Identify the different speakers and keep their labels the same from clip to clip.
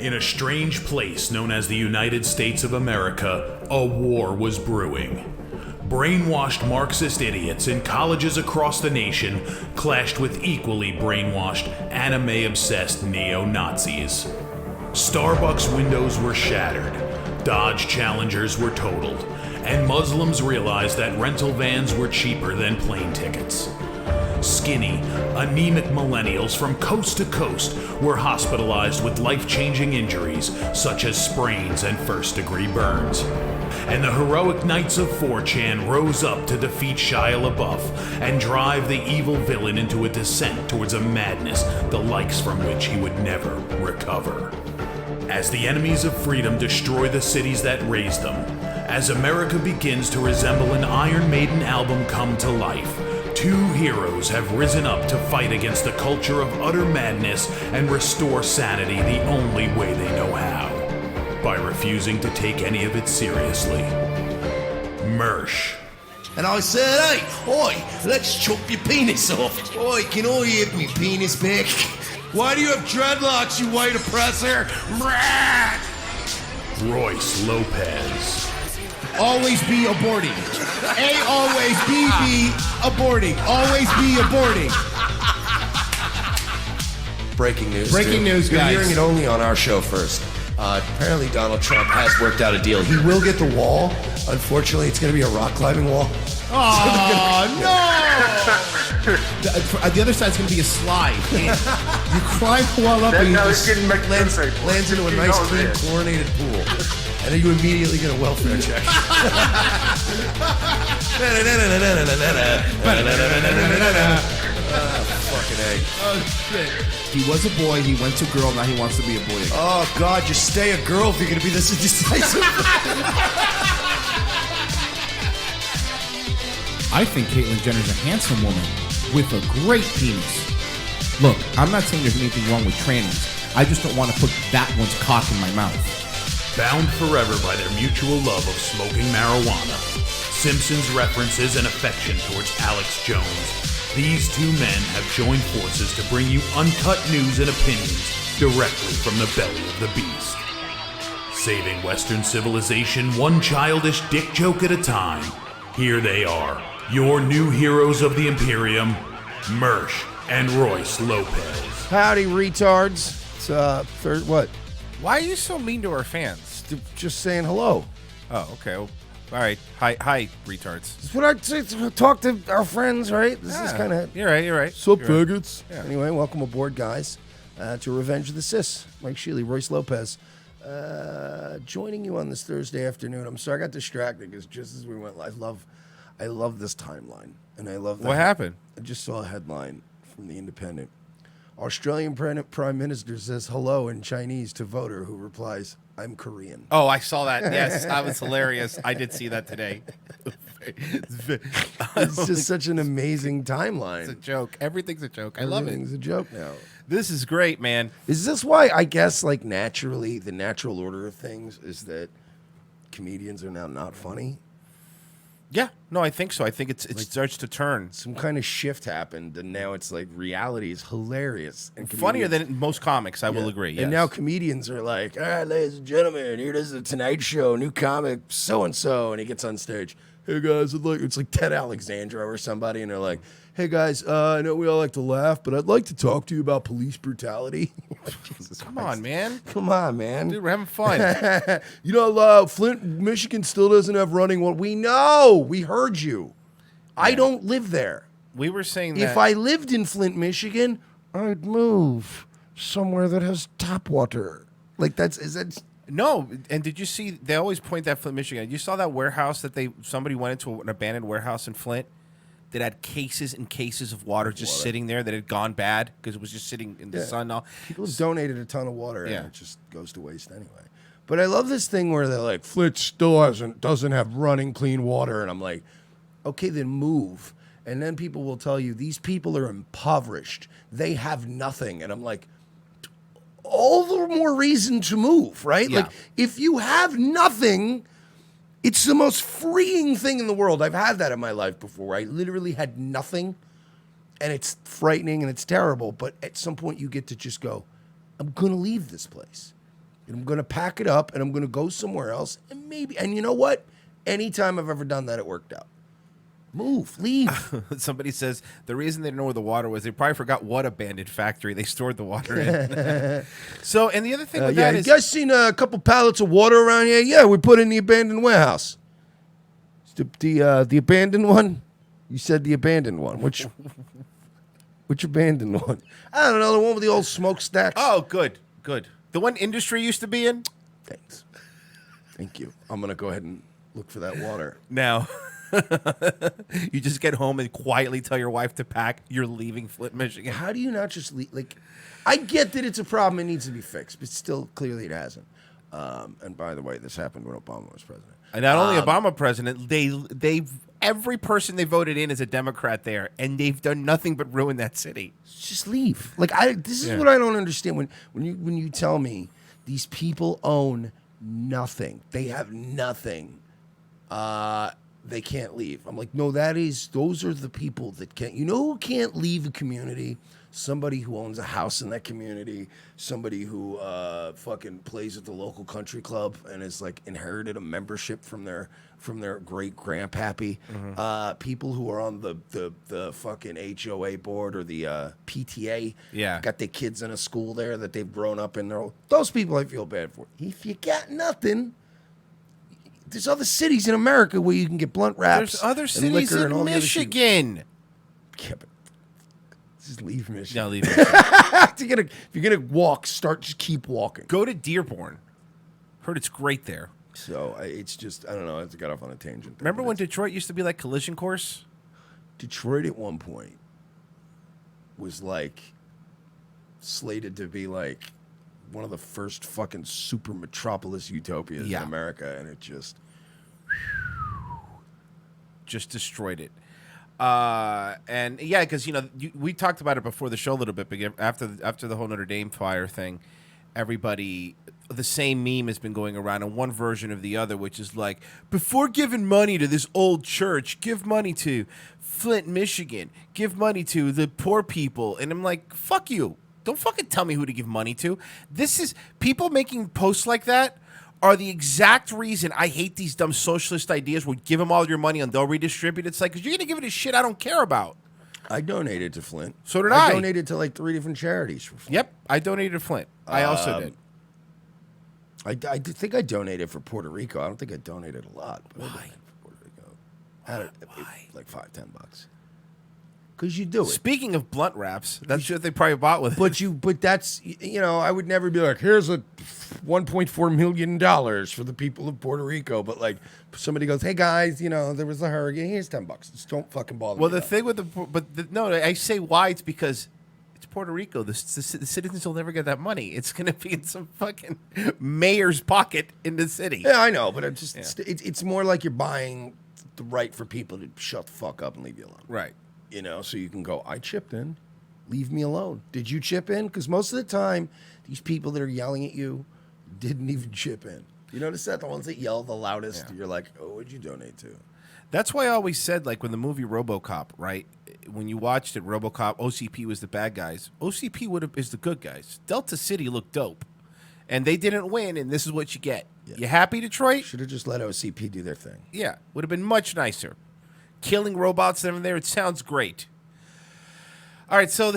Speaker 1: In a strange place known as the United States of America, a war was brewing. Brainwashed Marxist idiots in colleges across the nation clashed with equally brainwashed, anime-obsessed neo-Nazis. Starbucks windows were shattered, Dodge Challengers were totaled, and Muslims realized that rental vans were cheaper than plane tickets. Skinny, anemic millennials from coast to coast were hospitalized with life-changing injuries such as sprains and first-degree burns. And the heroic knights of 4chan rose up to defeat Shia LaBeouf and drive the evil villain into a descent towards a madness the likes from which he would never recover. As the enemies of freedom destroy the cities that raised them, as America begins to resemble an Iron Maiden album come to life, two heroes have risen up to fight against the culture of utter madness and restore sanity the only way they know how, by refusing to take any of it seriously. Mersh.
Speaker 2: And I said, hey, oi, let's chop your penis off. Oi, can I have me penis back? Why do you have dreadlocks, you white oppressor?
Speaker 1: Royce Lopez.
Speaker 3: Always be aborting. A always be aborting. Always be aborting.
Speaker 2: Breaking news.
Speaker 3: Breaking news,
Speaker 2: You're
Speaker 3: guys.
Speaker 2: hearing it only on our show first. Apparently Donald Trump has worked out a deal. He will get the wall. Unfortunately, it's going to be a rock climbing wall.
Speaker 3: Oh, no! The other side's going to be a slide. You climb the wall up and you just
Speaker 2: Lands into a nice, clean, chlorinated pool. And then you immediately get a welfare check. Fucking A.
Speaker 3: Oh, shit. He was a boy, he went to girl, now he wants to be a boy again.
Speaker 2: Oh, God, just stay a girl if you're going to be this indecisive.
Speaker 3: I think Caitlyn Jenner's a handsome woman with a great penis. Look, I'm not saying there's anything wrong with trannies. I just don't want to put that one's cock in my mouth.
Speaker 1: Bound forever by their mutual love of smoking marijuana, Simpsons references and affection towards Alex Jones, these two men have joined forces to bring you uncut news and opinions directly from the belly of the beast. Saving Western civilization one childish dick joke at a time, here they are, your new heroes of the Imperium, Mersh and Royce Lopez.
Speaker 2: Howdy, retards. It's, what?
Speaker 4: Why are you so mean to our fans?
Speaker 2: Just saying hello.
Speaker 4: Oh, okay. Well, all right. Hi, retards.
Speaker 2: That's what I say. Talk to our friends, right? This is kind of...
Speaker 4: You're right.
Speaker 2: Sup,
Speaker 4: You're right.
Speaker 2: faggots? Yeah. Anyway, welcome aboard, guys, to Revenge of the Cis. Mike Sheely, Royce Lopez. Joining you on this Thursday afternoon. I'm sorry I got distracted because just as we went live, I love this timeline. And I love that.
Speaker 4: What happened?
Speaker 2: I just saw a headline from The Independent. Australian Prime Minister says hello in Chinese to voter who replies, I'm Korean.
Speaker 4: Oh, I saw that. Yes, that was hilarious. I did see that today.
Speaker 2: It's just such an amazing timeline.
Speaker 4: It's a joke. Everything's a joke. I love it.
Speaker 2: Everything's a joke now.
Speaker 4: This is great, man.
Speaker 2: Is this why, I guess, like, naturally, the natural order of things is that comedians are now not funny?
Speaker 4: Yeah. No, I think so. I think it
Speaker 2: Like-
Speaker 4: starts to turn.
Speaker 2: Some kind of shift happened, and now it's like reality is hilarious. And
Speaker 4: Funnier
Speaker 2: comedians-
Speaker 4: than most comics, I will agree. Yes.
Speaker 2: And now comedians are like, all right, ladies and gentlemen, here it is, the Tonight Show, new comic, so-and-so, and he gets on stage. Hey, guys, it's like Ted Alexandro or somebody, and they're like, hey, guys, I know we all like to laugh, but I'd like to talk to you about police brutality. Jesus
Speaker 4: Come
Speaker 2: Christ.
Speaker 4: on, man.
Speaker 2: Come on, man.
Speaker 4: Dude, we're having fun.
Speaker 2: You know, Flint, Michigan still doesn't have running water. We know. We heard you. I don't live there.
Speaker 4: We were saying that.
Speaker 2: If I lived in Flint, Michigan, I'd move somewhere that has tap water. Like is that?
Speaker 4: No, and did you see? They always point that Flint, Michigan. You saw that warehouse that somebody went into an abandoned warehouse in Flint that had cases and cases of water just sitting there that had gone bad because it was just sitting in the sun. All
Speaker 2: People have donated a ton of water,
Speaker 4: Yeah.
Speaker 2: and it just goes to waste anyway. But I love this thing where they're like, Flint still doesn't have running clean water, and I'm like, okay, then move. And then people will tell you these people are impoverished. They have nothing, and I'm like, all the more reason to move, right?
Speaker 4: Yeah.
Speaker 2: Like, if you have nothing, it's the most freeing thing in the world. I've had that in my life before. I literally had nothing, and it's frightening and it's terrible. But at some point, you get to just go, I'm going to leave this place. And I'm going to pack it up and I'm going to go somewhere else. And you know what? Anytime I've ever done that, it worked out. Move, leave.
Speaker 4: Somebody says the reason they didn't know where the water was, they probably forgot what abandoned factory they stored the water in. So, and the other thing with that
Speaker 2: you
Speaker 4: is,
Speaker 2: guys seen a couple pallets of water around here? Yeah, we put in the abandoned warehouse. The abandoned one? You said the abandoned one. Which abandoned one? I don't know, the one with the old smokestacks.
Speaker 4: oh, good. The one industry used to be in?
Speaker 2: Thanks. Thank you. I'm going to go ahead and look for that water.
Speaker 4: Now, you just get home and quietly tell your wife to pack. You're leaving Flint, Michigan.
Speaker 2: How do you not just leave? Like, I get that it's a problem. It needs to be fixed, but still, clearly, it hasn't. And by the way, this happened when Obama was president.
Speaker 4: And not only Obama president, they've every person they voted in is a Democrat there, and they've done nothing but ruin that city.
Speaker 2: Just leave. Like, this is what I don't understand when you tell me these people own nothing. They have nothing. They can't leave. I'm like, no, those are the people that can't. You know who can't leave a community? Somebody who owns a house in that community. Somebody who fucking plays at the local country club and has like inherited a membership from their great grandpappy. People who are on the fucking HOA board or the PTA.
Speaker 4: Yeah.
Speaker 2: Got their kids in a school there that they've grown up in. Those people I feel bad for. If you got nothing. There's other cities in America where you can get blunt wraps.
Speaker 4: There's other cities in Michigan.
Speaker 2: Yeah, but just leave Michigan.
Speaker 4: No, leave Michigan.
Speaker 2: If you're gonna walk, just keep walking.
Speaker 4: Go to Dearborn. Heard it's great there.
Speaker 2: So it's just I don't know. I got off on a tangent.
Speaker 4: Remember when Detroit used to be like collision course?
Speaker 2: Detroit at one point was like slated to be like one of the first fucking super metropolis utopias in America, and it just
Speaker 4: destroyed it. And yeah, because we talked about it before the show a little bit. But after the whole Notre Dame fire thing, everybody, the same meme has been going around, and one version of the other, which is like, before giving money to this old church, give money to Flint, Michigan, give money to the poor people, and I'm like, fuck you. Don't fucking tell me who to give money to. This is people making posts like that are the exact reason I hate these dumb socialist ideas where give them all your money and they'll redistribute. It's like, because you're going to give it a shit I don't care about.
Speaker 2: I donated to Flint.
Speaker 4: So did I.
Speaker 2: I donated to like 3 different charities for Flint.
Speaker 4: Yep, I donated to Flint. I also did.
Speaker 2: I think I donated for Puerto Rico. I don't think I donated a lot. But
Speaker 4: Why?
Speaker 2: I donated for Puerto Rico.
Speaker 4: Why?
Speaker 2: Like $5-10. Because you do it.
Speaker 4: Speaking of blunt wraps, that's shit they probably bought with it.
Speaker 2: But that's, I would never be like, here's a $1.4 million for the people of Puerto Rico. But like, somebody goes, hey guys, there was a hurricane. Here's $10. Just don't fucking bother me.
Speaker 4: Well, the thing with no, I say why. It's because it's Puerto Rico. The citizens will never get that money. It's going to be in some fucking mayor's pocket in the city.
Speaker 2: Yeah, I know. But it's more like you're buying the right for people to shut the fuck up and leave you alone.
Speaker 4: Right.
Speaker 2: So you can go, I chipped in, leave me alone. Did you chip in? Because most of the time, these people that are yelling at you didn't even chip in. You notice that? The ones that yell the loudest, you're like, oh, what'd you donate to?
Speaker 4: That's why I always said, like, when the movie RoboCop, right? When you watched it, RoboCop, OCP was the bad guys. OCP is the good guys. Delta City looked dope. And they didn't win, and this is what you get. Yeah. You happy, Detroit?
Speaker 2: Should have just let OCP do their thing.
Speaker 4: Yeah, would have been much nicer. Killing robots over there, it sounds great. All right, so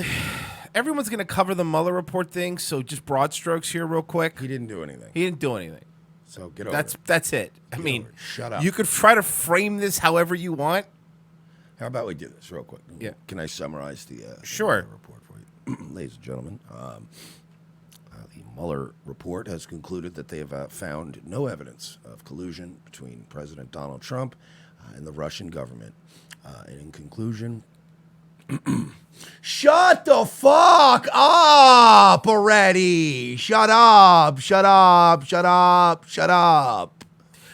Speaker 4: everyone's going to cover the Mueller Report thing, so just broad strokes here real quick.
Speaker 2: He didn't do anything. So get over it.
Speaker 4: That's it. I mean,
Speaker 2: shut up.
Speaker 4: You could try to frame this however you want.
Speaker 2: How about we do this real quick?
Speaker 4: Yeah.
Speaker 2: Can I summarize the
Speaker 4: Sure.
Speaker 2: Mueller Report for you? Ladies and gentlemen, the Mueller Report has concluded that they have found no evidence of collusion between President Donald Trump and the Russian government. And in conclusion, shut the fuck up already! Shut up! Shut up! Shut up! Shut up!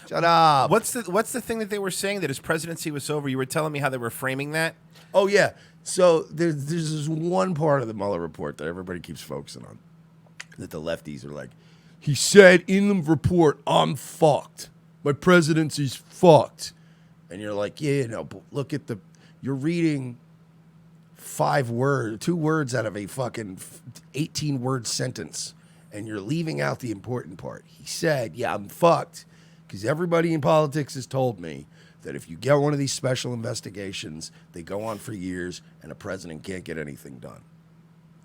Speaker 2: Shut up!
Speaker 4: What's the thing that they were saying that his presidency was over? You were telling me how they were framing that.
Speaker 2: Oh yeah. So there's this one part of the Mueller report that everybody keeps focusing on, that the lefties are like, he said in the report, I'm fucked. My presidency's fucked. And you're like, but look at you're reading 2 words out of a fucking 18-word sentence. and you're leaving out the important part. He said, yeah, I'm fucked because everybody in politics has told me that if you get one of these special investigations, they go on for years and a president can't get anything done.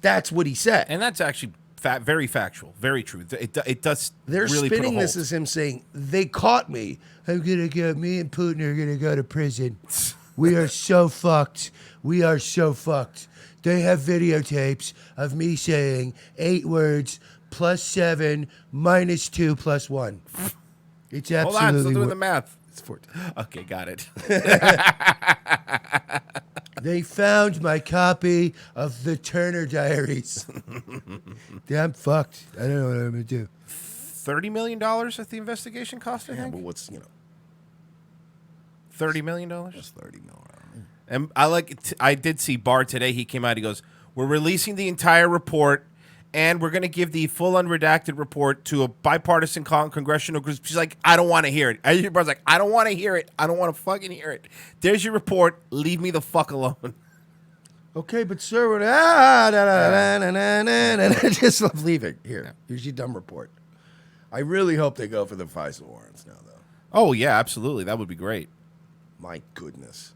Speaker 2: That's what he said.
Speaker 4: And that's actually very factual, very true. It does.
Speaker 2: They're
Speaker 4: really
Speaker 2: spinning
Speaker 4: put a
Speaker 2: this
Speaker 4: hold.
Speaker 2: as him saying, they caught me. I'm going to go, me and Putin are going to go to prison. We are so fucked. We are so fucked. They have videotapes of me saying 8 words plus 7 minus 2 plus 1. It's absolutely...
Speaker 4: Hold on, still doing the math.
Speaker 2: It's 14.
Speaker 4: Okay, got it.
Speaker 2: They found my copy of the Turner Diaries. I'm fucked. I don't know what I'm going to do.
Speaker 4: $30 million that the investigation cost, I
Speaker 2: Yeah,
Speaker 4: think?
Speaker 2: but what's,
Speaker 4: $30 million?
Speaker 2: Just 30 million.
Speaker 4: And I did see Barr today. He came out. He goes, "We're releasing the entire report, and we're going to give the full unredacted report to a bipartisan congressional group." She's like, "I don't want to hear it." Barr's like, "I don't want to hear it. I don't want to fucking hear it. There's your report. Leave me the fuck alone."
Speaker 2: Okay, but sir, just love leaving. Here, here's your dumb report. I really hope they go for the FISA warrants now, though.
Speaker 4: Oh yeah, absolutely. That would be great.
Speaker 2: My goodness,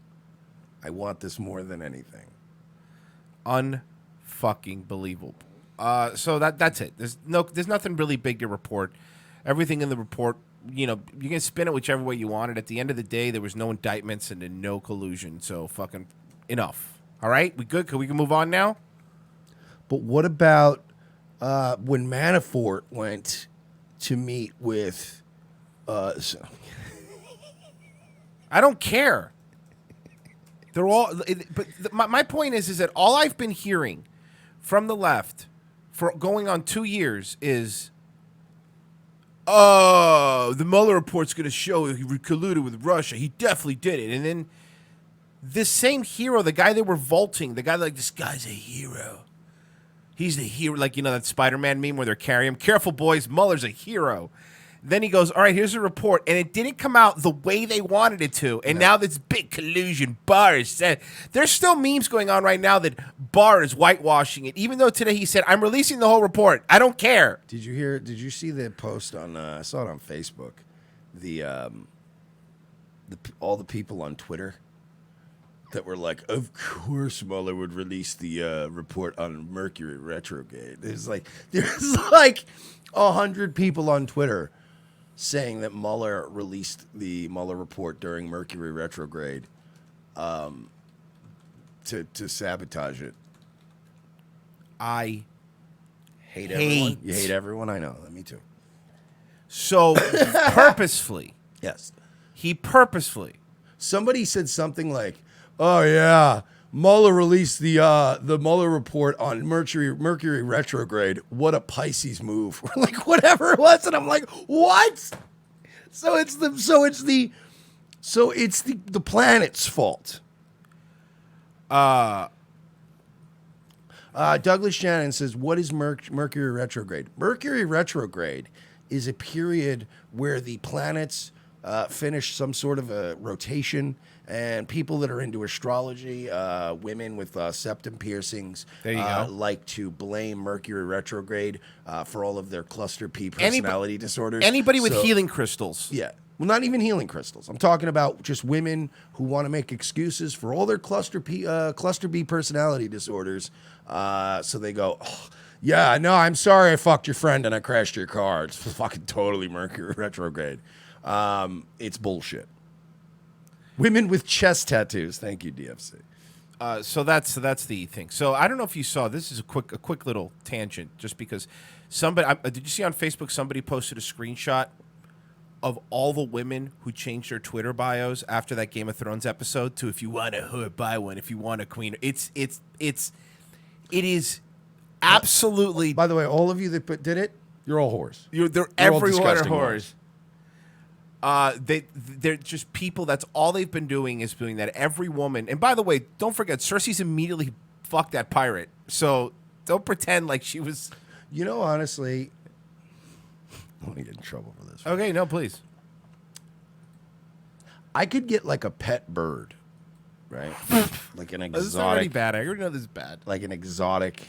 Speaker 2: I want this more than anything.
Speaker 4: Unfucking believable. So that's it. There's nothing really big to report. Everything in the report, you can spin it whichever way you want it. At the end of the day, there was no indictments and no collusion. So fucking enough. All right, we good? We can move on now.
Speaker 2: But what about when Manafort went to meet with?
Speaker 4: I don't care. They're all. But my point is that all I've been hearing from the left for going on 2 years is, oh, the Mueller report's going to show he colluded with Russia. He definitely did it. And then this same hero, the guy they were vaulting, the guy like, this guy's a hero. He's the hero, like, that Spider-Man meme where they're carrying him. Careful, boys, Mueller's a hero. Then he goes, all right, here's a report. And it didn't come out the way they wanted it to. And now this big collusion, Barr is said. There's still memes going on right now that Barr is whitewashing it. Even though today he said, I'm releasing the whole report. I don't care.
Speaker 2: Did you see the post on, I saw it on Facebook, all the people on Twitter that were like, of course Mueller would release the report on Mercury retrograde. There's like 100 people on Twitter saying that Mueller released the Mueller report during Mercury retrograde to sabotage it.
Speaker 4: I
Speaker 2: hate everyone. You hate everyone? I know. Me too.
Speaker 4: So purposefully.
Speaker 2: Yes.
Speaker 4: He purposefully.
Speaker 2: Somebody said something like, oh, yeah, Mueller released the Mueller report on Mercury retrograde. What a Pisces move. Like, whatever it was. And I'm like, what? So it's the planet's fault. Douglas Shannon says, what is Mercury retrograde? Mercury retrograde is a period where the planets finish some sort of a rotation, and people that are into astrology, women with septum piercings,
Speaker 4: there you go,
Speaker 2: like to blame Mercury retrograde for all of their cluster P personality disorders.
Speaker 4: Anybody with healing crystals.
Speaker 2: Yeah. Well, not even healing crystals. I'm talking about just women who want to make excuses for all their cluster B personality disorders. So they go, oh, yeah, no, I'm sorry I fucked your friend and I crashed your car. It's fucking totally Mercury retrograde. It's bullshit. Women with chest tattoos. Thank you, DFC.
Speaker 4: So that's the thing. So I don't know if you saw, this is a quick little tangent, just because somebody, did you see on Facebook somebody posted a screenshot of all the women who changed their Twitter bios after that Game of Thrones episode to, if you want a whore, buy one. If you want a queen, it is absolutely.
Speaker 2: By the way, all of you that did it, you're all whores.
Speaker 4: Everyone are whores. They're just people. That's all they've been doing is doing that. Every woman, and by the way, don't forget, Cersei's immediately fucked that pirate. So don't pretend like she was.
Speaker 2: Honestly, I want to get in trouble for this.
Speaker 4: Okay, no, please.
Speaker 2: I could get like a pet bird, right? Like an exotic.
Speaker 4: This is already bad. I already know this is bad.
Speaker 2: Like an exotic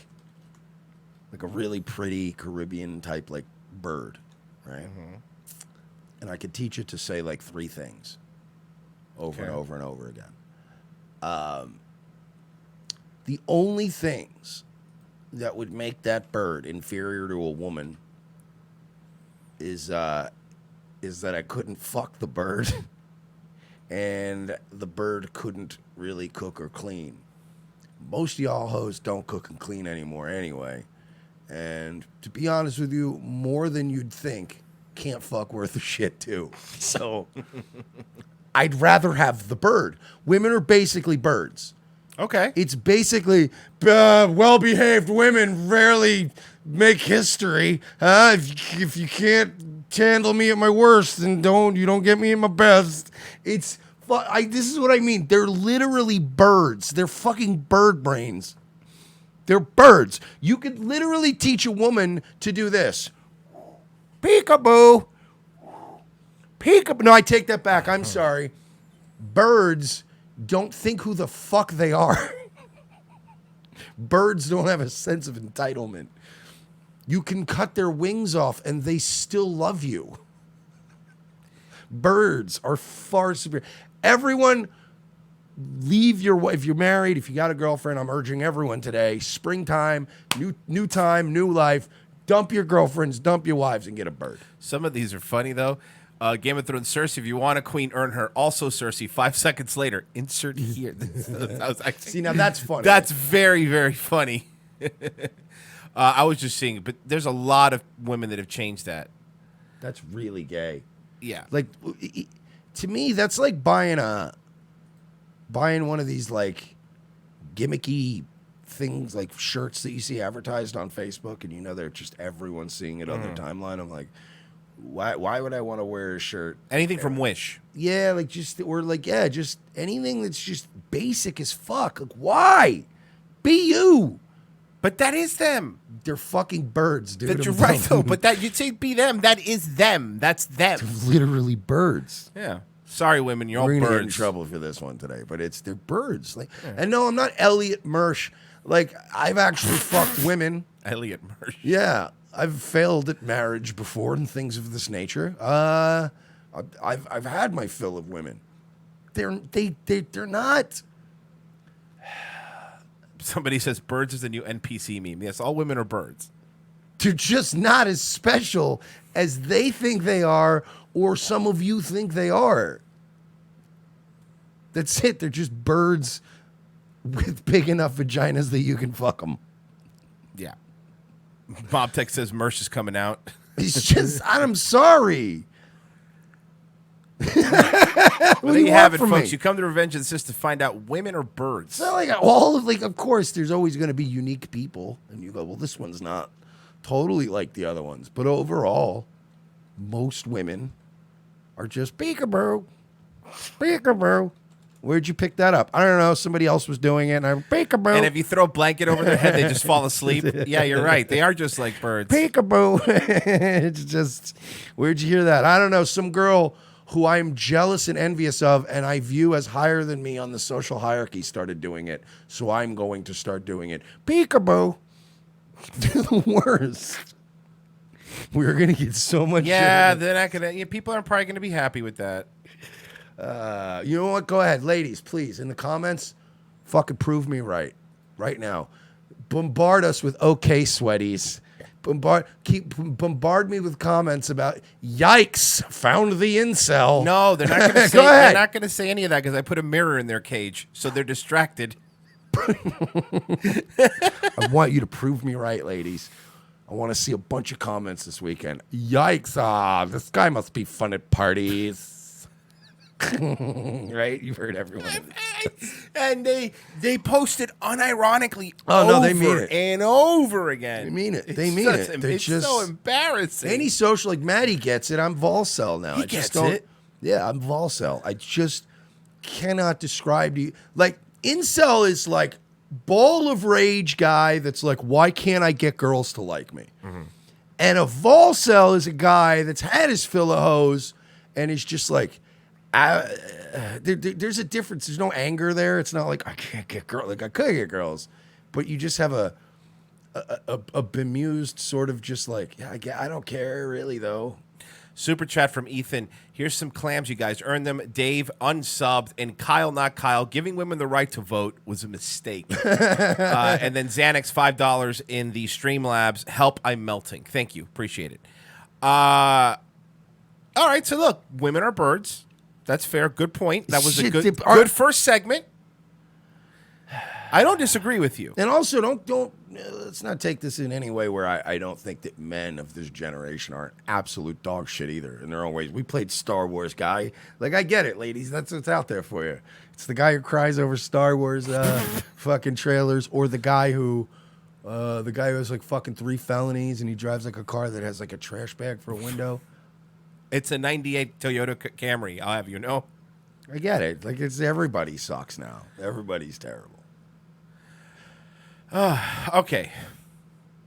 Speaker 2: like a really pretty Caribbean type like bird, right? And I could teach it to say like 3 things over and over and over again. The only things that would make that bird inferior to a woman is that I couldn't fuck the bird and the bird couldn't really cook or clean. Most of y'all hoes don't cook and clean anymore anyway. And to be honest with you, more than you'd think, can't fuck worth a shit too. So I'd rather have the bird. Women are basically birds.
Speaker 4: Okay.
Speaker 2: It's basically well-behaved women rarely make history. If you can't handle me at my worst, then you don't get me at my best. This is what I mean. They're literally birds. They're fucking bird brains. They're birds. You could literally teach a woman to do this. Peekaboo. Peekaboo. No, I take that back. I'm sorry. Birds don't think who the fuck they are. Birds don't have a sense of entitlement. You can cut their wings off and they still love you. Birds are far superior. Everyone, leave your wife. If you're married, if you got a girlfriend, I'm urging everyone today, springtime, new time, new life, dump your girlfriends, dump your wives, and get a bird.
Speaker 4: Some of these are funny, though. Game of Thrones, Cersei, if you want a queen, earn her. Also, Cersei, 5 seconds later, insert here.
Speaker 2: See, now that's funny.
Speaker 4: That's very, very funny. I was just seeing, but there's a lot of women that have changed that.
Speaker 2: That's really gay.
Speaker 4: Yeah.
Speaker 2: Like, to me, that's like buying one of these like gimmicky things, like shirts that you see advertised on Facebook, and you know they're just everyone's seeing it on their timeline. I'm like, why would I want to wear a shirt?
Speaker 4: Anything from Wish.
Speaker 2: Yeah, like just anything that's just basic as fuck. Like, why? Be you.
Speaker 4: But that is them.
Speaker 2: They're fucking birds, dude.
Speaker 4: You're right, though. But that you'd say be them. That is them. That's them.
Speaker 2: They're literally birds.
Speaker 4: Yeah. Sorry, women. You're
Speaker 2: We're
Speaker 4: all
Speaker 2: gonna
Speaker 4: birds.
Speaker 2: get in trouble for this one today, but they're birds. Like, and no, I'm not Elliot Mersch. Like, I've actually fucked women.
Speaker 4: Elliot Mersch.
Speaker 2: Yeah, I've failed at marriage before and things of this nature. I've had my fill of women. They're not.
Speaker 4: Somebody says birds is the new NPC meme. Yes, all women are birds.
Speaker 2: They're just not as special as they think they are, or some of you think they are. That's it. They're just birds with big enough vaginas that you can fuck them.
Speaker 4: Yeah. Bob Tech says Mersh is coming out.
Speaker 2: It's just, I'm sorry.
Speaker 4: Well, there you have it, folks. You come to Revenge of the Sis to find out women are birds.
Speaker 2: So like of course, there's always going to be unique people, and you go, well, this one's not totally like the other ones, but overall, most women are just peekaboo. Where'd you pick that up? I don't know. Somebody else was doing it, and I'm peekaboo.
Speaker 4: And if you throw a blanket over their head, they just fall asleep. Yeah, you're right. They are just like birds.
Speaker 2: Peekaboo. It's just, where'd you hear that? I don't know. Some girl who I'm jealous and envious of, and I view as higher than me on the social hierarchy, started doing it. So I'm going to start doing it. Peekaboo. They're the worst. We're going to get so much
Speaker 4: shit. They're not going to. People aren't probably going to be happy with that.
Speaker 2: You know what? Go ahead. Ladies, please, in the comments, fucking prove me right now. Bombard us with okay sweaties. Bombard me with comments about yikes, found the incel.
Speaker 4: No, they're not going to say. They're not going to say any of that because I put a mirror in their cage, so they're distracted.
Speaker 2: I want you to prove me right, ladies. I want to see a bunch of comments this weekend. Yikes! This guy must be fun at parties. Right? You've heard everyone.
Speaker 4: And they post it unironically.
Speaker 2: They mean it
Speaker 4: and over again.
Speaker 2: They mean it. They mean it.
Speaker 4: It's just so embarrassing.
Speaker 2: Any social, like Maddie gets it. I'm Volcel now.
Speaker 4: He gets it.
Speaker 2: Yeah, I'm Volcel. I just cannot describe to you. Like, incel is like ball of rage guy that's like, why can't I get girls to like me? Mm-hmm. And a Volcel is a guy that's had his fill of hoes and is just like, there's a difference. There's no anger there. It's not like I can't get girls. Like I could get girls, but you just have a a bemused sort of just like, yeah, I don't care really though.
Speaker 4: Super chat from Ethan. Here's some clams, you guys earned them. Dave unsubbed, and Kyle, not Kyle. Giving women the right to vote was a mistake. And then Xanax, $5 in the Streamlabs. Help, I'm melting. Thank you, appreciate it. All right, so look, women are birds. That's fair. Good point. That was a good first segment. I don't disagree with you.
Speaker 2: And also, don't let's not take this in any way where I don't think that men of this generation are absolute dog shit either in their own ways. We played Star Wars guy. Like, I get it, ladies. That's what's out there for you. It's the guy who cries over Star Wars fucking trailers, or the guy who has like fucking 3 felonies and he drives like a car that has like a trash bag for a window.
Speaker 4: It's a 98 Toyota Camry, I'll have you know.
Speaker 2: I get it. Like, it's everybody sucks now. Everybody's terrible.
Speaker 4: Okay.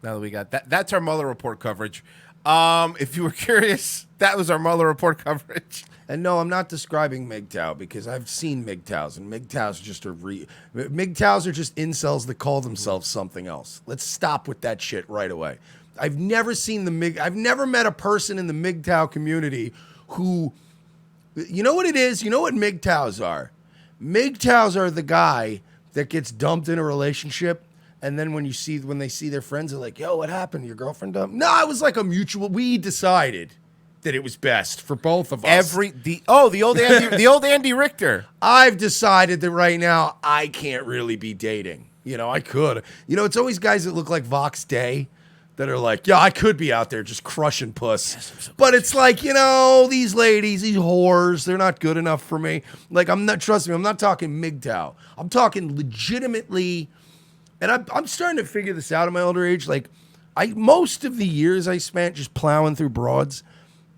Speaker 4: Now that we got that, that's our Mueller Report coverage. If you were curious, that was our Mueller Report coverage.
Speaker 2: And no, I'm not describing MGTOW because I've seen MGTOWs, and MGTOWs are just incels that call themselves something else. Let's stop with that shit right away. I've never met a person in the MGTOW community who, you know what it is? You know what MGTOWs are? MGTOWs are the guy that gets dumped in a relationship, and then when they see their friends, they're like, yo, what happened? Your girlfriend dumped? No, it was like a mutual, we decided that it was best for both of us.
Speaker 4: The old Andy Richter.
Speaker 2: I've decided that right now I can't really be dating. You know, I could. You know, it's always guys that look like Vox Day that are like, yeah, I could be out there just crushing puss. Yes, but it's like, you know, these ladies, these whores, they're not good enough for me. Like, trust me, I'm not talking MGTOW. I'm talking legitimately, and I'm starting to figure this out at my older age. Like, most of the years I spent just plowing through broads,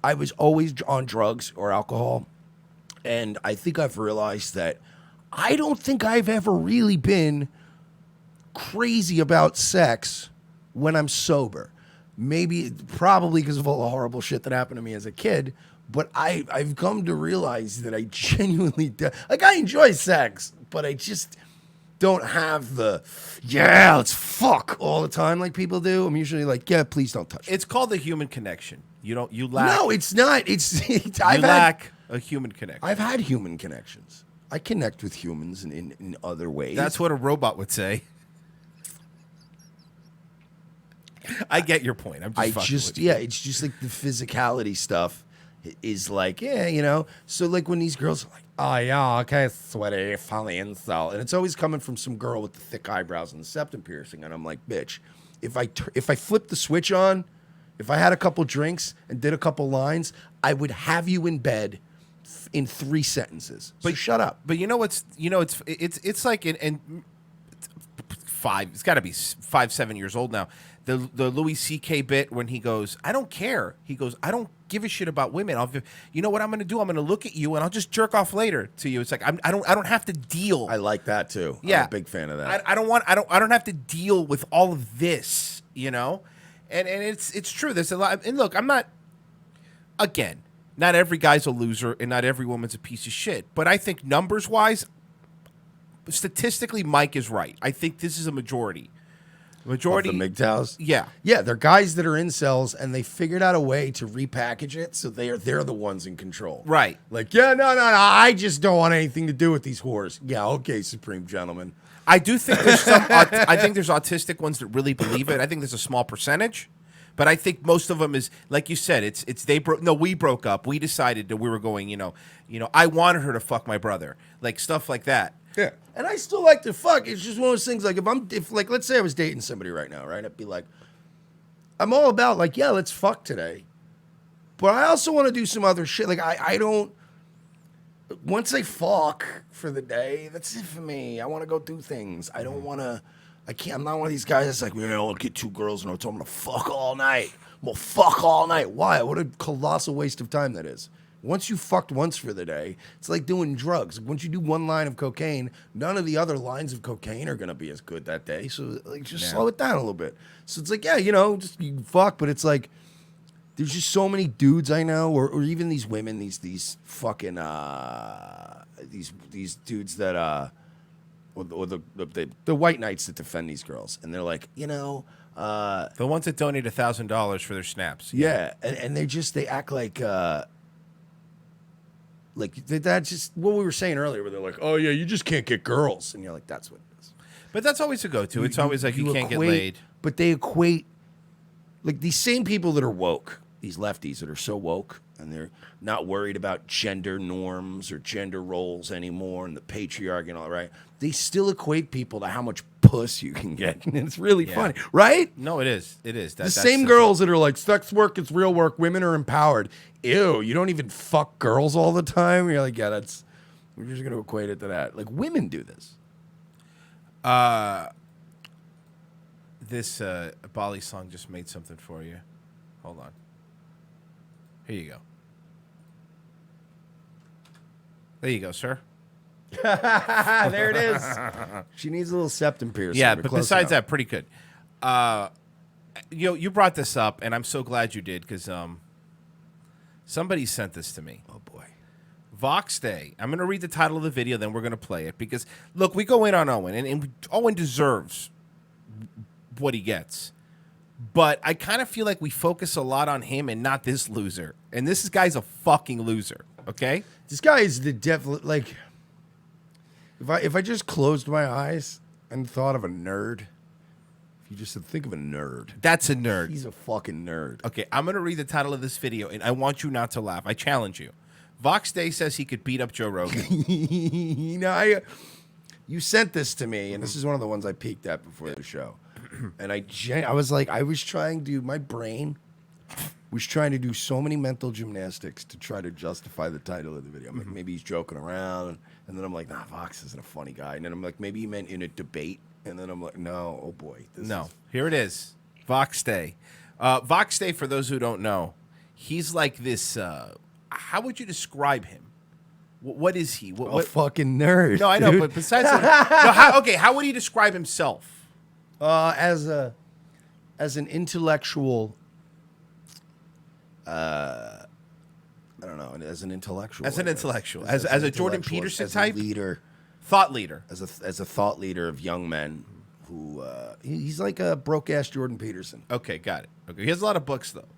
Speaker 2: I was always on drugs or alcohol. And I think I've realized that I don't think I've ever really been crazy about sex when I'm sober. Probably because of all the horrible shit that happened to me as a kid. But I've come to realize that I genuinely I enjoy sex, but I just don't have the, yeah, let's fuck all the time like people do. I'm usually like, yeah, please don't touch me.
Speaker 4: It's called the human connection. You lack.
Speaker 2: No, it's not.
Speaker 4: I lack a human connection.
Speaker 2: I've had human connections. I connect with humans in other ways.
Speaker 4: That's what a robot would say. I get your point.
Speaker 2: It's just like the physicality stuff is like, yeah, you know. So like when these girls are like, oh yeah, okay, sweaty, finally incel, and it's always coming from some girl with the thick eyebrows and the septum piercing, and I'm like, bitch, if I flip the switch on, if I had a couple drinks and did a couple lines, I would have you in bed in 3 sentences. But shut up.
Speaker 4: But it's like in 5. It's got to be 5-7 years old now. The Louis C.K. bit when he goes, I don't care. He goes, I don't give a shit about women. You know what I'm going to do? I'm going to look at you and I'll just jerk off later to you. It's like I don't have to deal.
Speaker 2: I like that too.
Speaker 4: Yeah,
Speaker 2: I'm a big fan of that.
Speaker 4: I don't have to deal with all of this. You know, and it's true. There's a lot. And look, I'm not. Again, not every guy's a loser and not every woman's a piece of shit. But I think numbers wise, statistically, Mike is right. I think this is a majority.
Speaker 2: Of the MGTOWs?
Speaker 4: Yeah.
Speaker 2: Yeah, they're guys that are incels, and they figured out a way to repackage it so they're the ones in control.
Speaker 4: Right.
Speaker 2: Like, yeah, no, I just don't want anything to do with these whores. Yeah, okay, Supreme Gentleman.
Speaker 4: I do think there's some. I think there's autistic ones that really believe it. I think there's a small percentage, but I think most of them is like you said. It's they broke. No, we broke up. We decided that we were going. You know. I wanted her to fuck my brother, like stuff like that.
Speaker 2: Yeah. And I still like to fuck. It's just one of those things. Like if let's say I was dating somebody right now, right? I'd be like, I'm all about like, yeah, let's fuck today, but I also want to do some other shit. Like I don't. Once I fuck for the day, that's it for me. I want to go do things. I don't want to. I can't. I'm not one of these guys that's like, I'll get 2 girls and I'm gonna fuck all night. Well, fuck all night. Why? What a colossal waste of time that is. Once you fucked once for the day, it's like doing drugs. Once you do 1 line of cocaine, none of the other lines of cocaine are going to be as good that day. So, like, just slow it down a little bit. So it's like, yeah, just you fuck, but it's like, there's just so many dudes I know, or even these women, these fucking, these dudes that, or the white knights that defend these girls, and they're like,
Speaker 4: the ones that donate $1,000 for their snaps.
Speaker 2: yeah, and they act like that's just what we were saying earlier, where they're like, oh yeah, you just can't get girls, and you're like, that's what it is.
Speaker 4: But that's always a go-to. It's always like you can't get laid.
Speaker 2: But they equate, like these same people that are woke, these lefties that are so woke, and they're not worried about gender norms or gender roles anymore and the patriarchy and all that, right? They still equate people to how much puss you can get. And it's really funny, right?
Speaker 4: No, it is. It is.
Speaker 2: The same girls that are like, sex work is real work, women are empowered. Ew, you don't even fuck girls all the time? You're like, yeah, we're just going to equate it to that. Like, women do this.
Speaker 4: This Bali song just made something for you. Hold on. Here you go. There you go, sir.
Speaker 2: There it is. She needs a little septum piercing.
Speaker 4: Yeah, but besides that, pretty good. You brought this up, and I'm so glad you did, because somebody sent this to me.
Speaker 2: Oh, boy.
Speaker 4: Vox Day. I'm going to read the title of the video, then we're going to play it, because, look, we go in on Owen, and Owen deserves what he gets. But I kind of feel like we focus a lot on him and not this loser. And this guy's a fucking loser, okay?
Speaker 2: This guy is the devil. Like, if I just closed my eyes and thought of a nerd, if you just said, think of a nerd.
Speaker 4: That's a nerd.
Speaker 2: He's a fucking nerd.
Speaker 4: Okay, I'm going to read the title of this video, and I want you not to laugh. I challenge you. Vox Day says he could beat up Joe Rogan.
Speaker 2: You sent this to me, and this is one of the ones I peeked at before the show. And I was like, my brain was trying to do so many mental gymnastics to try to justify the title of the video. I'm like, maybe he's joking around. And then I'm like, nah, Vox isn't a funny guy. And then I'm like, maybe he meant in a debate. And then I'm like, no, oh boy.
Speaker 4: Here it is. Vox Day. Vox Day, for those who don't know, he's like this, how would you describe him? What is he?
Speaker 2: A fucking nerd.
Speaker 4: No, I know, but besides that, how would he describe himself?
Speaker 2: As an intellectual, I don't know, as an intellectual.
Speaker 4: As a Jordan Peterson type?
Speaker 2: Leader.
Speaker 4: Thought leader.
Speaker 2: As a thought leader of young men who, he's like a broke-ass Jordan Peterson.
Speaker 4: Okay, got it. Okay, he has a lot of books, though.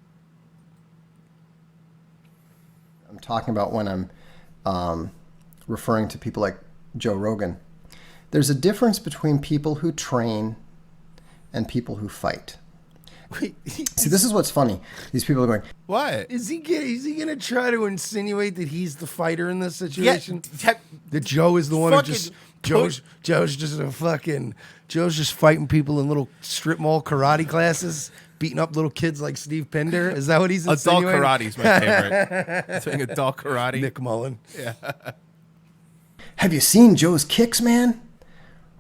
Speaker 5: I'm talking about when I'm referring to people like Joe Rogan. There's a difference between people who train and people who fight. See, this is what's funny. These people are going,
Speaker 4: what?
Speaker 2: Is he gonna try to insinuate that he's the fighter in this situation?
Speaker 4: Yeah,
Speaker 2: that Joe is the one who just Joe's just fighting people in little strip mall karate classes, beating up little kids like Steve Pinder. Is that what he's insinuating?
Speaker 4: Adult karate is my favorite. Doing adult karate.
Speaker 2: Nick Mullen.
Speaker 4: Yeah.
Speaker 5: have you seen Joe's kicks, man?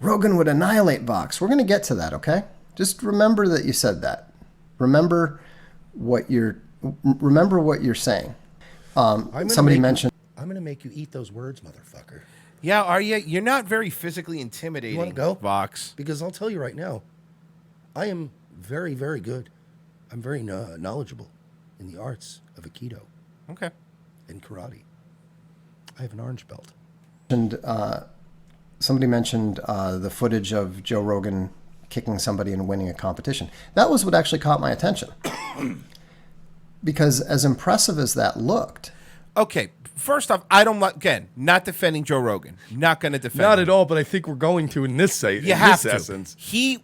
Speaker 5: Rogan would annihilate Vox. We're going to get to that, okay? Just remember that you said that. Remember what you're saying. Somebody mentioned.
Speaker 2: I'm going to make you eat those words, motherfucker.
Speaker 4: Yeah, are you? You're not very physically intimidating.
Speaker 2: You want to go?
Speaker 4: Vox?
Speaker 2: Because I'll tell you right now, I am very, very good. I'm very knowledgeable in the arts of Aikido.
Speaker 4: Okay.
Speaker 2: And karate. I have an orange belt.
Speaker 5: And somebody mentioned the footage of Joe Rogan kicking somebody and winning a competition. That was what actually caught my attention. Because as impressive as that looked.
Speaker 4: Okay, first off, I don't like, again, not defending Joe Rogan. Not going to defend
Speaker 2: Not
Speaker 4: him.
Speaker 2: at all, but I think we're going to in this essence.
Speaker 4: He,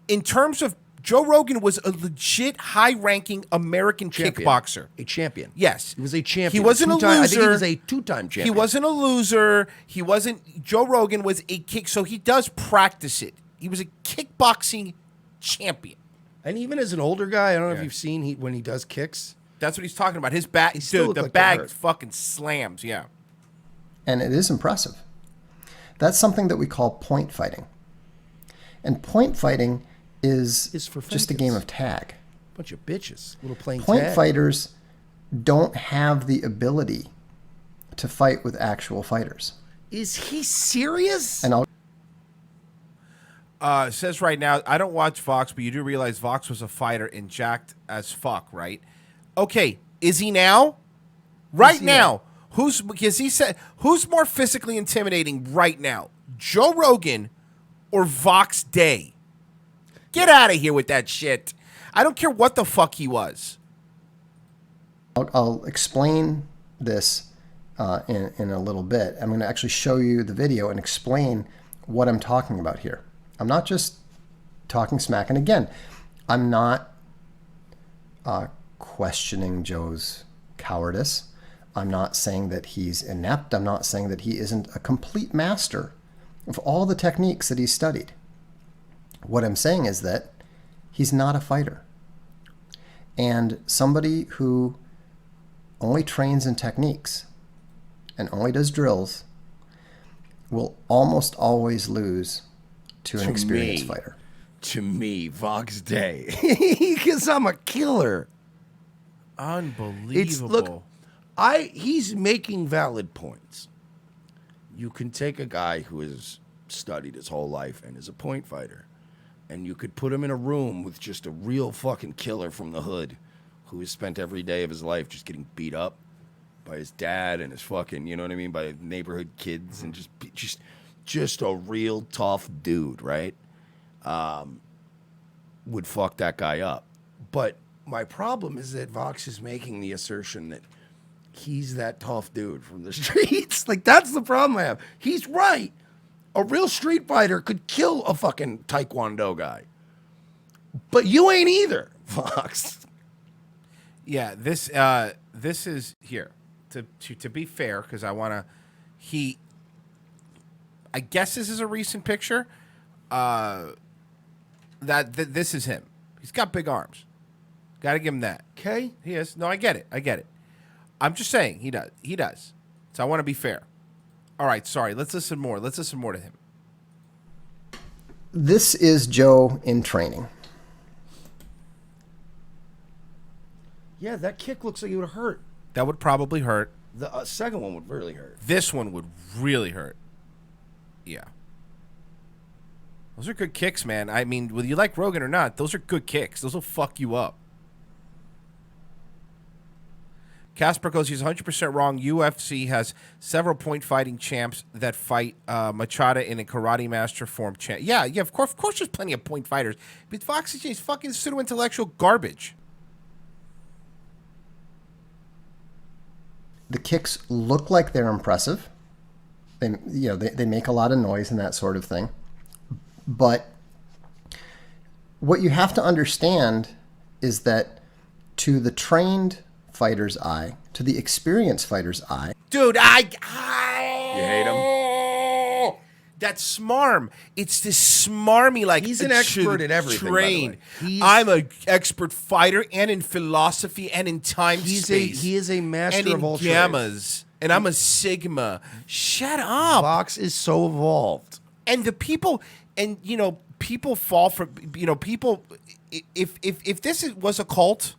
Speaker 4: in terms of, Joe Rogan was a legit high-ranking American kickboxer.
Speaker 2: A champion.
Speaker 4: Yes.
Speaker 2: He was a champion.
Speaker 4: He wasn't a loser.
Speaker 2: I think he was a two-time champion.
Speaker 4: He wasn't a loser. He wasn't, Joe Rogan was a kick, so he does practice it. He was a kickboxing champion.
Speaker 2: And even as an older guy, I don't know if you've seen when he does kicks.
Speaker 4: That's what he's talking about. His back, dude, the bag fucking slams, yeah.
Speaker 5: And it is impressive. That's something that we call point fighting. And point fighting is just a game of tag.
Speaker 2: Bunch of bitches. Little playing
Speaker 5: point
Speaker 2: tag.
Speaker 5: Fighters don't have the ability to fight with actual fighters.
Speaker 2: Is he serious?
Speaker 5: And I'll
Speaker 4: it says right now, I don't watch Vox, but you do realize Vox was a fighter and jacked as fuck, right? Okay, is he now? Right now. Who's more physically intimidating right now? Joe Rogan or Vox Day. Get out of here with that shit. I don't care what the fuck he was.
Speaker 5: I'll explain this in a little bit. I'm going to actually show you the video and explain what I'm talking about here. I'm not just talking smack. And again, I'm not questioning Joe's cowardice. I'm not saying that he's inept. I'm not saying that he isn't a complete master of all the techniques that he's studied. What I'm saying is that he's not a fighter. And somebody who only trains in techniques and only does drills will almost always lose to an experienced fighter.
Speaker 2: To me, Vox Day. Because I'm a killer.
Speaker 4: Unbelievable.
Speaker 2: He's making valid points. You can take a guy who has studied his whole life and is a point fighter, and you could put him in a room with just a real fucking killer from the hood who has spent every day of his life just getting beat up by his dad and his fucking, you know what I mean, by neighborhood kids, and just a real tough dude, right? Would fuck that guy up. But my problem is that Vox is making the assertion that he's that tough dude from the streets. Like, that's the problem I have. He's right. A real street fighter could kill a fucking Taekwondo guy. But you ain't either, Vox.
Speaker 4: Yeah, this is here. To be fair, because I want to, I guess this is a recent picture. This is him. He's got big arms. Got to give him that.
Speaker 2: Okay?
Speaker 4: He is. No, I get it. I'm just saying he does. So I want to be fair. All right, sorry. Let's listen more. Let's listen more to him.
Speaker 5: This is Joe in training.
Speaker 2: Yeah, that kick looks like it would hurt.
Speaker 4: That would probably hurt.
Speaker 2: The second one would really hurt.
Speaker 4: This one would really hurt. Yeah. Those are good kicks, man. I mean, whether you like Rogan or not, those are good kicks. Those will fuck you up. Casper goes, he's 100% wrong. UFC has several point fighting champs that fight Machada in a karate master form champ. Yeah, of course there's plenty of point fighters. But Fox is fucking pseudo-intellectual garbage.
Speaker 5: The kicks look like they're impressive. They make a lot of noise and that sort of thing. But what you have to understand is that to the trained fighter's eye, to the experienced fighter's eye,
Speaker 4: dude,
Speaker 2: you hate him.
Speaker 4: That smarm. It's this smarmy, like,
Speaker 2: he's an expert at everything.
Speaker 4: Trained. I'm an expert fighter, and in philosophy, and in time space.
Speaker 2: He is a master
Speaker 4: and
Speaker 2: of all
Speaker 4: trades. Gammas, and I'm a sigma. Shut up.
Speaker 2: Vox is so evolved,
Speaker 4: and the people, and people fall for people. If this was a cult,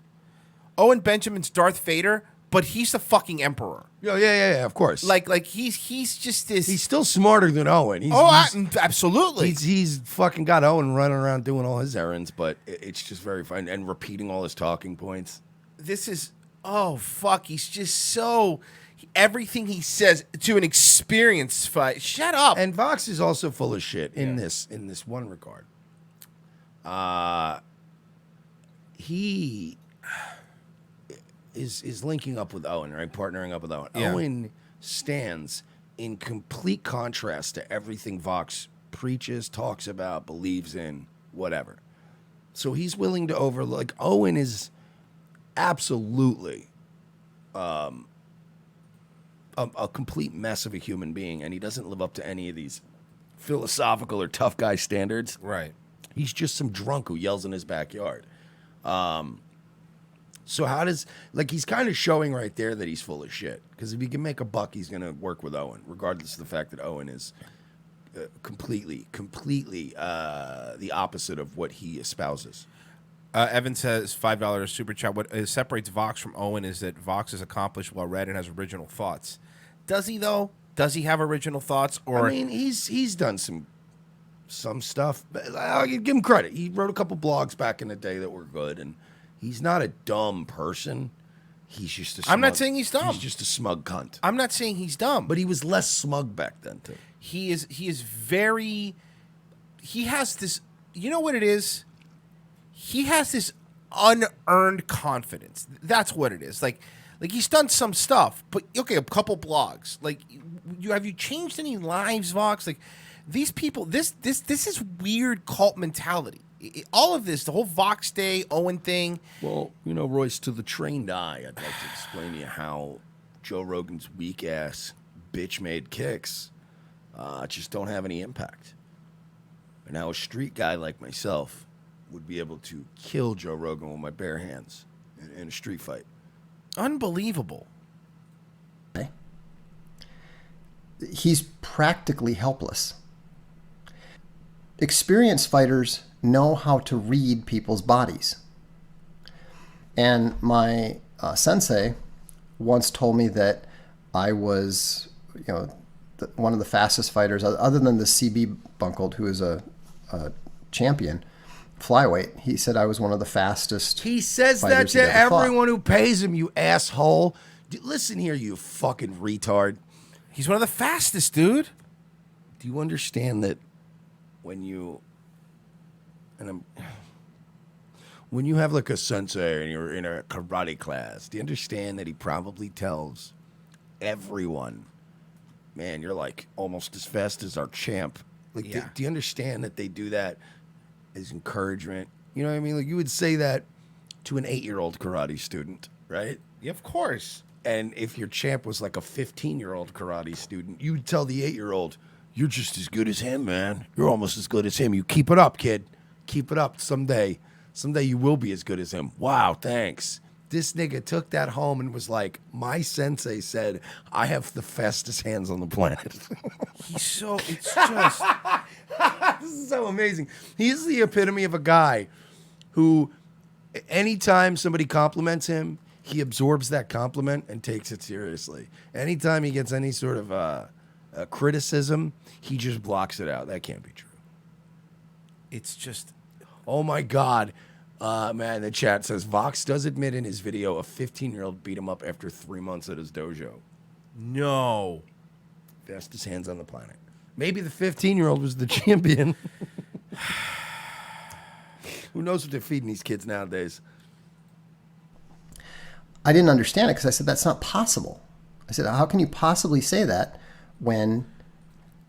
Speaker 4: Owen Benjamin's Darth Vader, but he's the fucking emperor.
Speaker 2: Yeah, of course.
Speaker 4: Like he's just this.
Speaker 2: He's still smarter than Owen.
Speaker 4: Absolutely.
Speaker 2: He's fucking got Owen running around doing all his errands, but it's just very fun and repeating all his talking points.
Speaker 4: This is he's just so everything he says to an experienced fight. Shut up.
Speaker 2: And Vox is also full of shit in this one regard. He is linking up with Owen, right? Partnering up with Owen.
Speaker 4: Yeah.
Speaker 2: Owen stands in complete contrast to everything Vox preaches, talks about, believes in, whatever. So he's willing to overlook. Owen is absolutely a complete mess of a human being, and he doesn't live up to any of these philosophical or tough guy standards.
Speaker 4: Right.
Speaker 2: He's just some drunk who yells in his backyard. So he's kind of showing right there that he's full of shit. Because if he can make a buck, he's going to work with Owen, regardless of the fact that Owen is completely the opposite of what he espouses.
Speaker 4: Evan says $5 super chat. What separates Vox from Owen is that Vox is accomplished, well-read, and has original thoughts. Does he, though? Does he have original thoughts? Or
Speaker 2: I mean, he's done some stuff. But I'll give him credit. He wrote a couple blogs back in the day that were good, and he's not a dumb person. He's just a smug,
Speaker 4: I'm not saying he's dumb.
Speaker 2: He's just a smug cunt.
Speaker 4: I'm not saying he's dumb.
Speaker 2: But he was less smug back then, too.
Speaker 4: He is very... he has this. You know what it is? He has this unearned confidence. That's what it is. Like he's done some stuff, but okay, a couple blogs. Like, have you changed any lives, Vox? Like, these people, this is weird cult mentality. All of this, the whole Vox Day, Owen thing.
Speaker 2: Well, you know, Royce, to the trained eye, I'd like to explain to you how Joe Rogan's weak-ass, bitch-made kicks just don't have any impact. And how a street guy like myself would be able to kill Joe Rogan with my bare hands in a street fight.
Speaker 4: Unbelievable.
Speaker 5: He's practically helpless. Experienced fighters know how to read people's bodies. And my sensei once told me that I was, one of the fastest fighters, other than the CB Bunkled, who is a champion flyweight. He said I was one of the fastest.
Speaker 2: He says that to everyone who pays him, you asshole. Listen here, you fucking retard.
Speaker 4: He's one of the fastest, dude.
Speaker 2: Do you understand that when you have like a sensei and you're in a karate class, do you understand that he probably tells everyone, man, you're like almost as fast as our champ? Like,
Speaker 4: yeah.
Speaker 2: do you understand that they do that as encouragement? You know what I mean? Like, you would say that to an 8-year-old karate student, right?
Speaker 4: Yeah, of course.
Speaker 2: And if your champ was like a 15-year-old karate student, you would tell the 8-year-old, you're just as good as him, man. You're almost as good as him. You keep it up, kid. Keep it up. Someday you will be as good as him. Wow, thanks. This nigga took that home and was like, my sensei said, I have the fastest hands on the planet.
Speaker 4: It's just...
Speaker 2: This is so amazing. He's the epitome of a guy who, anytime somebody compliments him, he absorbs that compliment and takes it seriously. Anytime he gets any sort of criticism, he just blocks it out. That can't be true.
Speaker 4: It's just...
Speaker 2: Oh, my God. Man, the chat says, Vox does admit in his video a 15-year-old beat him up after 3 months at his dojo.
Speaker 4: No.
Speaker 2: Fastest hands on the planet. Maybe the 15-year-old was the champion. Who knows what they're feeding these kids nowadays?
Speaker 5: I didn't understand it because I said, that's not possible. I said, how can you possibly say that when...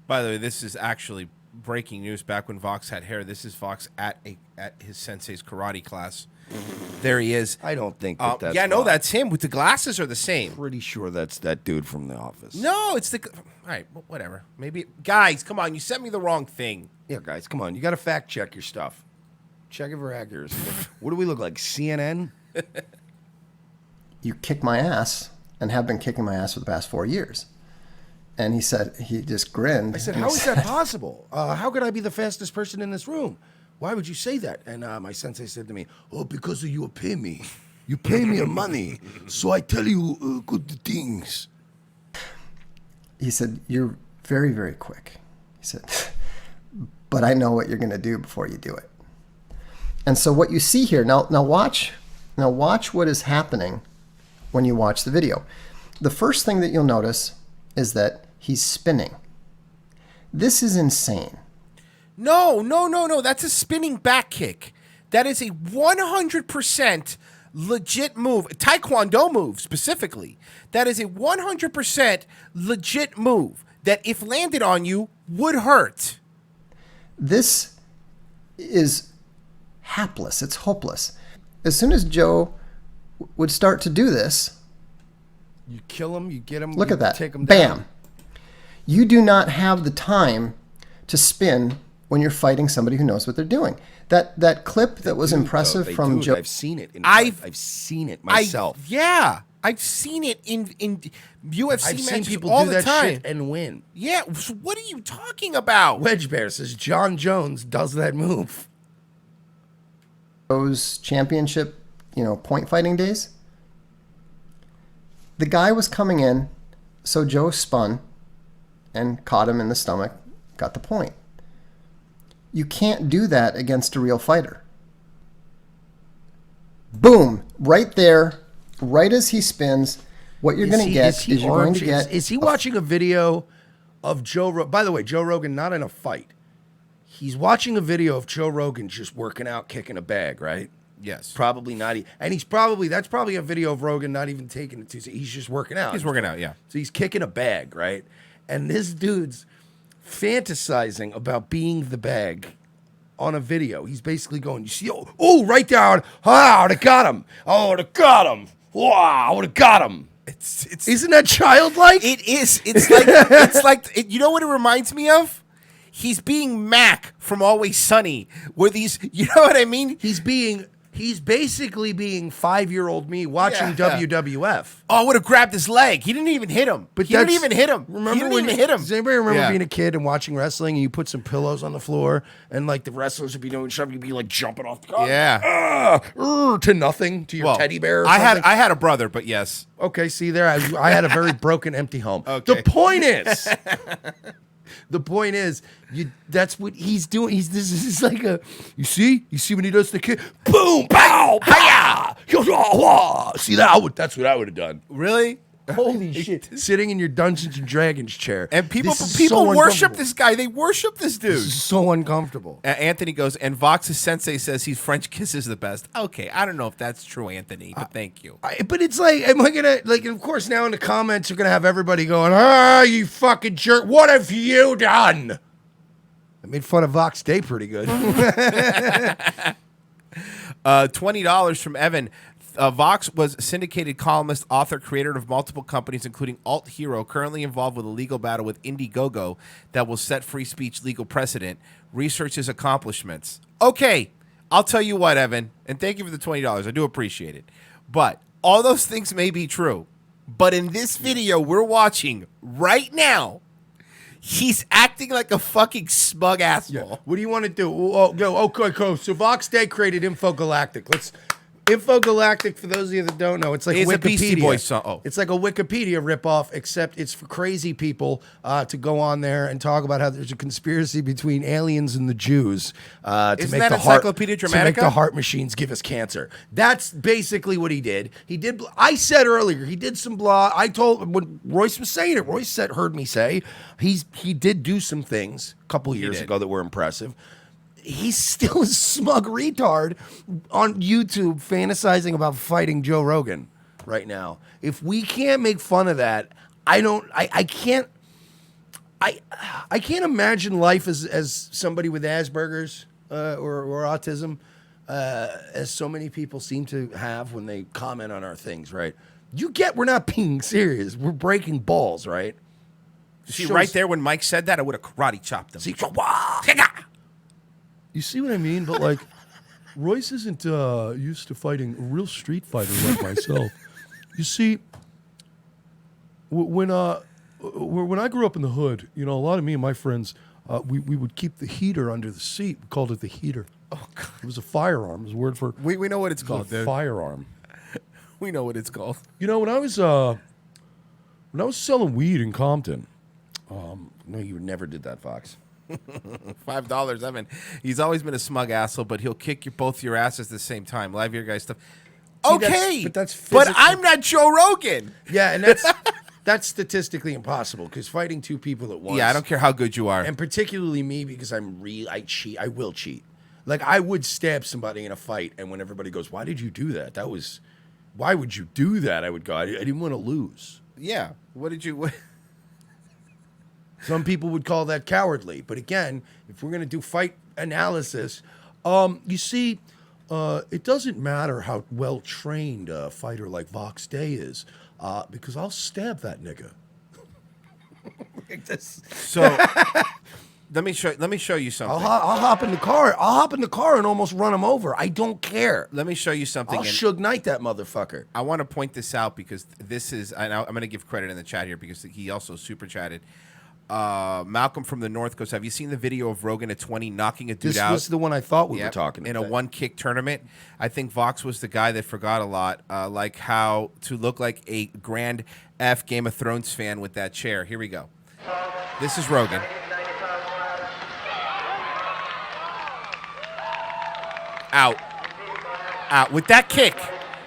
Speaker 4: By the way, this is actually breaking news. Back when Vox had hair, this is Vox at his sensei's karate class. There he is.
Speaker 2: I don't think that's
Speaker 4: yeah, no,
Speaker 2: Vox.
Speaker 4: that's him. With the glasses are the same.
Speaker 2: Pretty sure that's that dude from The Office.
Speaker 4: No, it's the... All right, whatever. Maybe... Guys, come on. You sent me the wrong thing.
Speaker 2: Yeah, guys, come on. You got to fact check your stuff. Check it for accuracy. What do we look like, CNN?
Speaker 5: You kick my ass and have been kicking my ass for the past 4 years. And he said, he just grinned.
Speaker 2: I said, how is that possible? How could I be the fastest person in this room? Why would you say that? And my sensei said to me, oh, because you pay me. You pay me money, so I tell you good things.
Speaker 5: He said, you're very, very quick. He said, but I know what you're going to do before you do it. And so what you see here, now watch what is happening when you watch the video. The first thing that you'll notice is that he's spinning. This is insane.
Speaker 4: No. That's a spinning back kick. That is a 100% legit move. Taekwondo move, specifically. That is a 100% legit move that, if landed on you, would hurt.
Speaker 5: This is hapless. It's hopeless. As soon as Joe would start to do this,
Speaker 2: you kill him, you get him.
Speaker 5: Look at that.
Speaker 2: Take him
Speaker 5: Bam.
Speaker 2: down.
Speaker 5: You do not have the time to spin when you're fighting somebody who knows what they're doing. That clip that was impressive from Joe.
Speaker 2: I've seen it.
Speaker 4: I've
Speaker 2: seen it myself.
Speaker 4: I've seen it in UFC
Speaker 2: I've
Speaker 4: matches
Speaker 2: seen people
Speaker 4: all
Speaker 2: do
Speaker 4: the
Speaker 2: that
Speaker 4: time.
Speaker 2: shit and win.
Speaker 4: Yeah, so what are you talking about?
Speaker 2: Wedge Bear says John Jones does that move.
Speaker 5: Those championship, point fighting days. The guy was coming in, so Joe spun and caught him in the stomach, got the point. You can't do that against a real fighter. Boom, right there, right as he spins, what you're going to get is you're going to get...
Speaker 2: Is he watching a video of Joe Rogan? By the way, Joe Rogan, not in a fight. he's watching a video of Joe Rogan just working out, kicking a bag, right?
Speaker 4: Yes.
Speaker 2: Probably not. And that's probably a video of Rogan not even taking it too. He's just working out.
Speaker 4: He's working out, yeah.
Speaker 2: So he's kicking a bag, right? And this dude's fantasizing about being the bag on a video. He's basically going, you see, oh, right down. I would have got him. I would have got him. Wow, I would have got him. Isn't that childlike?
Speaker 4: It is. It's like you know what it reminds me of? He's being Mac from Always Sunny, where these, you know what I mean?
Speaker 2: He's basically being 5-year-old me watching WWF.
Speaker 4: Oh, I would have grabbed his leg. He didn't even hit him. But he didn't even hit him.
Speaker 2: Remember Does anybody remember being a kid and watching wrestling and you put some pillows on the floor and like the wrestlers would be doing something, you'd be like jumping off the car?
Speaker 4: Yeah.
Speaker 2: To nothing, to your teddy bear or
Speaker 4: I
Speaker 2: something?
Speaker 4: I had a brother, but yes.
Speaker 2: Okay, see there, I had a very broken, empty home.
Speaker 4: Okay.
Speaker 2: The point is, that's what he's doing. This is like you see when he does the kick, boom, pow, hiya, see that? That's what I would have done.
Speaker 4: Really?
Speaker 2: Holy shit! Sitting in your Dungeons and Dragons chair,
Speaker 4: And people
Speaker 2: so
Speaker 4: worship this guy. They worship this dude.
Speaker 2: This is so uncomfortable.
Speaker 4: Anthony goes, and Vox's sensei says he's French kisses the best. Okay, I don't know if that's true, Anthony, but thank you.
Speaker 2: But it's like, am I gonna like? Of course, now in the comments, you're gonna have everybody going, you fucking jerk! What have you done? I made fun of Vox Day pretty good.
Speaker 4: $20 from Evan. Vox was a syndicated columnist, author, creator of multiple companies, including Alt Hero, currently involved with a legal battle with Indiegogo that will set free speech legal precedent. Research his accomplishments. Okay, I'll tell you what, Evan, and thank you for the $20. I do appreciate it. But all those things may be true. But in this video we're watching right now, he's acting like a fucking smug asshole.
Speaker 2: Yeah. What do you want to do? Okay, cool. So Vox Day created Infogalactic. Infogalactic, for those of you that don't know, it's like
Speaker 4: It's
Speaker 2: Wikipedia.
Speaker 4: a Beastie Boys song. Oh.
Speaker 2: It's like a Wikipedia ripoff, except it's for crazy people to go on there and talk about how there's a conspiracy between aliens and the Jews to
Speaker 4: Isn't
Speaker 2: make
Speaker 4: that
Speaker 2: the heart
Speaker 4: Encyclopedia
Speaker 2: to make
Speaker 4: Dramatica?
Speaker 2: the heart machines give us cancer. That's basically what he did. I said earlier he did some blah. I told when Royce was saying it. Royce heard me say he did do some things a couple years ago that were impressive. He's still a smug retard on YouTube fantasizing about fighting Joe Rogan right now. If we can't make fun of that, I can't imagine life as somebody with Asperger's or autism, as so many people seem to have when they comment on our things, right? We're not being serious. We're breaking balls, right?
Speaker 4: See, right there when Mike said that, I would have karate chopped him.
Speaker 2: You see what I mean? But like, Royce isn't used to fighting a real street fighter like myself. You see, when I grew up in the hood, a lot of me and my friends, we would keep the heater under the seat. We called it the heater. Oh God! It was a firearm. It was a word for
Speaker 4: We know what it's called, dude.
Speaker 2: Firearm.
Speaker 4: We know what it's called.
Speaker 2: When I was selling weed in Compton, no, you never did that, Fox.
Speaker 4: $5, Evan. He's always been a smug asshole, but he'll kick both your asses at the same time. Live your guys stuff. Okay, but I'm not Joe Rogan.
Speaker 2: Yeah, and that's statistically impossible because fighting two people at once.
Speaker 4: Yeah, I don't care how good you are,
Speaker 2: and particularly me because I cheat. I will cheat. Like I would stab somebody in a fight, and when everybody goes, "Why did you do that?" Why would you do that? I would go, I didn't want to lose.
Speaker 4: Yeah. What did you?
Speaker 2: Some people would call that cowardly. But again, if we're going to do fight analysis, you see, it doesn't matter how well-trained a fighter like Vox Day is, because I'll stab that nigga. Like this.
Speaker 4: So let me show you something.
Speaker 2: I'll hop in the car. I'll hop in the car and almost run him over. I don't care.
Speaker 4: Let me show you something.
Speaker 2: I'll Suge Knight that motherfucker.
Speaker 4: I want to point this out because this is, I'm going to give credit in the chat here because he also super chatted. Malcolm from the North goes, have you seen the video of Rogan at 20 knocking a dude out?
Speaker 2: This was the one I thought we were talking about.
Speaker 4: In a one-kick tournament. I think Vox was the guy that forgot a lot, like how to look like a grand F Game of Thrones fan with that chair. Here we go. This is Rogan. Out. With that kick.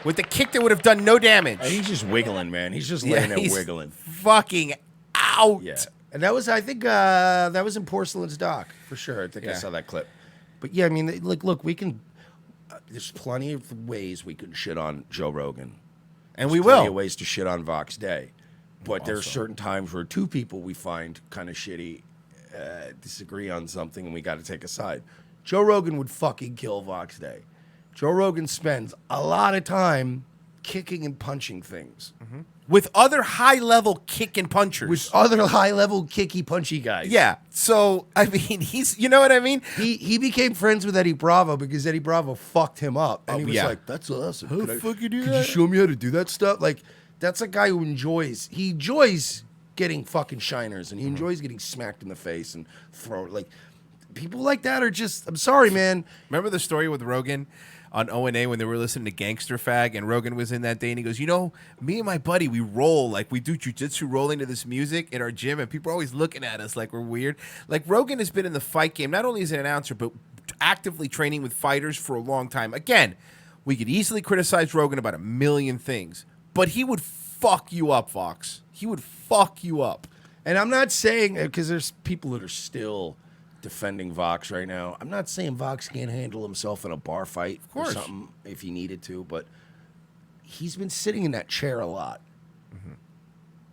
Speaker 4: With the kick that would have done no damage.
Speaker 2: He's just wiggling, man. He's just laying there wiggling.
Speaker 4: Fucking out.
Speaker 2: Yeah. And that was, I think, that was in Porcelain's doc for sure. I think I
Speaker 4: Yeah.
Speaker 2: saw that clip. But yeah, I mean, look, we can. There's plenty of ways we can shit on Joe Rogan,
Speaker 4: And
Speaker 2: there's
Speaker 4: we
Speaker 2: plenty
Speaker 4: will.
Speaker 2: of ways to shit on Vox Day, but there's certain times where two people we find kind of shitty disagree on something, and we got to take a side. Joe Rogan would fucking kill Vox Day. Joe Rogan spends a lot of time kicking and punching things.
Speaker 4: With other high-level kick and punchers.
Speaker 2: With other high-level kicky punchy guys.
Speaker 4: Yeah. So, I mean, he's, you know what I mean?
Speaker 2: He became friends with Eddie Bravo because Eddie Bravo fucked him up. And
Speaker 4: Oh,
Speaker 2: he was
Speaker 4: yeah.
Speaker 2: like, that's awesome.
Speaker 4: How the fuck you do
Speaker 2: Could
Speaker 4: that?
Speaker 2: you show me how to do that stuff? Like, that's a guy who enjoys getting fucking shiners, and he enjoys getting smacked in the face and thrown. Like, people like that are just, I'm sorry, man.
Speaker 4: Remember the story with Rogan on O&A when they were listening to Gangster Fag, and Rogan was in that day, and he goes, you know, me and my buddy, we roll, like we do jujitsu rolling to this music in our gym, and people are always looking at us like we're weird. Like, Rogan has been in the fight game, not only as an announcer, but actively training with fighters for a long time. Again, we could easily criticize Rogan about a million things, but he would fuck you up, Fox. He would fuck you up.
Speaker 2: And I'm not saying, because there's people that are still defending Vox right now. I'm not saying Vox can't handle himself in a bar fight or
Speaker 4: course.
Speaker 2: something if he needed to, but he's been sitting in that chair a lot.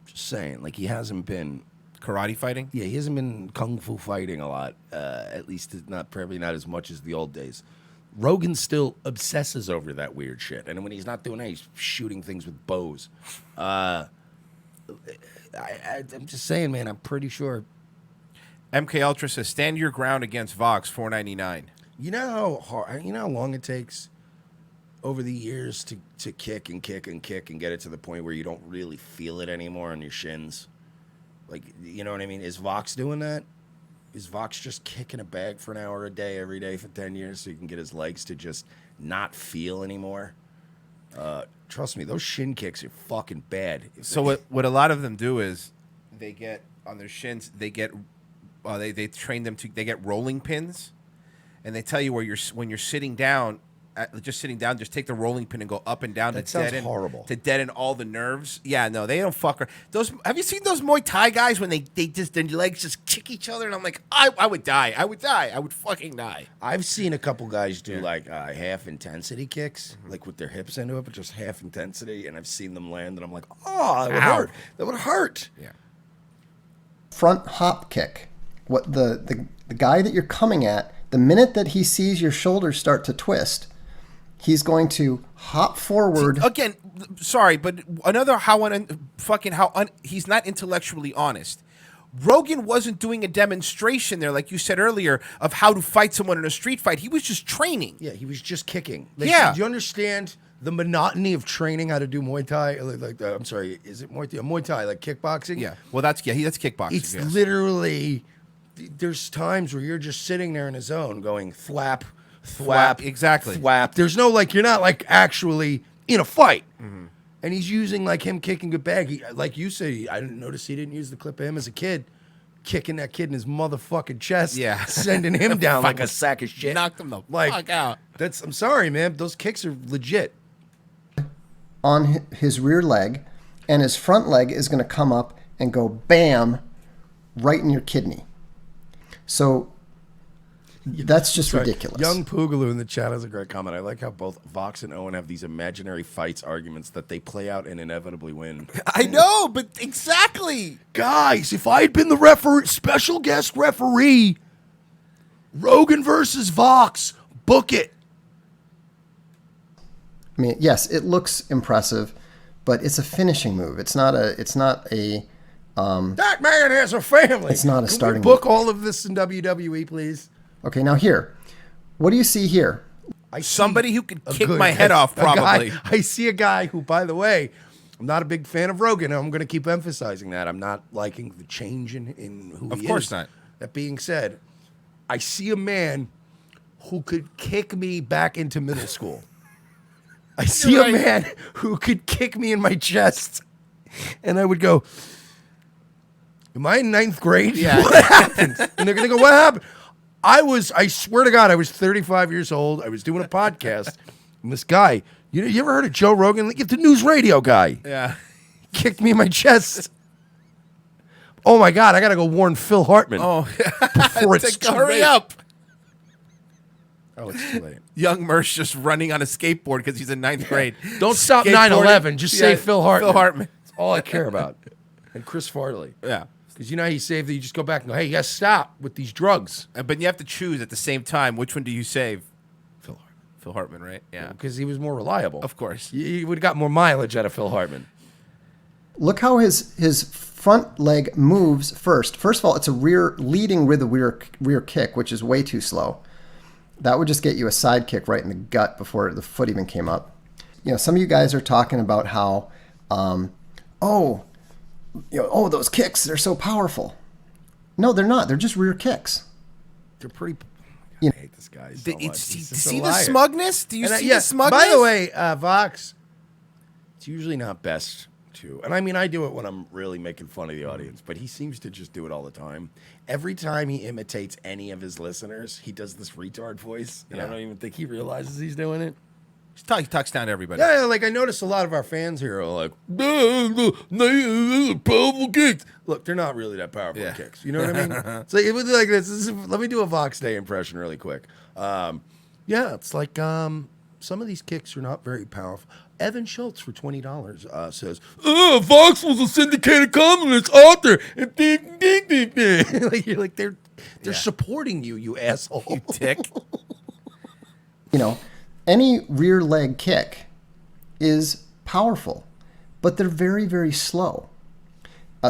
Speaker 2: Just saying, like, he hasn't been.
Speaker 4: Karate fighting?
Speaker 2: Yeah, he hasn't been kung fu fighting a lot. At least probably not as much as the old days. Rogan still obsesses over that weird shit, and when he's not doing that, he's shooting things with bows. I'm just saying, man. I'm pretty sure.
Speaker 4: MK Ultra says, stand your ground against Vox, $4.99.
Speaker 2: You know how hard, you know how long it takes over the years to kick and kick and kick and get it to the point where you don't really feel it anymore on your shins. Like, you know what I mean? Is Vox doing that? Is Vox just kicking a bag for an hour a day every day for 10 years so he can get his legs to just not feel anymore? Trust me, those shin kicks are fucking bad.
Speaker 4: So what a lot of them do is they get on their shins, they get they train them to, they get rolling pins, and they tell you when you're sitting down, just take the rolling pin and go up and down.
Speaker 2: That sounds horrible.
Speaker 4: To deaden all the nerves. Yeah, no, they don't fuck her. Have you seen those Muay Thai guys when they just, their legs just kick each other? And I'm like, I would die. I would fucking die.
Speaker 2: I've seen a couple guys do like half intensity kicks, like with their hips into it, but just half intensity. And I've seen them land, and I'm like, oh, that would hurt. That would hurt.
Speaker 4: Yeah.
Speaker 5: Front hop kick. What the guy that you're coming at, the minute that he sees your shoulders start to twist, he's going to hop forward.
Speaker 4: Again, sorry, but another he's not intellectually honest. Rogan wasn't doing a demonstration there, like you said earlier, of how to fight someone in a street fight. He was just training.
Speaker 2: Yeah, he was just kicking. Like,
Speaker 4: Yeah.
Speaker 2: Do you understand the monotony of training how to do Muay Thai? I'm sorry, is it Muay Thai? Muay Thai, like kickboxing?
Speaker 4: Yeah. Well, that's kickboxing.
Speaker 2: It's
Speaker 4: yes.
Speaker 2: literally, there's times where you're just sitting there in a zone going thwap,
Speaker 4: Thwap, exactly.
Speaker 2: thwap. There's no, like, you're not like actually in a fight. And he's using like him kicking a bag. Like you said, I didn't notice he didn't use the clip of him as a kid, kicking that kid in his motherfucking chest.
Speaker 4: Yeah.
Speaker 2: Sending him down like a sack of shit.
Speaker 4: Knocked him the
Speaker 2: like,
Speaker 4: fuck out.
Speaker 2: I'm sorry, man. Those kicks are legit.
Speaker 5: On his rear leg, and his front leg is going to come up and go bam right in your kidney. So that's just ridiculous.
Speaker 2: Young Poogaloo in the chat has a great comment. I like how both Vox and Owen have these imaginary fights arguments that they play out and inevitably win.
Speaker 4: I know, but exactly.
Speaker 2: Guys, if I had been the special guest referee, Rogan versus Vox, book it.
Speaker 5: I mean, yes, it looks impressive, but it's a finishing move. It's not a
Speaker 2: That man has a family.
Speaker 5: It's not a
Speaker 2: Can
Speaker 5: starting
Speaker 2: we book all of this in WWE, please?
Speaker 5: Okay, now here. What do you see here?
Speaker 2: I see
Speaker 4: Somebody who could
Speaker 2: a
Speaker 4: kick
Speaker 2: good-
Speaker 4: my head off,
Speaker 2: a guy-
Speaker 4: probably.
Speaker 2: I see a guy who, by the way, I'm not a big fan of Rogan. I'm going to keep emphasizing that. I'm not liking the change in who he is.
Speaker 4: Of course not.
Speaker 2: That being said, I see a man who could kick me back into middle school. I see
Speaker 4: You're
Speaker 2: a
Speaker 4: right.
Speaker 2: man who could kick me in my chest, and I would go, am I in ninth grade?
Speaker 4: Yeah.
Speaker 2: What happened? And they're going to go, what happened? I swear to God, I was 35 years old. I was doing a podcast, and this guy, you ever heard of Joe Rogan? Like, the news radio guy
Speaker 4: Yeah.
Speaker 2: kicked me in my chest. oh my God, I got to go warn Phil Hartman.
Speaker 4: Oh,
Speaker 2: before it's too
Speaker 4: hurry
Speaker 2: late.
Speaker 4: up.
Speaker 2: Oh, it's too late.
Speaker 4: Young Mersh just running on a skateboard because he's in 9th grade.
Speaker 2: Don't stop
Speaker 4: Skateboarding.
Speaker 2: 9/11. Just say Phil Hartman.
Speaker 4: Phil Hartman.
Speaker 2: That's all I care about. And Chris Farley.
Speaker 4: Yeah.
Speaker 2: Because you know how you save that you just go back and go, hey, you got to stop with these drugs.
Speaker 4: But you have to choose at the same time. Which one do you save?
Speaker 2: Phil Hartman.
Speaker 4: Phil Hartman, right? Yeah.
Speaker 2: Because he was more reliable.
Speaker 4: Of course.
Speaker 2: You would have got more mileage out of Phil Hartman.
Speaker 5: Look how his front leg moves first. First of all, it's a leading with a rear kick, which is way too slow. That would just get you a side kick right in the gut before the foot even came up. You know, some of you guys are talking about how, those kicks, they're so powerful. No, they're not. They're just rear kicks.
Speaker 2: They're pretty...
Speaker 5: You
Speaker 2: I hate this guy so much. He's just a
Speaker 4: See the
Speaker 2: liar.
Speaker 4: smugness? Do you see the smugness?
Speaker 2: By the way, Vox, it's usually not best to, and I mean, I do it when I'm really making fun of the audience, but he seems to just do it all the time. Every time he imitates any of his listeners, he does this retard voice, and I don't even think he realizes he's doing it.
Speaker 4: He talks down to everybody.
Speaker 2: Yeah, like I noticed a lot of our fans here are like, powerful kicks. Look, they're not really that powerful kicks. You know what I mean? It's like, it would be like this. Let me do a Vox Day impression really quick. Yeah, it's like some of these kicks are not very powerful. Evan Schultz for $20 says, Vox was a syndicated columnist, author, and like you're like they're supporting you, you asshole.
Speaker 4: You dick.
Speaker 5: You know, any rear leg kick is powerful, but they're very, very slow.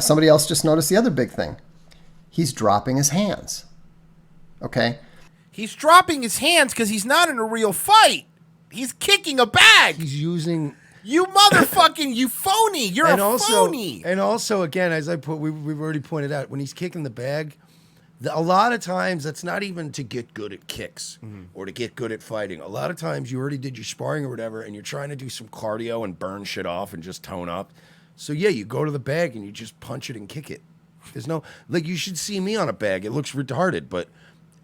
Speaker 5: Somebody else just noticed the other big thing. He's dropping his hands. Okay?
Speaker 4: He's dropping his hands because he's not in a real fight. He's kicking a bag.
Speaker 2: He's using...
Speaker 4: You motherfucking, you phony. You're a phony.
Speaker 2: And also, again, as we've already pointed out, when he's kicking the bag, a lot of times that's not even to get good at kicks or to get good at fighting. A lot of times you already did your sparring or whatever, and you're trying to do some cardio and burn shit off and just tone up. So yeah, you go to the bag and you just punch it and kick it. There's no, like, you should see me on a bag. It looks retarded, but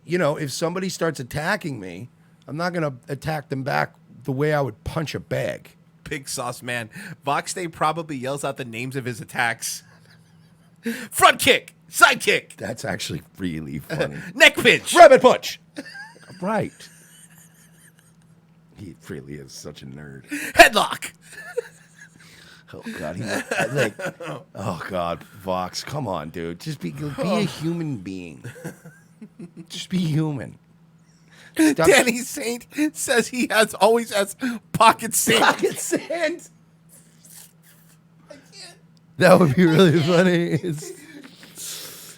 Speaker 2: you know, if somebody starts attacking me, I'm not going to attack them back the way I would punch a bag.
Speaker 4: Big sauce man. Vox Day probably yells out the names of his attacks. Front kick, side kick.
Speaker 2: That's actually really funny.
Speaker 4: Neck pinch.
Speaker 2: Rabbit punch. Right. He really is such a nerd.
Speaker 4: Headlock.
Speaker 2: Oh God, oh God, Vox, come on, dude. Just be a human being. Just be human. Stop.
Speaker 4: Danny Saint says he always has pocket sand.
Speaker 2: Pocket sand. That would be really funny.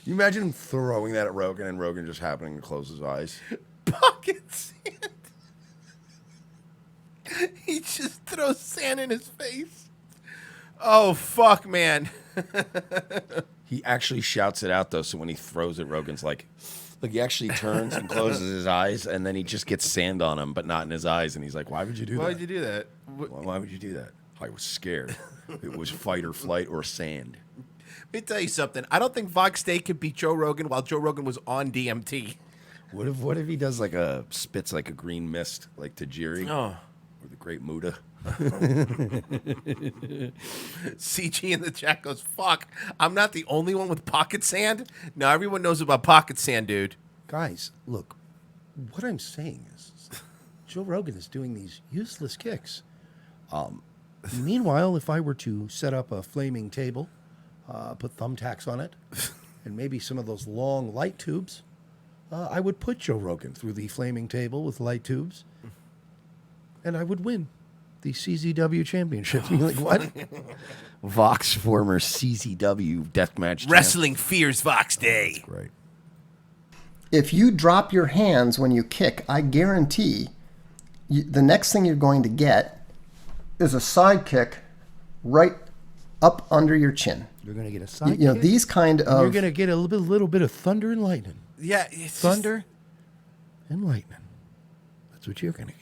Speaker 2: You imagine him throwing that at Rogan and Rogan just happening to close his eyes.
Speaker 4: Pocket sand. He just throws sand in his face. Oh, fuck, man.
Speaker 2: He actually shouts it out, though, so when he throws it, Rogan's like he actually turns and closes his eyes, and then he just gets sand on him, but not in his eyes, and he's like, why would you do that?
Speaker 4: Why would you do that?
Speaker 2: Why would you do that? I was scared. It was fight or flight or sand.
Speaker 4: Let me tell you something. I don't think Vox Day could beat Joe Rogan while Joe Rogan was on DMT.
Speaker 2: What if he does spits like a green mist, like Tajiri?
Speaker 4: Oh.
Speaker 2: Or the Great Muda?
Speaker 4: CG in the chat goes, fuck, I'm not the only one with pocket sand? No, everyone knows about pocket sand, dude.
Speaker 2: Guys, look, what I'm saying is Joe Rogan is doing these useless kicks. Meanwhile, if I were to set up a flaming table, put thumbtacks on it, and maybe some of those long light tubes, I would put Joe Rogan through the flaming table with light tubes, and I would win the CZW championship. You're like, what? Vox, former CZW deathmatch
Speaker 4: Wrestling fears Vox Day.
Speaker 2: Right.
Speaker 5: If you drop your hands when you kick, I guarantee the next thing you're going to get is a side kick right up under your chin.
Speaker 2: You're going to get a side
Speaker 5: You know,
Speaker 2: kick.
Speaker 5: these kind of...
Speaker 2: You're going to get a little bit of thunder and lightning.
Speaker 4: Yeah. It's
Speaker 2: Thunder and lightning. That's what you're going to get.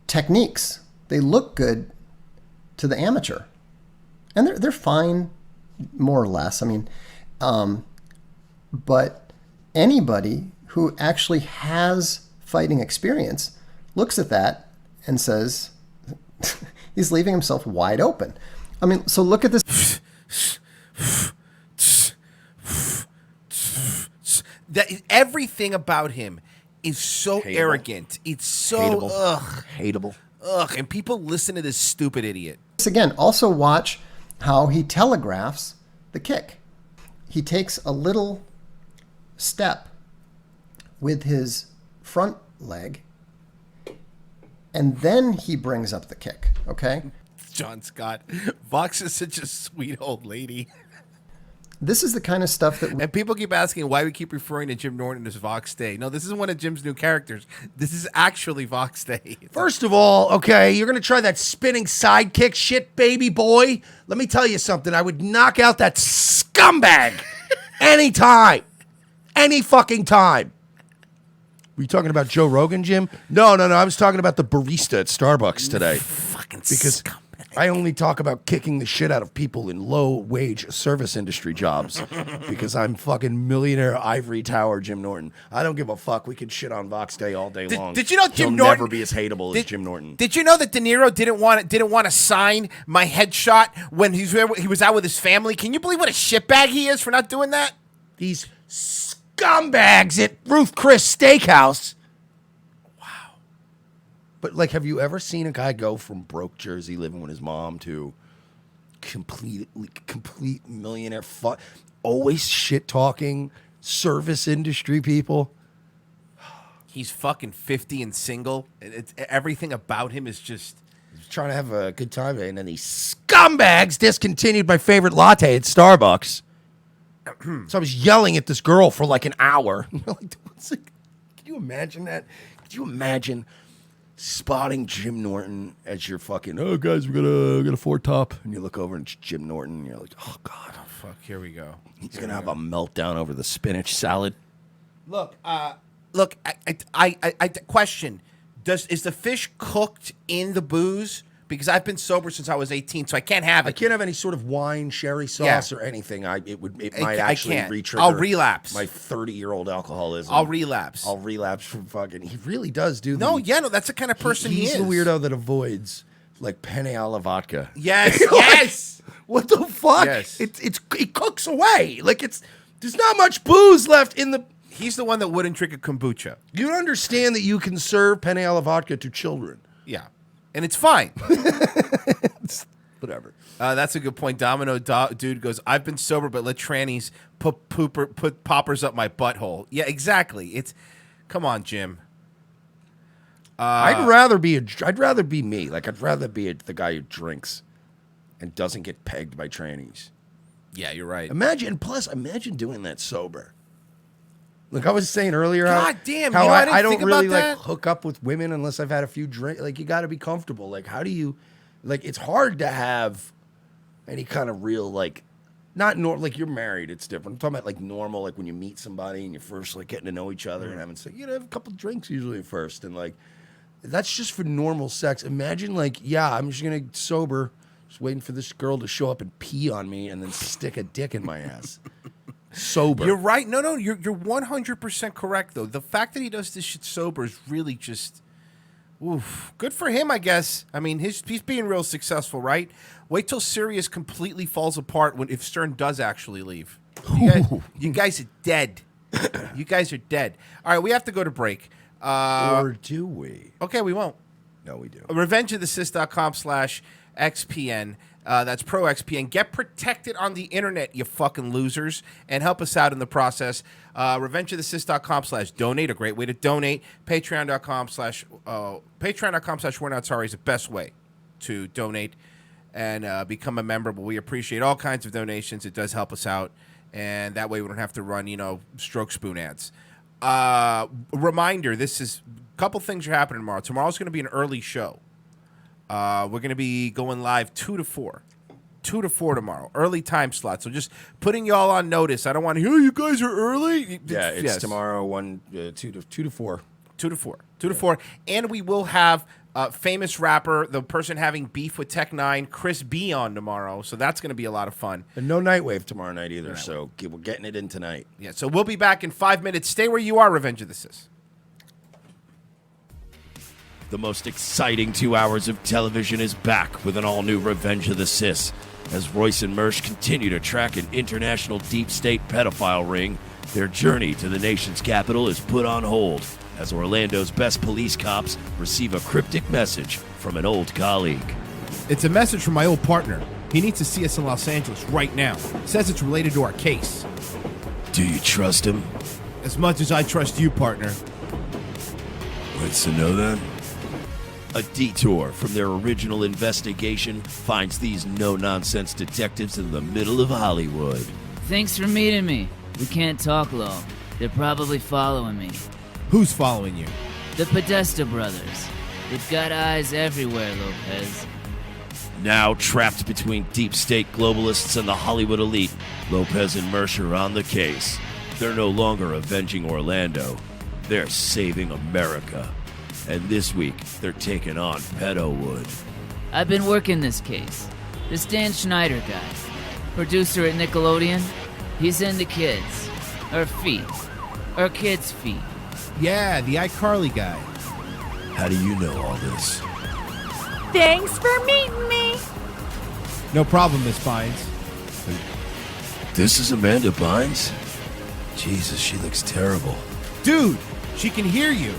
Speaker 5: techniques. They look good to the amateur, and they're fine, more or less. I mean, but anybody who actually has fighting experience looks at that and says he's leaving himself wide open. I mean, so look at this.
Speaker 4: That everything about him is so
Speaker 2: Hateable.
Speaker 4: arrogant. It's so
Speaker 2: Hateable. Hateable.
Speaker 4: ugh. And people listen to this stupid idiot.
Speaker 5: Again, also watch how he telegraphs the kick. He takes a little step with his front leg, and then he brings up the kick, okay?
Speaker 4: John Scott. Vox is such a sweet old lady.
Speaker 5: This is the kind of stuff that
Speaker 4: And people keep asking why we keep referring to Jim Norton as Vox Day. No, this isn't one of Jim's new characters. This is actually Vox Day.
Speaker 2: First of all, okay, you're going to try that spinning sidekick shit, baby boy. Let me tell you something. I would knock out that scumbag anytime. Any fucking time. Were you talking about Joe Rogan, Jim? No. I was talking about the barista at Starbucks today.
Speaker 4: Fucking
Speaker 2: Because
Speaker 4: scumbag.
Speaker 2: I only talk about kicking the shit out of people in low-wage service industry jobs because I'm fucking millionaire ivory tower Jim Norton. I don't give a fuck. We can shit on Vox Day all day long.
Speaker 4: Did you know
Speaker 2: He'll
Speaker 4: Jim Norton
Speaker 2: never be as hateable as Jim Norton?
Speaker 4: Did you know that De Niro didn't want to sign my headshot when he was out with his family? Can you believe what a shitbag he is for not doing that?
Speaker 2: These scumbags at Ruth Chris Steakhouse. But, like, have you ever seen a guy go from broke Jersey living with his mom to complete millionaire, always shit-talking service industry people?
Speaker 4: He's fucking 50 and single. Everything about him is just...
Speaker 2: He's trying to have a good time, and then these scumbags discontinued my favorite latte at Starbucks. So I was yelling at this girl for, like, an hour. Can you imagine that? Could you imagine... spotting Jim Norton as your fucking, oh guys, we got a 4-top, and you look over and it's Jim Norton, and you're like, oh god,
Speaker 4: Oh, fuck, here we go.
Speaker 2: he's gonna have a meltdown over the spinach salad.
Speaker 4: Look, I question: is the fish cooked in the booze? Because I've been sober since I was 18, so I can't have it.
Speaker 2: I can't have any sort of wine, sherry sauce, or anything. It might
Speaker 4: I
Speaker 2: actually
Speaker 4: can't.
Speaker 2: re-trigger.
Speaker 4: I'll relapse.
Speaker 2: My 30-year-old alcoholism.
Speaker 4: I'll relapse.
Speaker 2: I'll relapse from fucking. He really does do.
Speaker 4: No, that's the kind of person he is.
Speaker 2: He's the weirdo that avoids like penne alla vodka.
Speaker 4: Yes, yes.
Speaker 2: What the fuck?
Speaker 4: Yes.
Speaker 2: It cooks away. Like there's not much booze left in the.
Speaker 4: He's the one that wouldn't drink a kombucha.
Speaker 2: You understand that you can serve penne alla vodka to children.
Speaker 4: Yeah, and it's fine.
Speaker 2: Whatever.
Speaker 4: That's a good point. Domino dude goes, I've been sober, but let trannies put poppers up my butthole. Yeah, exactly. Come on, Jim.
Speaker 2: I'd rather be me. Like I'd rather be the guy who drinks and doesn't get pegged by trannies.
Speaker 4: Yeah, you're right.
Speaker 2: Imagine doing that sober. Like I was saying earlier,
Speaker 4: God damn,
Speaker 2: how
Speaker 4: I didn't
Speaker 2: I don't
Speaker 4: think
Speaker 2: really
Speaker 4: about
Speaker 2: like
Speaker 4: that.
Speaker 2: hook up with women unless I've had a few drinks. Like you got to be comfortable. Like how do you, like it's hard to have any kind of real like, not like you're married. It's different. I'm talking about like normal, like when you meet somebody and you're first like getting to know each other and having sex. You know, have a couple drinks usually at first, and like that's just for normal sex. Imagine like, yeah, I'm just gonna sober, just waiting for this girl to show up and pee on me and then stick a dick in my ass. Sober.
Speaker 4: You're right. No, you're 100% correct though. The fact that he does this shit sober is really just, oof, good for him, I guess. I mean, he's being real successful, right? Wait till Sirius completely falls apart if Stern does actually leave. You guys are dead. You guys are dead. All right, we have to go to break.
Speaker 2: Or do we?
Speaker 4: Okay, we won't.
Speaker 2: No, we do.
Speaker 4: RevengeOfTheCis.com/XPN. That's ProXPN. Get protected on the internet, you fucking losers, and help us out in the process. RevengeOfTheCis.com/donate, a great way to donate. Patreon.com/We're Not Sorry is the best way to donate and become a member. But we appreciate all kinds of donations. It does help us out, and that way we don't have to run, stroke spoon ads. Reminder: a couple things are happening tomorrow. Tomorrow's going to be an early show. We're going to be going live 2 to 4. 2 to 4 tomorrow. Early time slot. So just putting y'all on notice. I don't want to hear you guys are early.
Speaker 2: Yeah, it's tomorrow 2 to 4.
Speaker 4: 2 to 4. 2 to 4. And we will have famous rapper, the person having beef with Tech 9, Chris B on tomorrow. So that's going to be a lot of fun.
Speaker 2: And no Nightwave tomorrow night either. So we're getting it in tonight.
Speaker 4: Yeah, so we'll be back in 5 minutes. Stay where you are, Revenge of the Cis.
Speaker 6: The most exciting 2 hours of television is back with an all-new Revenge of the Cis, as Royce and Mersch continue to track an international deep state pedophile ring Their journey to the nation's capital is put on hold as Orlando's best police cops receive a cryptic message from an old colleague.
Speaker 4: It's a message from my old partner. He needs to see us in Los Angeles right now. Says it's related to our case.
Speaker 6: Do you trust him?
Speaker 4: As much as I trust you, partner.
Speaker 6: What's to know then? A detour from their original investigation finds these no-nonsense detectives in the middle of Hollywood.
Speaker 7: Thanks for meeting me. We can't talk long. They're probably following me.
Speaker 4: Who's following you?
Speaker 7: The Podesta brothers. They've got eyes everywhere, Lopez.
Speaker 6: Now trapped between deep state globalists and the Hollywood elite, Lopez and Mercer are on the case. They're no longer avenging Orlando. They're saving America. And this week, they're taking on Pedowood.
Speaker 7: I've been working this case. This Dan Schneider guy, producer at Nickelodeon, he's into kids. Or feet. Or kids' feet.
Speaker 4: Yeah, the iCarly guy.
Speaker 6: How do you know all this?
Speaker 8: Thanks for meeting me.
Speaker 4: No problem, Miss Bynes.
Speaker 6: This is Amanda Bynes? Jesus, she looks terrible.
Speaker 4: Dude, she can hear you.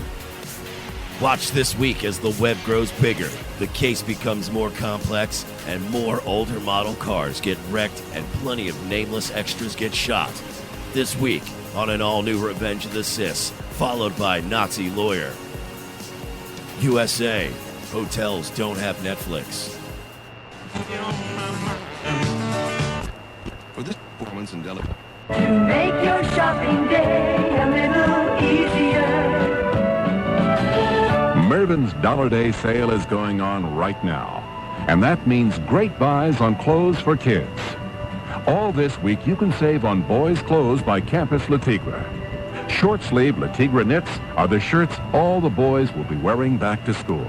Speaker 6: Watch this week as the web grows bigger, the case becomes more complex, and more older model cars get wrecked and plenty of nameless extras get shot. This week on an all-new Revenge of the Sis, followed by Nazi Lawyer. USA, hotels don't have Netflix.
Speaker 9: For this performance in Delaware.
Speaker 10: To make your shopping day a little easier.
Speaker 11: Mervyn's Dollar Day sale is going on right now, and that means great buys on clothes for kids. All this week, you can save on boys' clothes by Campus Le Tigre. Short-sleeve Le Tigre knits are the shirts all the boys will be wearing back to school.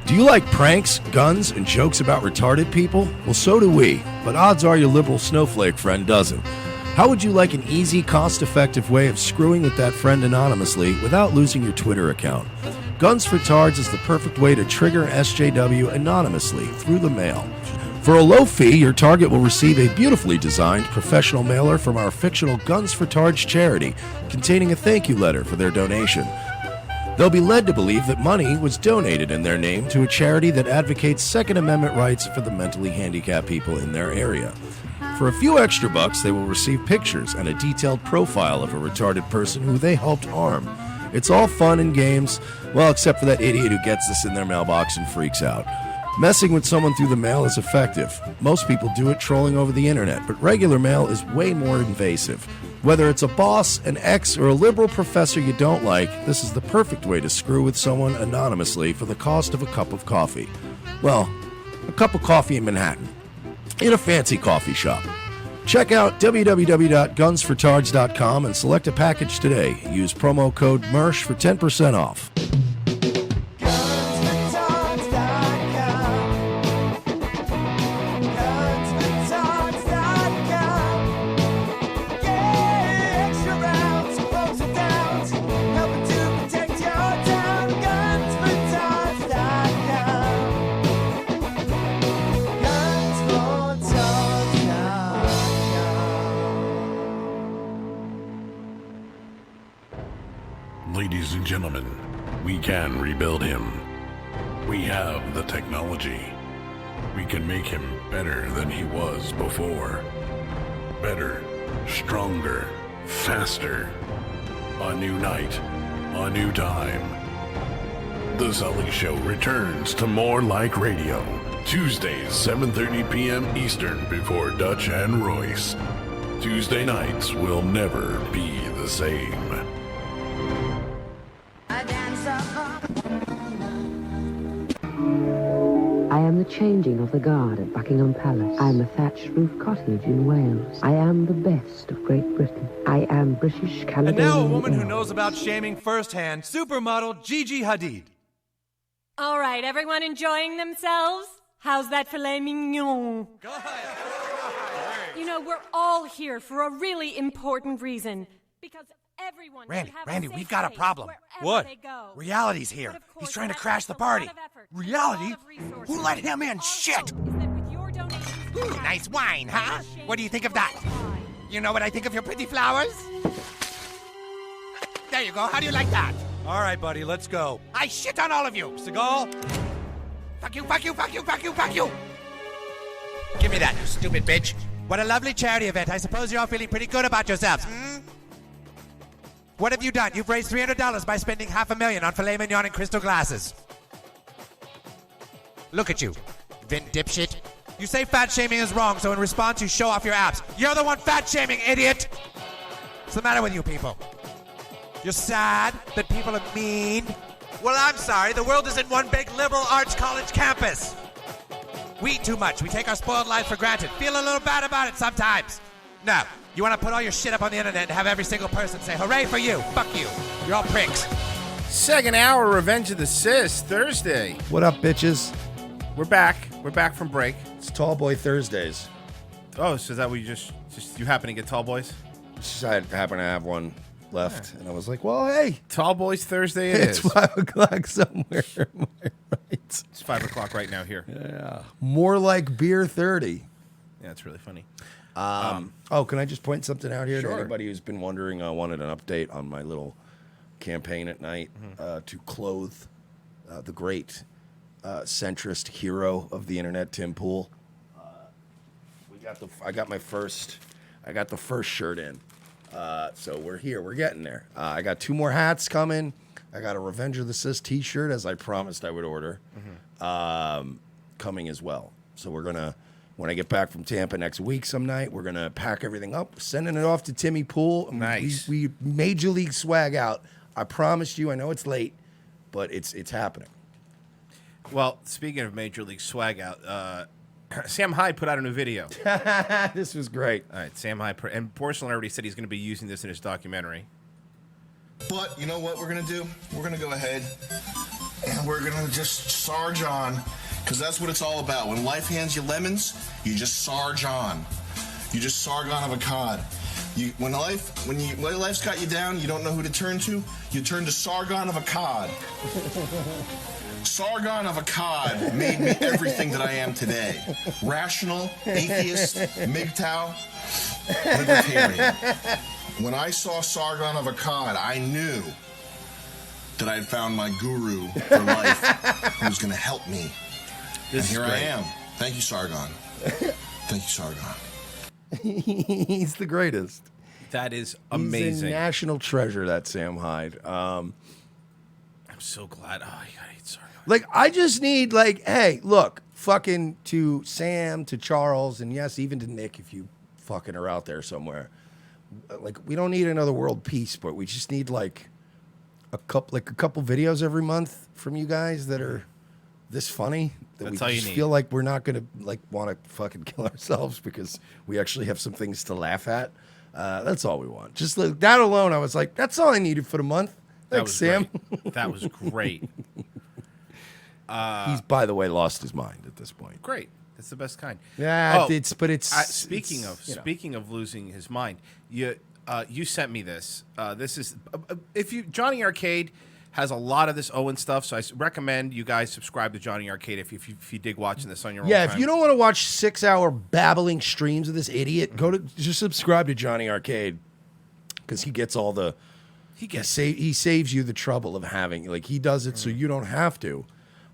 Speaker 2: Do you like pranks, guns, and jokes about retarded people? Well, so do we, but odds are your liberal snowflake friend doesn't. How would you like an easy, cost-effective way of screwing with that friend anonymously without losing your Twitter account? Guns for Tards is the perfect way to trigger SJW anonymously through the mail. For a low fee, your target will receive a beautifully designed professional mailer from our fictional Guns for Tards charity, containing a thank you letter for their donation. They'll be led to believe that money was donated in their name to a charity that advocates Second Amendment rights for the mentally handicapped people in their area. For a few extra bucks, they will receive pictures and a detailed profile of a retarded person who they helped harm. It's all fun and games, well, except for that idiot who gets this in their mailbox and freaks out. Messing with someone through the mail is effective. Most people do it trolling over the internet, but regular mail is way more invasive. Whether it's a boss, an ex, or a liberal professor you don't like, this is the perfect way to screw with someone anonymously for the cost of a cup of coffee. Well, a cup of coffee in Manhattan, in a fancy coffee shop. Check out www.gunsfortards.com and select a package today. Use promo code MERSH for 10% off.
Speaker 1: Ladies and gentlemen, we can rebuild him. We have the technology. We can make him better than he was before. Better, stronger, faster. A new night, a new time. The Sully Show returns to More Like Radio, Tuesdays, 7:30 p.m. Eastern before Dutch and Royce. Tuesday nights will never be the same.
Speaker 12: I am the changing of the guard at Buckingham Palace. I am a thatched roof cottage in Wales. I am the best of Great Britain. I am British Caledonian.
Speaker 13: And now a woman who knows about shaming firsthand, supermodel Gigi Hadid.
Speaker 8: All right, everyone enjoying themselves? How's that filet mignon?
Speaker 13: Go ahead.
Speaker 8: You know, we're all here for a really important reason. Because everyone should have
Speaker 13: Randy,
Speaker 8: a safe
Speaker 13: we've got a
Speaker 8: space
Speaker 13: problem.
Speaker 8: wherever
Speaker 13: What?
Speaker 8: they go.
Speaker 13: Reality's here.
Speaker 8: But of course,
Speaker 13: He's trying to
Speaker 8: that
Speaker 13: crash
Speaker 8: takes
Speaker 13: the
Speaker 8: a
Speaker 13: party.
Speaker 8: lot of effort,
Speaker 13: Reality?
Speaker 8: a lot of resources.
Speaker 13: Who let him in?
Speaker 8: All
Speaker 13: Shit!
Speaker 8: is that with your donations
Speaker 9: Nice wine, huh? What do you think of that? You know what I think of your pretty flowers? There you go. How do you like that?
Speaker 13: All right, buddy, let's go.
Speaker 9: I shit on all of you.
Speaker 13: Seagal?
Speaker 9: Fuck you, fuck you, fuck you, fuck you, fuck you. Give me that, you stupid bitch. What a lovely charity event. I suppose you're all feeling pretty good about yourselves, hmm? What have you done? You've raised $300 by spending $500,000 on filet mignon and crystal glasses. Look at you, Vin dipshit. You say fat shaming is wrong, so in response you show off your abs. You're the one fat shaming, idiot! What's the matter with you people? You're sad that people are mean? Well, I'm sorry. The world isn't one big liberal arts college campus. We eat too much. We take our spoiled lives for granted. Feel a little bad about it sometimes. No. You want to put all your shit up on the internet and have every single person say, hooray for you. Fuck you. You're all pricks.
Speaker 4: Second hour, Revenge of the Sis, Thursday.
Speaker 2: What up, bitches?
Speaker 4: We're back. We're back from break.
Speaker 2: It's Tall Boy Thursdays.
Speaker 4: Oh, so is that what you just you happen to get Tall Boys?
Speaker 2: I happen to have one left, and I was like, well, hey.
Speaker 4: Tall Boys Thursday it is.
Speaker 2: It's 5 o'clock somewhere. Am I right?
Speaker 4: It's 5 o'clock right now here.
Speaker 2: Yeah. More like beer 30.
Speaker 4: Yeah, it's really funny.
Speaker 2: Can I just point something out here
Speaker 4: Sure.
Speaker 2: to anybody who's been wondering? I wanted an update on my little campaign at night to clothe the great centrist hero of the internet, Tim Pool. I got the first shirt in. So we're here. We're getting there. I got 2 more hats coming. I got a Revenge of the Sis t-shirt, as I promised I would order, coming as well. So we're going to, when I get back from Tampa next week some night, we're going to pack everything up, sending it off to Timmy Pool.
Speaker 4: Nice.
Speaker 2: We Major League swag out. I promised you. I know it's late, but it's happening.
Speaker 4: Well, speaking of Major League swag out, Sam Hyde put out a new video.
Speaker 2: This was great.
Speaker 4: All right, Sam Hyde. And Porcelain already said he's going to be using this in his documentary.
Speaker 14: But you know what we're going to do? We're going to go ahead and we're going to just sarge on, because that's what it's all about. When life hands you lemons, you just sarge on. You just Sargon of Akkad. When life's got you down, you don't know who to turn to, you turn to Sargon of Akkad. Sargon of Akkad made me everything that I am today. Rational, atheist, MGTOW, libertarian. When I saw Sargon of Akkad, I knew that I had found my guru for life who was going to help me. And here I am. Thank you, Sargon. Thank you, Sargon.
Speaker 2: He's the greatest.
Speaker 4: That is amazing.
Speaker 2: He's a national treasure, that Sam Hyde.
Speaker 4: I'm so glad. Oh, you gotta eat Sargon.
Speaker 2: Like, I just need, hey, look, fucking to Sam, to Charles, and yes, even to Nick, if you fucking are out there somewhere. Like, we don't need another world peace, but we just need a couple videos every month from you guys that are this funny that
Speaker 4: That's
Speaker 2: we
Speaker 4: all you
Speaker 2: just
Speaker 4: need.
Speaker 2: feel like we're not gonna want to fucking kill ourselves because we actually have some things to laugh at. That's all we want. Just that alone, I was like, that's all I needed for the month. Thanks, Sam.
Speaker 4: Great. That was great.
Speaker 2: He's, by the way, lost his mind at this point.
Speaker 4: Great. That's the best kind.
Speaker 2: Yeah,
Speaker 4: Speaking of losing his mind, you sent me this. This is Johnny Arcade has a lot of this Owen stuff, so I recommend you guys subscribe to Johnny Arcade if you dig watching this on your own time.
Speaker 2: If you don't want to watch 6-hour babbling streams of this idiot, just subscribe to Johnny Arcade because he gets all the he saves you the trouble of having he does it so you don't have to.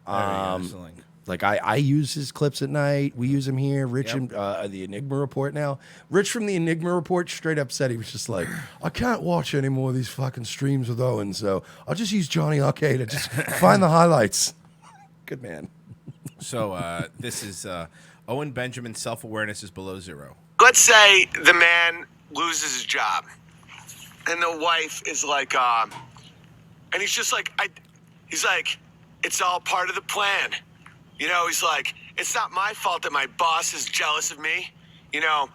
Speaker 2: I use his clips at night. We use him here. Rich and the Enigma Report now. Rich from the Enigma Report straight up said he was just like, I can't watch any more of these fucking streams with Owen, so I'll just use Johnny Arcade to just find the highlights. Good man.
Speaker 4: So this is Owen Benjamin's self-awareness is below zero.
Speaker 15: Let's say the man loses his job, and the wife is like, and he's just like, he's like, it's all part of the plan. You know, he's like, it's not my fault that my boss is jealous of me. You know,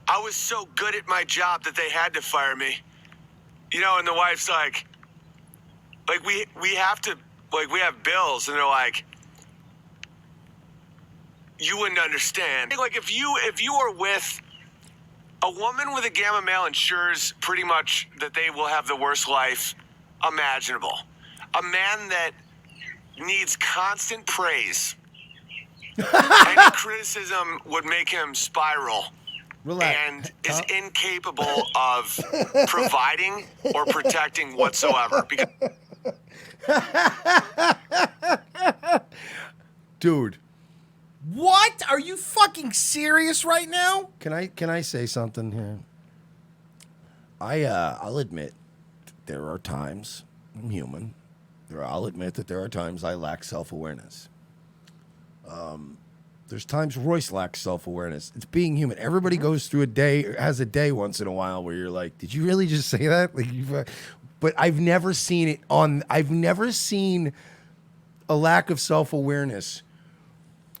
Speaker 15: I was so good at my job that they had to fire me. You know, and the wife's like we have to, we have bills, and they're like, you wouldn't understand. Like, if you are with a woman with a gamma male, ensures pretty much that they will have the worst life imaginable. A man that needs constant praise Any criticism would make him spiral.
Speaker 2: Relax.
Speaker 15: And is incapable of providing or protecting whatsoever. Because
Speaker 2: Dude,
Speaker 4: What? Are you fucking serious right now?
Speaker 2: can I say something here? I'll admit there are times I'm human. I'll admit that there are times I lack self-awareness. There's times Royce lacks self-awareness. It's being human. Everybody goes through has a day once in a while where you're like, did you really just say that? But I've never seen I've never seen a lack of self-awareness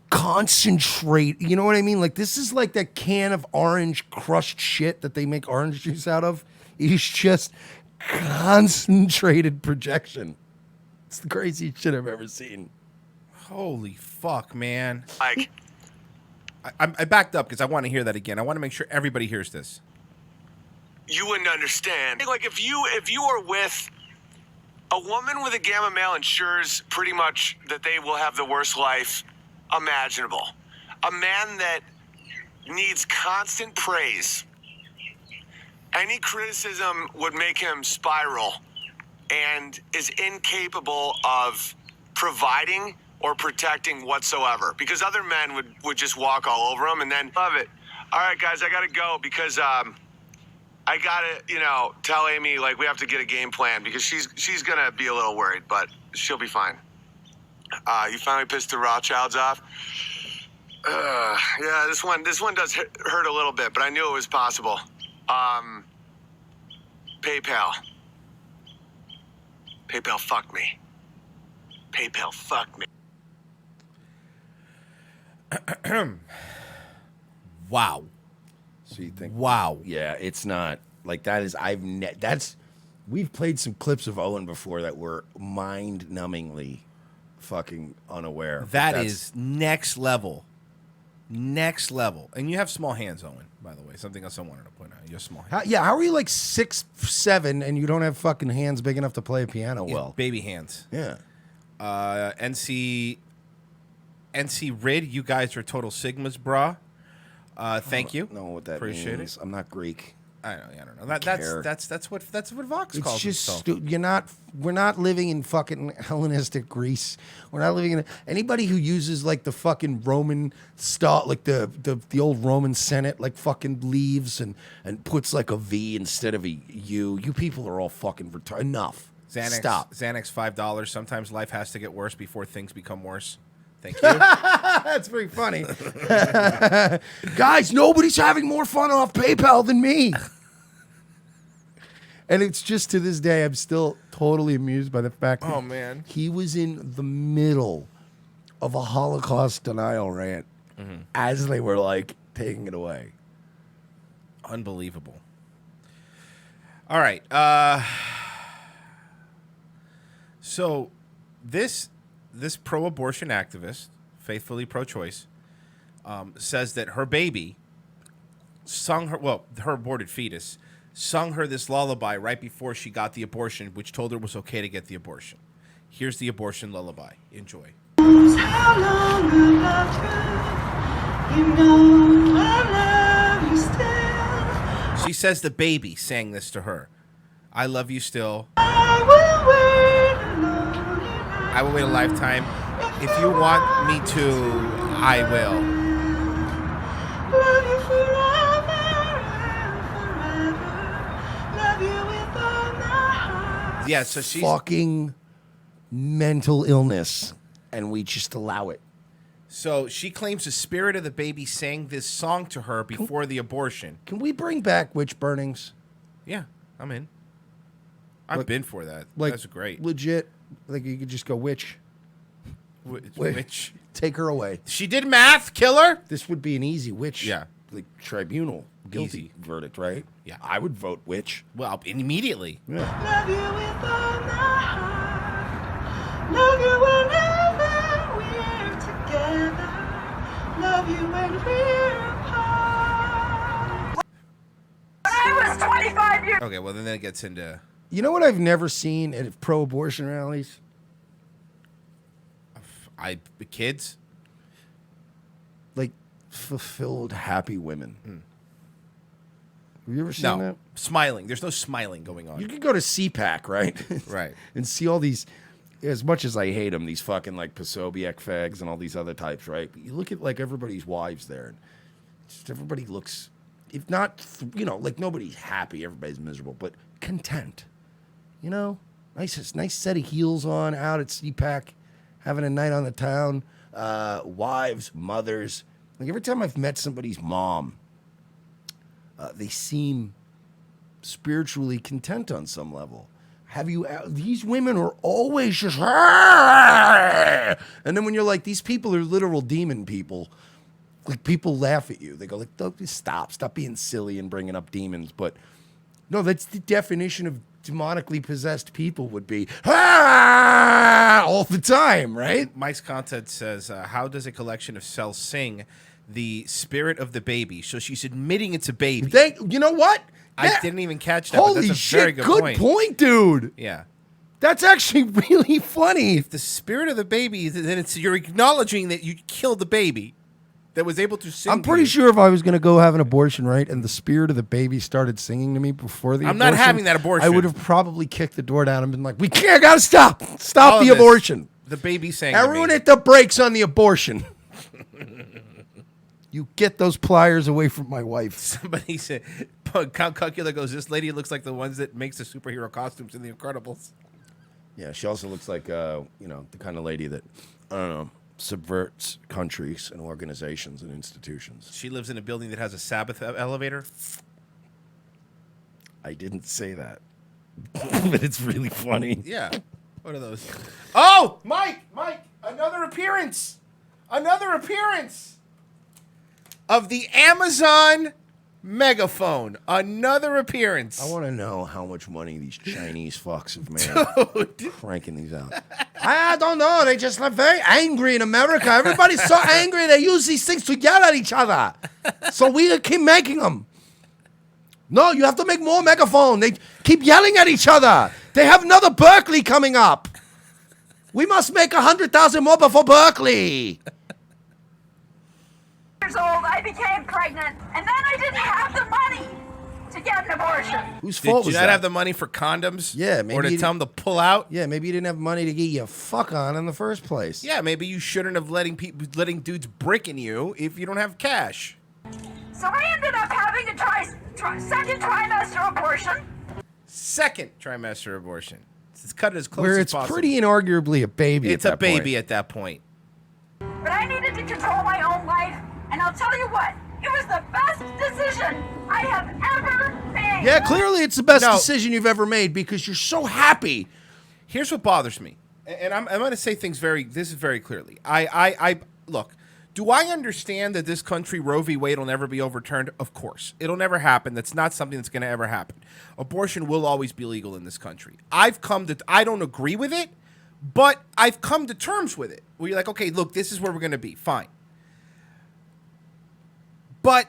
Speaker 2: concentrate. You know what I mean? Like, this is like that can of orange crushed shit that they make orange juice out of. It's just concentrated projection. It's the craziest shit I've ever seen.
Speaker 4: Holy fuck, man.
Speaker 15: Like,
Speaker 4: I backed up because I want to hear that again. I want to make sure everybody hears this.
Speaker 15: you wouldn't understand. Like, if you are with a woman with a gamma male, ensures pretty much that they will have the worst life imaginable. A man that needs constant praise. Any criticism would make him spiral and is incapable of providing or protecting whatsoever, because other men would just walk all over him and then love it. All right, guys, I gotta go because I gotta, tell Amy, like, we have to get a game plan because she's gonna be a little worried, but she'll be fine. You finally pissed the Rothschilds off. Yeah, this one does hurt a little bit, but I knew it was possible. PayPal, fuck me. PayPal, fuck me.
Speaker 4: Wow.
Speaker 2: So you think?
Speaker 4: Wow.
Speaker 2: Yeah, it's not like that. We've played some clips of Owen before that were mind-numbingly fucking unaware.
Speaker 4: That is next level. Next level. And you have small hands, Owen, by the way. Something else I wanted to point out. You have small hands.
Speaker 2: How are you like 6'7" and you don't have fucking hands big enough to play a piano well?
Speaker 4: Baby hands.
Speaker 2: Yeah.
Speaker 4: NC Rid, you guys are total Sigmas, brah. Thank you.
Speaker 2: I don't know what that
Speaker 4: Appreciate
Speaker 2: means.
Speaker 4: It.
Speaker 2: I'm not Greek.
Speaker 4: I don't know. That's what Vox calls himself.
Speaker 2: We're not living in fucking Hellenistic Greece. We're not living in anybody who uses like the fucking Roman stuff, like the old Roman Senate, like fucking leaves and puts like a V instead of a U. You people are all fucking retarded. Enough. Stop.
Speaker 4: Xanax $5. Sometimes life has to get worse before things become worse. Thank you.
Speaker 2: That's pretty funny. Guys, nobody's having more fun off PayPal than me. And it's just to this day, I'm still totally amused by the fact that he was in the middle of a Holocaust denial rant as they were like taking it away.
Speaker 4: Unbelievable. All right. So this pro-abortion activist, faithfully pro-choice, says that her baby her aborted fetus, sung her this lullaby right before she got the abortion, which told her it was okay to get the abortion. Here's the abortion lullaby. Enjoy.
Speaker 10: How long I loved you, you know I love you still.
Speaker 4: She says the baby sang this to her. I love you still.
Speaker 10: I
Speaker 4: will wait a lifetime. If you want me to, I will.
Speaker 10: Love you forever and forever. Love you with all my heart.
Speaker 4: Yeah, so she's
Speaker 2: fucking mental illness, and we just allow it.
Speaker 4: So she claims the spirit of the baby sang this song to her before the abortion.
Speaker 2: Can we bring back witch burnings?
Speaker 4: Yeah, I'm in. I've been for that.
Speaker 2: Like,
Speaker 4: that's great.
Speaker 2: Legit. Like you could just go witch.
Speaker 4: Witch.
Speaker 2: Take her away.
Speaker 4: She did math, killer.
Speaker 2: This would be an easy witch.
Speaker 4: Yeah.
Speaker 2: Like tribunal. Guilty
Speaker 4: Easy.
Speaker 2: verdict, right?
Speaker 4: Yeah.
Speaker 2: I would vote witch.
Speaker 4: Well, immediately.
Speaker 2: Yeah.
Speaker 10: Love you with all my heart. Love you whenever we're together. Love you when we're apart. I was 25 years.
Speaker 4: Okay, well, then it gets into...
Speaker 2: You know what I've never seen at pro-abortion rallies?
Speaker 4: The kids?
Speaker 2: fulfilled, happy women. Have you ever seen
Speaker 4: No,
Speaker 2: that?
Speaker 4: smiling. There's no smiling going on.
Speaker 2: You could go to CPAC, right?
Speaker 4: Right.
Speaker 2: And see all these, as much as I hate them, these fucking like Posobiec fags and all these other types, right? But you look at like everybody's wives there, and just everybody looks, if not, like nobody's happy, everybody's miserable, but content. You know? Nice set of heels on, out at CPAC, having a night on the town. Wives, mothers. Like every time I've met somebody's mom, they seem spiritually content on some level. These women are always just, and then when you're like, these people are literal demon people, like people laugh at you. They go like, stop being silly and bringing up demons. But no, that's the definition of demonically possessed people would be all the time, right?
Speaker 4: Mike's content says, how does a collection of cells sing the spirit of the baby? So she's admitting it's a baby.
Speaker 2: You know what?
Speaker 4: I didn't even catch that. But
Speaker 2: Holy
Speaker 4: that's a
Speaker 2: shit,
Speaker 4: very good
Speaker 2: point, dude.
Speaker 4: Yeah.
Speaker 2: That's actually really funny.
Speaker 4: If the spirit of the baby, then you're acknowledging that you killed the baby that was able to sing.
Speaker 2: I'm pretty sure if I was going to go have an abortion, right, and the spirit of the baby started singing to me before the
Speaker 4: I'm
Speaker 2: abortion,
Speaker 4: not having that abortion.
Speaker 2: I would have probably kicked the door down and been like, gotta stop the abortion.
Speaker 4: The baby sang
Speaker 2: Everyone hit the brakes on the abortion. You get those pliers away from my wife.
Speaker 4: Somebody said, Count Cucula goes, this lady looks like the ones that makes the superhero costumes in The Incredibles.
Speaker 2: Yeah, she also looks like, the kind of lady that, I don't know, subverts countries and organizations and institutions.
Speaker 4: She lives in a building that has a Sabbath elevator.
Speaker 2: I didn't say that, but it's really funny.
Speaker 4: Yeah. What are those? Oh, Mike, another appearance of the Amazon megaphone. Another appearance.
Speaker 2: I want to know how much money these Chinese fucks have made cranking these out. I don't know. They just are very angry in America. Everybody's so angry. They use these things to yell at each other. So we keep making them. No, you have to make more megaphone. They keep yelling at each other. They have another Berkeley coming up. We must make 100,000 more before Berkeley.
Speaker 16: Years old, I became pregnant, and then I didn't have the money to get an abortion.
Speaker 2: Whose fault
Speaker 4: Did
Speaker 2: was
Speaker 4: you
Speaker 2: that?
Speaker 4: not have the money for condoms?
Speaker 2: Yeah, maybe
Speaker 4: or to
Speaker 2: you
Speaker 4: tell them to pull out?
Speaker 2: Yeah, maybe you didn't have money to get your fuck on in the first place.
Speaker 4: Yeah, maybe you shouldn't have letting dudes bricking you if you don't have cash.
Speaker 16: So I ended up having a second trimester abortion.
Speaker 4: Second trimester abortion. Let's cut it as close
Speaker 2: Where
Speaker 4: as
Speaker 2: it's
Speaker 4: possible.
Speaker 2: pretty inarguably a baby.
Speaker 4: It's
Speaker 2: at
Speaker 4: a
Speaker 2: that
Speaker 4: baby
Speaker 2: point.
Speaker 4: at that point.
Speaker 16: But I needed to control my own life, and I'll tell you what, it was the best decision I have ever made.
Speaker 2: Yeah, clearly it's the best
Speaker 4: No.
Speaker 2: decision you've ever made because you're so happy.
Speaker 4: Here's what bothers me, and I'm going to say things very clearly. I look. Do I understand that this country, Roe v. Wade, will never be overturned? Of course. It'll never happen. That's not something that's going to ever happen. Abortion will always be legal in this country. I don't agree with it, but I've come to terms with it. Where you're like, okay, look, this is where we're going to be. Fine. But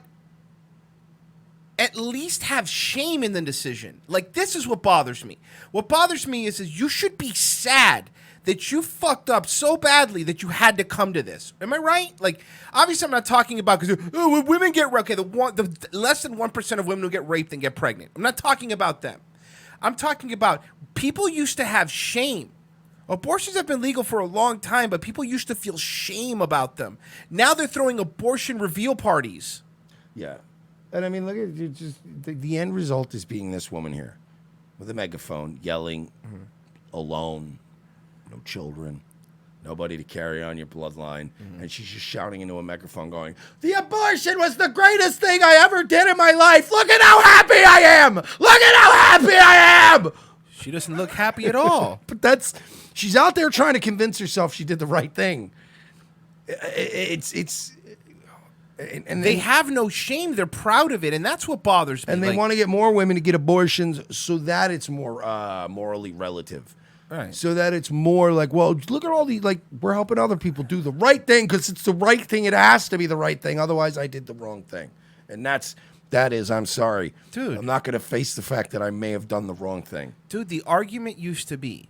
Speaker 4: at least have shame in the decision. Like, this is what bothers me. What bothers me is you should be sad that you fucked up so badly that you had to come to this. Am I right? Like, obviously I'm not talking about because when women get raped. Okay, the less than 1% of women who get raped and get pregnant. I'm not talking about them. I'm talking about people used to have shame. Abortions have been legal for a long time, but people used to feel shame about them. Now they're throwing abortion reveal parties.
Speaker 2: Yeah. And I mean, look at it, just the end result is being this woman here with a megaphone yelling, alone, no children, nobody to carry on your bloodline. And she's just shouting into a microphone going, the abortion was the greatest thing I ever did in my life. Look at how happy I am. Look at how happy I am.
Speaker 4: She doesn't look happy at all.
Speaker 2: But she's out there trying to convince herself she did the right thing. And
Speaker 4: they have no shame. They're proud of it, and that's what bothers me.
Speaker 2: And they want to get more women to get abortions so that it's more morally relative.
Speaker 4: Right.
Speaker 2: So that it's more like, well, look at all these, like, we're helping other people do the right thing because it's the right thing. It has to be the right thing. Otherwise, I did the wrong thing. And that is, I'm sorry.
Speaker 4: Dude.
Speaker 2: I'm not going to face the fact that I may have done the wrong thing.
Speaker 4: Dude, the argument used to be,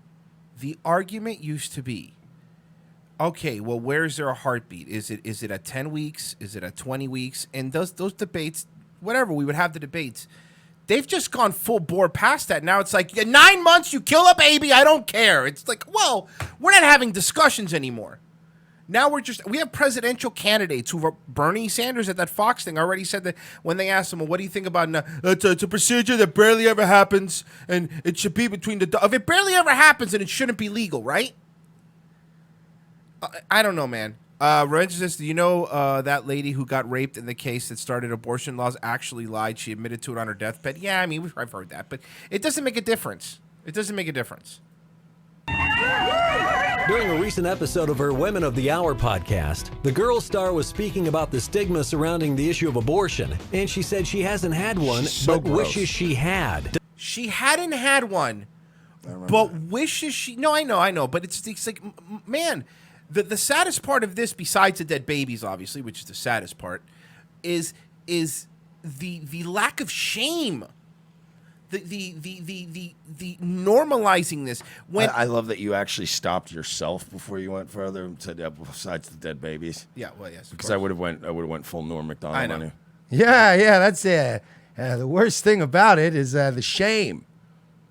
Speaker 4: Okay, well, where is there a heartbeat? Is it at 10 weeks? Is it at 20 weeks? And those debates, whatever, we would have the debates. They've just gone full bore past that. Now it's like, 9 months, you kill a baby, I don't care. It's like, well, we're not having discussions anymore. Now we have presidential candidates who, Bernie Sanders at that Fox thing already said that when they asked him, well, what do you think about, it's a procedure that barely ever happens, and it should be between if it barely ever happens, then it shouldn't be legal, right? I don't know, man. Revenge says, do you know that lady who got raped in the case that started abortion laws actually lied? She admitted to it on her deathbed. Yeah, I mean, I've heard that, but it doesn't make a difference. It doesn't make a difference.
Speaker 17: During a recent episode of her Women of the Hour podcast, the Girl Star was speaking about the stigma surrounding the issue of abortion, and she said she hasn't had one, but wishes she had.
Speaker 4: She hadn't had one, but wishes she... No, I know, but it's like, man... The saddest part of this, besides the dead babies, obviously, which is the saddest part, is the lack of shame, the normalizing this. When
Speaker 2: I love that you actually stopped yourself before you went further and said, besides the dead babies.
Speaker 4: Yeah, well, yes,
Speaker 2: because I would have went full Norm Macdonald.
Speaker 4: I know.
Speaker 2: On you. Yeah, that's the worst thing about it is the shame.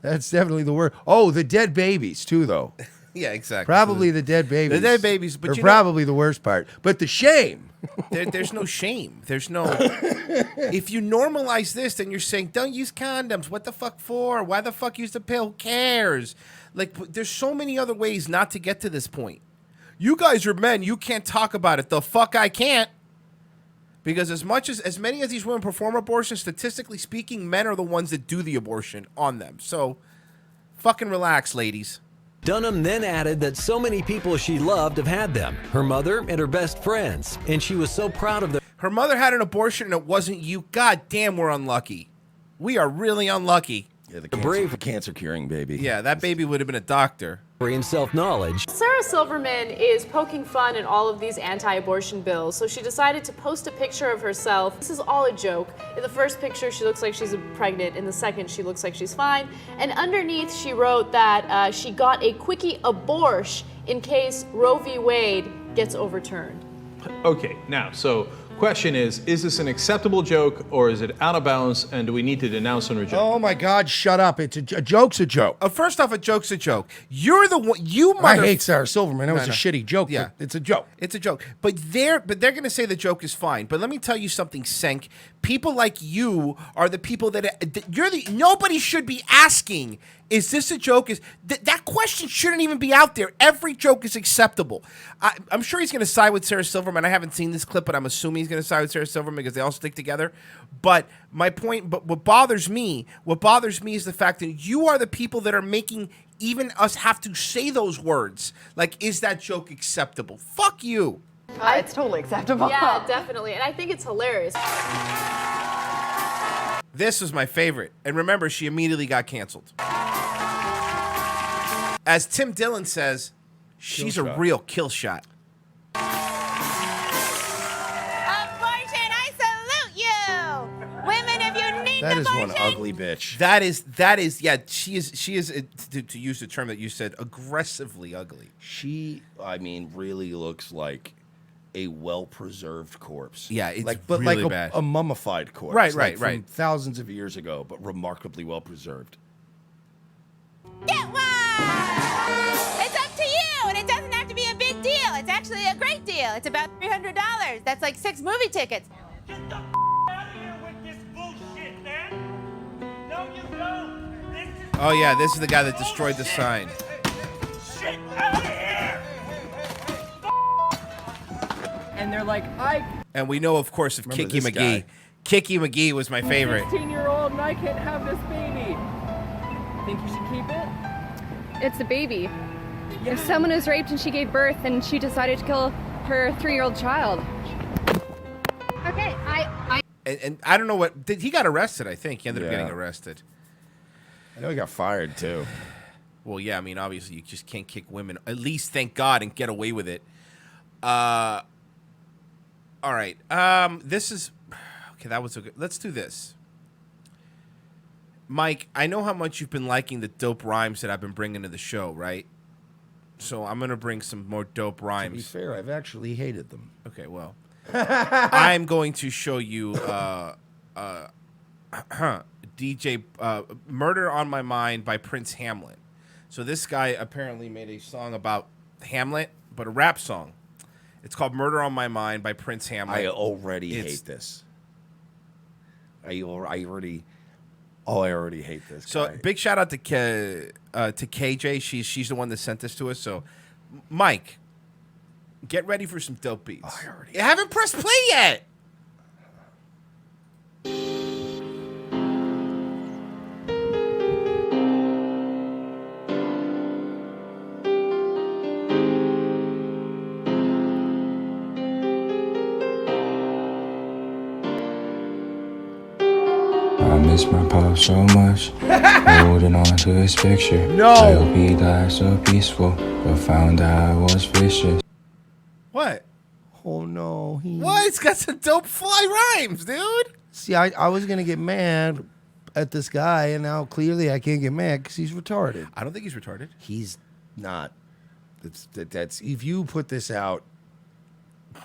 Speaker 2: That's definitely the worst. Oh, the dead babies too, though.
Speaker 4: Yeah, exactly.
Speaker 2: Probably the dead babies.
Speaker 4: The dead babies, but
Speaker 2: are probably the worst part. But the shame.
Speaker 4: There's no shame. There's no... If you normalize this, then you're saying, don't use condoms. What the fuck for? Why the fuck use the pill? Who cares? Like, there's so many other ways not to get to this point. You guys are men. You can't talk about it. The fuck I can't. Because as many as these women perform abortion, statistically speaking, men are the ones that do the abortion on them. So, fucking relax, ladies.
Speaker 17: Dunham then added that so many people she loved have had them, her mother and her best friends, and she was so proud of them.
Speaker 4: Her mother had an abortion and it wasn't you. God damn, we're unlucky. We are really unlucky.
Speaker 2: Yeah, the cancer curing baby.
Speaker 4: Yeah, that baby would have been a doctor.
Speaker 17: In self-knowledge.
Speaker 18: Sarah Silverman is poking fun at all of these anti-abortion bills, so she decided to post a picture of herself. This is all a joke. In the first picture, she looks like she's pregnant. In the second, she looks like she's fine. And underneath, she wrote that she got a quickie abortion in case Roe v. Wade gets overturned.
Speaker 19: Okay, now, so question is this an acceptable joke or is it out of bounds and do we need to denounce and reject?
Speaker 2: Oh my God, shut up. It's a joke's a joke.
Speaker 4: First off, a joke's a joke. You're the one,
Speaker 2: I hate Sarah Silverman. That was a shitty joke. Yeah. It's a joke.
Speaker 4: It's a joke. But they're going to say the joke is fine. But let me tell you something, Senk. People like you are the people nobody should be asking, is this a joke? That question shouldn't even be out there. Every joke is acceptable. I'm sure he's going to side with Sarah Silverman. I haven't seen this clip, but I'm assuming he's going to side with Sarah Silverman because they all stick together. But my point, what bothers me is the fact that you are the people that are making even us have to say those words. Like, is that joke acceptable? Fuck you.
Speaker 18: It's totally acceptable. Yeah, definitely. And I think it's hilarious.
Speaker 4: This was my favorite. And remember, she immediately got canceled. As Tim Dillon says, she's a real kill shot.
Speaker 20: Abortion, I salute you! Women, if you need
Speaker 2: That is
Speaker 20: abortion,
Speaker 2: one ugly bitch.
Speaker 4: That is, yeah, she is to use the term that you said, aggressively ugly.
Speaker 2: She, really looks like a well-preserved corpse.
Speaker 4: Yeah, it's
Speaker 2: really
Speaker 4: like bad.
Speaker 2: A mummified corpse.
Speaker 4: Right.
Speaker 2: From thousands of years ago, but remarkably well-preserved.
Speaker 20: get one! It's up to you, and it doesn't have to be a big deal. It's actually a great deal. It's about $300. That's like 6 movie tickets.
Speaker 4: Oh yeah, this is the guy that destroyed the sign.
Speaker 21: And they're like,
Speaker 4: And we know, of course, of
Speaker 2: Remember
Speaker 4: Kiki
Speaker 2: this
Speaker 4: McGee.
Speaker 2: guy.
Speaker 4: Kiki McGee was my favorite.
Speaker 21: 16-year-old and I can't have this baby. Think you should keep it?
Speaker 22: It's a baby. If someone is raped and she gave birth and she decided to kill her 3-year-old child. Okay,
Speaker 4: And I don't know what he got arrested. I think he ended up
Speaker 2: Yeah.
Speaker 4: getting arrested.
Speaker 2: I know he got fired too.
Speaker 4: Well, yeah. I mean, obviously, you just can't kick women. At least, thank God, and get away with it. All right. This is okay. That was a good. Let's do this. Mike, I know how much you've been liking the dope rhymes that I've been bringing to the show, right? So I'm gonna bring some more dope rhymes.
Speaker 2: To be fair, I've actually hated them.
Speaker 4: Okay, well, I'm going to show you DJ "Murder on My Mind" by Prince Hamlet. So this guy apparently made a song about Hamlet, but a rap song. It's called "Murder on My Mind" by Prince Hamlet.
Speaker 2: I already hate this. I already hate this.
Speaker 4: So
Speaker 2: guy.
Speaker 4: big shout out to KJ. She's the one that sent this to us. So, Mike, get ready for some dope beats. You haven't pressed play yet.
Speaker 3: I miss my pop so much, holding on to his picture.
Speaker 2: No.
Speaker 3: I hope he died so peaceful, but found out I was vicious.
Speaker 4: What?
Speaker 2: Oh no.
Speaker 4: What? It's got some dope fly rhymes, dude.
Speaker 2: See, I was gonna get mad at this guy, and now clearly I can't get mad because he's retarded.
Speaker 4: I don't think he's retarded.
Speaker 2: He's not. That's if you put this out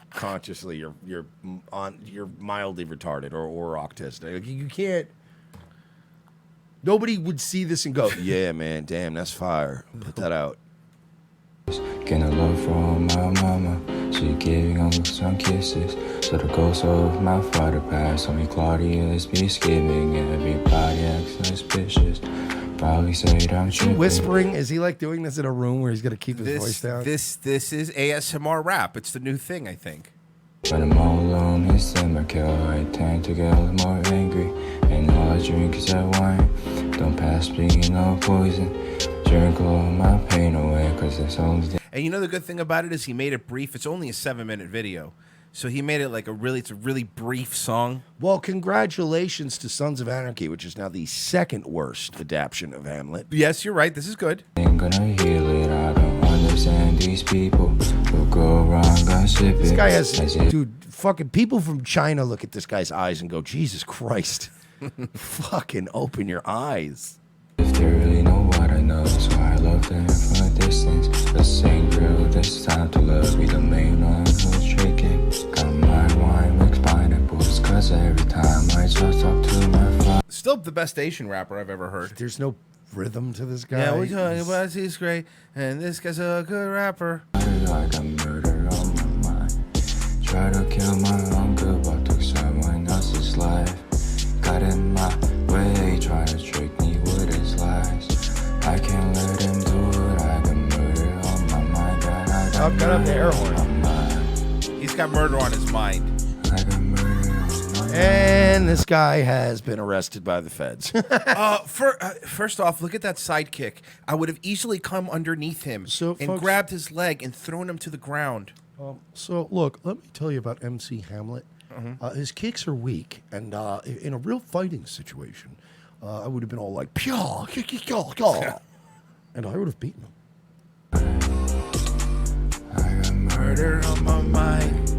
Speaker 2: consciously, you're mildly retarded or autistic. Like, you can't. Nobody would see this and go, "Yeah, man, damn, that's fire. Put that out."
Speaker 3: Getting a love from my mama, she giving him some kisses. So the ghost of my father passed on me. Claudia's be skimming, everybody acts suspicious. Probably say that I'm
Speaker 2: Is he whispering? Is he like doing this in a room where he's gonna keep his voice down?
Speaker 4: This is ASMR rap. It's the new thing, I think.
Speaker 3: When I'm all alone, it's summer kill. I tend to get more angry, and all I drink is that wine. Don't pass me no poison. Drink all my pain away, cause it's only.
Speaker 4: And you know the good thing about it is he made it brief. It's only a 7-minute video, so he made it like it's a really brief song.
Speaker 2: Well, congratulations to Sons of Anarchy, which is now the second worst adaptation of Hamlet.
Speaker 4: Yes, you're right. This is good.
Speaker 3: Ain't gonna heal it. I don't understand these people who go around gossiping.
Speaker 2: This guy has, dude, fucking people from China look at this guy's eyes and go, "Jesus Christ, fucking open your eyes."
Speaker 3: If they really know what I know, so I love them from a distance. The same girl, this time to love be the main one who's tricking. Got my wine mixed pineapples, cause every time I just talk to my father.
Speaker 4: Still the best Asian rapper I've ever heard.
Speaker 2: There's no rhythm to this guy.
Speaker 4: Yeah, we're talking about he's great, and this guy's a good rapper.
Speaker 3: I got murder on my mind. Try to kill my uncle, but took someone else's life. Got in my way, trying to trick me with his lies. I can't let him do it. I got murder on my mind.
Speaker 2: I've got up the air horn.
Speaker 4: He's got murder on his mind.
Speaker 3: I got murder on my mind.
Speaker 2: And this guy has been arrested by the feds.
Speaker 4: First off, look at that sidekick. I would have easily come underneath him and
Speaker 2: folks-
Speaker 4: grabbed his leg and thrown him to the ground.
Speaker 2: So, look, let me tell you about MC Hamlet. His kicks are weak, and in a real fighting situation, I would have been all like, "Pyaw, and I would have beaten him.
Speaker 3: I got
Speaker 4: murder on my mind.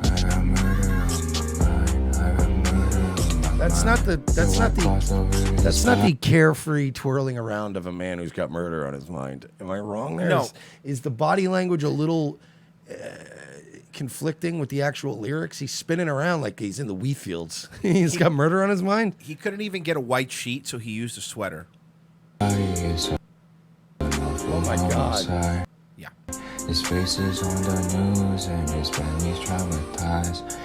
Speaker 3: I got murder on my mind. I got murder on my
Speaker 2: That's not the
Speaker 3: mind.
Speaker 2: that's not the carefree twirling around of a man who's got murder on his mind. Am I wrong there?
Speaker 4: No.
Speaker 2: Is the body language a little conflicting with the actual lyrics? He's spinning around like he's in the wheat fields. He's got murder on his mind.
Speaker 4: He couldn't even get a white sheet, so he used a sweater.
Speaker 3: Oh
Speaker 2: my God.
Speaker 4: Yeah.
Speaker 3: His face is on the news and his family's traumatized.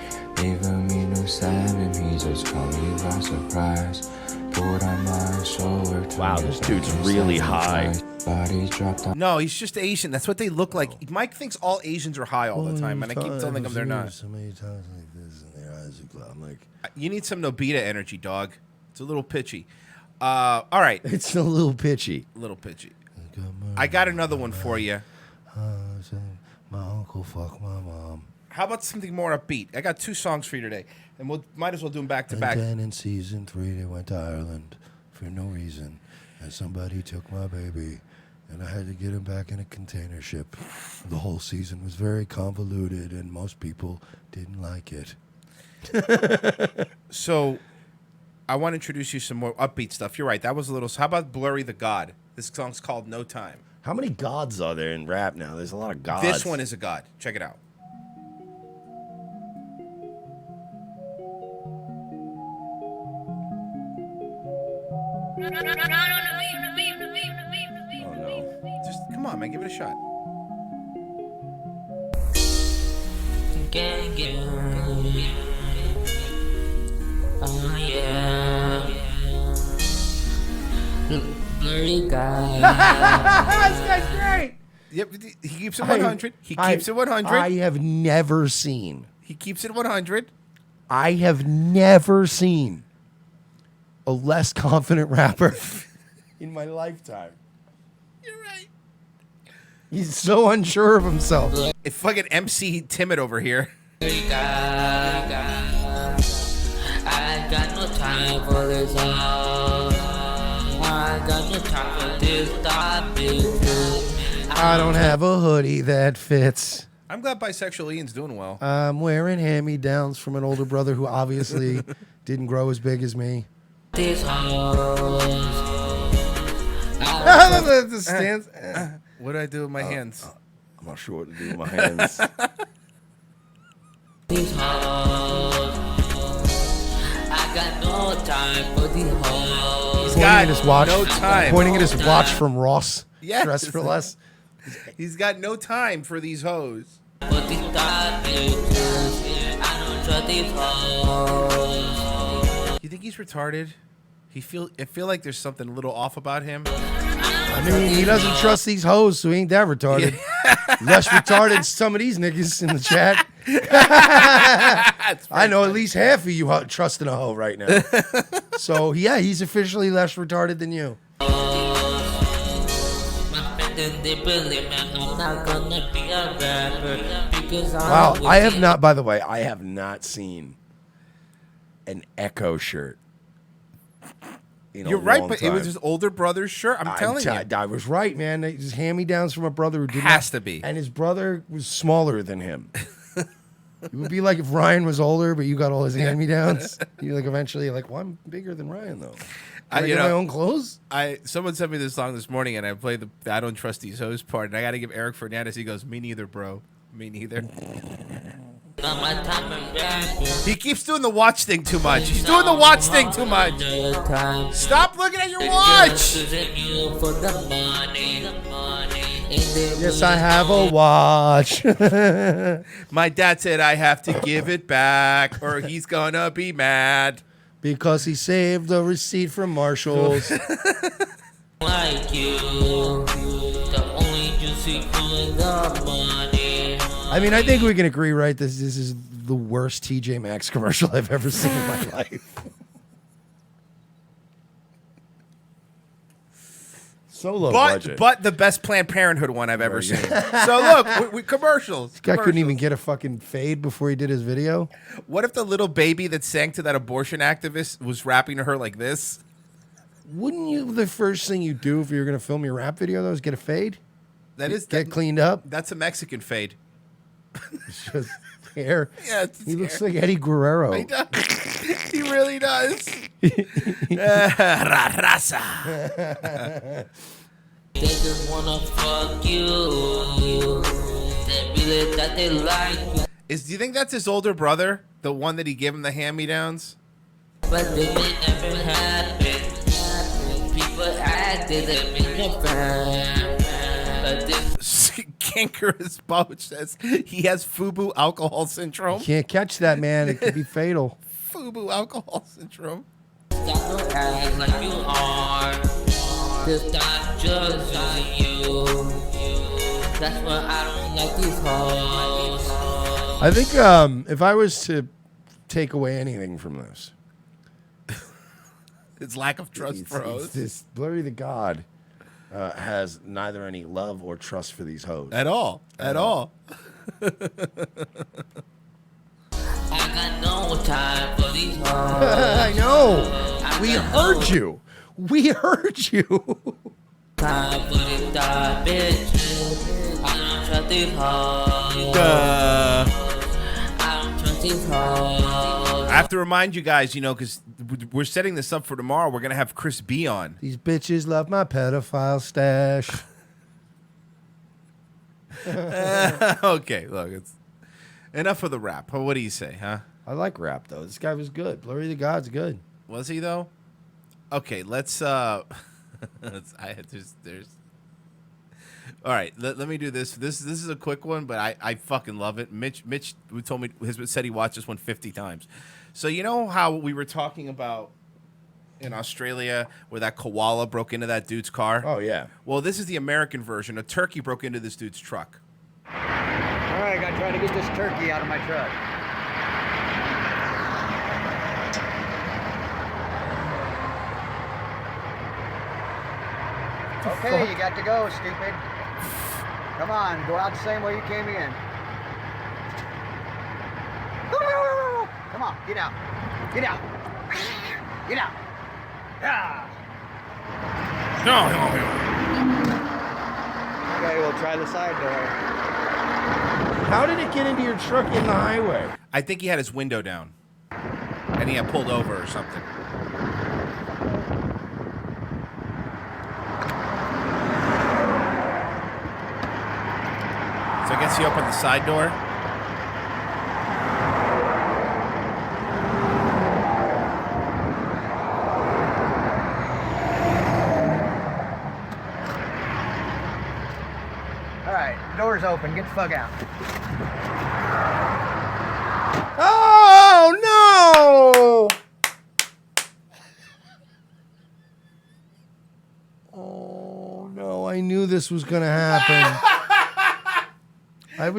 Speaker 3: Even me no stabbing, he just caught me by surprise. Pulled on my shoulder.
Speaker 2: Wow, this dude's really high.
Speaker 3: Bodies dropped on.
Speaker 4: No, he's just Asian. That's what they look like. Mike thinks all Asians are high all the time, and I keep telling him they're not.
Speaker 2: So many times like this, and their eyes are clouded. I'm like,
Speaker 4: You need some Nobita energy, dog. It's a little pitchy. All right.
Speaker 2: it's a little pitchy.
Speaker 4: A little pitchy. I got another one for you.
Speaker 2: My uncle fucked my mom.
Speaker 4: How about something more upbeat? I got 2 songs for you today, and we might as well do them back to back.
Speaker 2: And then in season 3, they went to Ireland for no reason, and somebody took my baby, and I had to get him back in a container ship. The whole season was very convoluted, and most people didn't like it.
Speaker 4: So, I want to introduce you some more upbeat stuff. You're right. That was a little. How about Blurry the God? This song's called No Time.
Speaker 2: How many gods are there in rap now? There's a lot of gods.
Speaker 4: This one is a god. Check it out.
Speaker 2: Oh no.
Speaker 4: Just come on, man. Give it a shot.
Speaker 3: Oh yeah. Blurry guy.
Speaker 2: This guy's great.
Speaker 4: Yep, he keeps it 100. He keeps it 100.
Speaker 2: I have never seen.
Speaker 4: He keeps it 100.
Speaker 2: I have never seen a less confident rapper in my lifetime.
Speaker 4: You're right.
Speaker 2: He's so unsure of himself.
Speaker 4: It's fucking MC Timid over here.
Speaker 3: I got no time for this. I got no time for this.
Speaker 2: I don't have a hoodie that fits.
Speaker 4: I'm glad bisexual Ian's doing well.
Speaker 2: I'm wearing hand-me-downs from an older brother who obviously didn't grow as big as me.
Speaker 3: This
Speaker 2: The stance.
Speaker 4: What do I do with my hands?
Speaker 2: I'm not sure what to do with my hands.
Speaker 3: I got no time for these hoes.
Speaker 2: Pointing at his watch.
Speaker 4: no time.
Speaker 2: Pointing at his watch from Ross.
Speaker 4: Yes.
Speaker 2: Dress for less.
Speaker 4: He's got no time for these hoes.
Speaker 3: But these I don't trust these hoes.
Speaker 4: You think he's retarded? I feel like there's something a little off about him.
Speaker 2: I mean, he doesn't trust these hoes, so he ain't that retarded. Less retarded than some of these niggas in the chat. I know at least half of you trusting a hoe right now. So, yeah, he's officially less retarded than you. Wow, I have not, by the way, I have not seen an Echo shirt.
Speaker 4: You're right, but it was his older brother's shirt. I'm telling you.
Speaker 2: I was right, man. It was hand-me-downs from a brother who didn't.
Speaker 4: Has to be.
Speaker 2: And his brother was smaller than him. It would be like if Ryan was older, but you got all his hand-me-downs. You're like, eventually, like, well, I'm bigger than Ryan, though. Can I get my own clothes?
Speaker 4: Someone sent me this song this morning, and I played the I Don't Trust These Hoes part, and I got to give Eric Fernandez. He goes, me neither, bro. Me neither. He keeps doing the watch thing too much. He's doing the watch thing too much. Stop looking at your watch.
Speaker 2: Yes, I have a watch.
Speaker 4: My dad said I have to give it back, or he's gonna be mad.
Speaker 2: Because he saved a receipt from Marshall's.
Speaker 3: Like you, the only juicy good the money.
Speaker 2: I mean, I think we can agree, right? This is the worst TJ Maxx commercial I've ever seen in my life. So low budget.
Speaker 4: But the best Planned Parenthood one I've ever seen. So look, we commercials.
Speaker 2: This guy couldn't even get a fucking fade before he did his video.
Speaker 4: What if the little baby that sang to that abortion activist was rapping to her like this?
Speaker 2: Wouldn't you, the first thing you do if you were going to film your rap video, though, is get a fade? Get cleaned up?
Speaker 4: That's a Mexican fade.
Speaker 2: It's just hair.
Speaker 4: Yeah,
Speaker 2: he looks like Eddie Guerrero.
Speaker 4: He does. He really does. Raza.
Speaker 3: They just wanna fuck you. They really that they like you.
Speaker 4: Do you think that's his older brother? The one that he gave him the hand-me-downs?
Speaker 3: But they never happen. People acted that been your friend. But this
Speaker 4: Cankerous Boach says he has FUBU alcohol syndrome.
Speaker 2: You can't catch that, man. It could be fatal.
Speaker 4: FUBU alcohol syndrome.
Speaker 3: Don't act like you are. Just not just you. That's why I don't like these hoes.
Speaker 2: I think if I was to take away anything from this,
Speaker 4: it's lack of trust for hoes.
Speaker 2: This Blurry the God has neither any love or trust for these hoes.
Speaker 4: At all. At all.
Speaker 3: I got no time for these hoes.
Speaker 2: I know. We heard you. We heard you.
Speaker 3: Time for these dark bitches. I don't trust these hoes. I don't trust these hoes.
Speaker 4: I have to remind you guys, because we're setting this up for tomorrow. We're gonna have Chris B on.
Speaker 2: These bitches love my pedophile stash.
Speaker 4: Okay, look, it's enough of the rap. What do you say, huh?
Speaker 2: I like rap though. This guy was good. Blurry the God's good.
Speaker 4: Was he though? Okay, let's. There's. All right, let me do this. This is a quick one, but I fucking love it. Mitch who told me said he watched this one 50 times. So you know how we were talking about in Australia where that koala broke into that dude's car?
Speaker 2: Oh yeah.
Speaker 4: Well, this is the American version. A turkey broke into this dude's truck.
Speaker 5: All right, I gotta try to get this turkey out of my truck. Okay, you got to go, stupid. Come on, go out the same way you came in. Come on, get out. Get out. Get out. Ah. Okay, we'll try the side door.
Speaker 2: How did it get into your truck in the highway?
Speaker 4: I think he had his window down, and he had pulled over or something. So I guess he opened the side door.
Speaker 5: All right, door's open. Get the fuck out.
Speaker 2: Oh no! Oh no! I knew this was gonna happen. I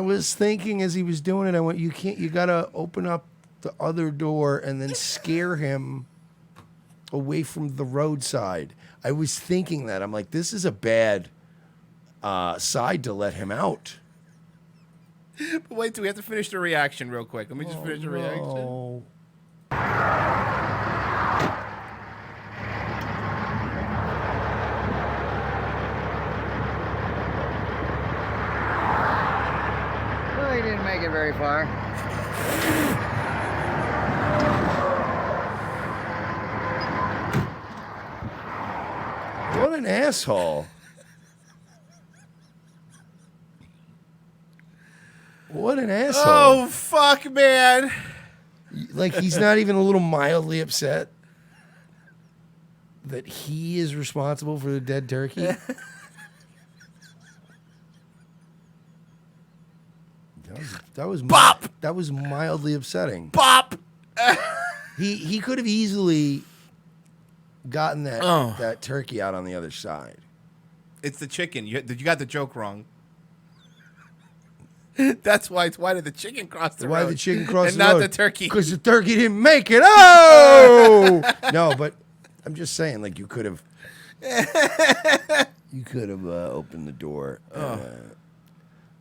Speaker 2: was thinking as he was doing it, I went, you gotta open up the other door and then scare him away from the roadside. I was thinking that. I'm like, this is a bad side to let him out.
Speaker 4: But wait, do we have to finish the reaction real quick? Let me just finish the reaction.
Speaker 5: Well, he didn't make it very far.
Speaker 2: What an asshole. What an asshole.
Speaker 4: Oh, fuck, man.
Speaker 2: Like, he's not even a little mildly upset that he is responsible for the dead turkey. That was
Speaker 4: Bop!
Speaker 2: That was mildly upsetting.
Speaker 4: Bop!
Speaker 2: He could have easily gotten that turkey out on the other side.
Speaker 4: It's the chicken. You got the joke wrong. That's why it's why did the chicken cross the road?
Speaker 2: Why the chicken crossed
Speaker 4: and
Speaker 2: the road?
Speaker 4: not the turkey?
Speaker 2: Because the turkey didn't make it. Oh! No, but I'm just saying, like, you could have opened the door.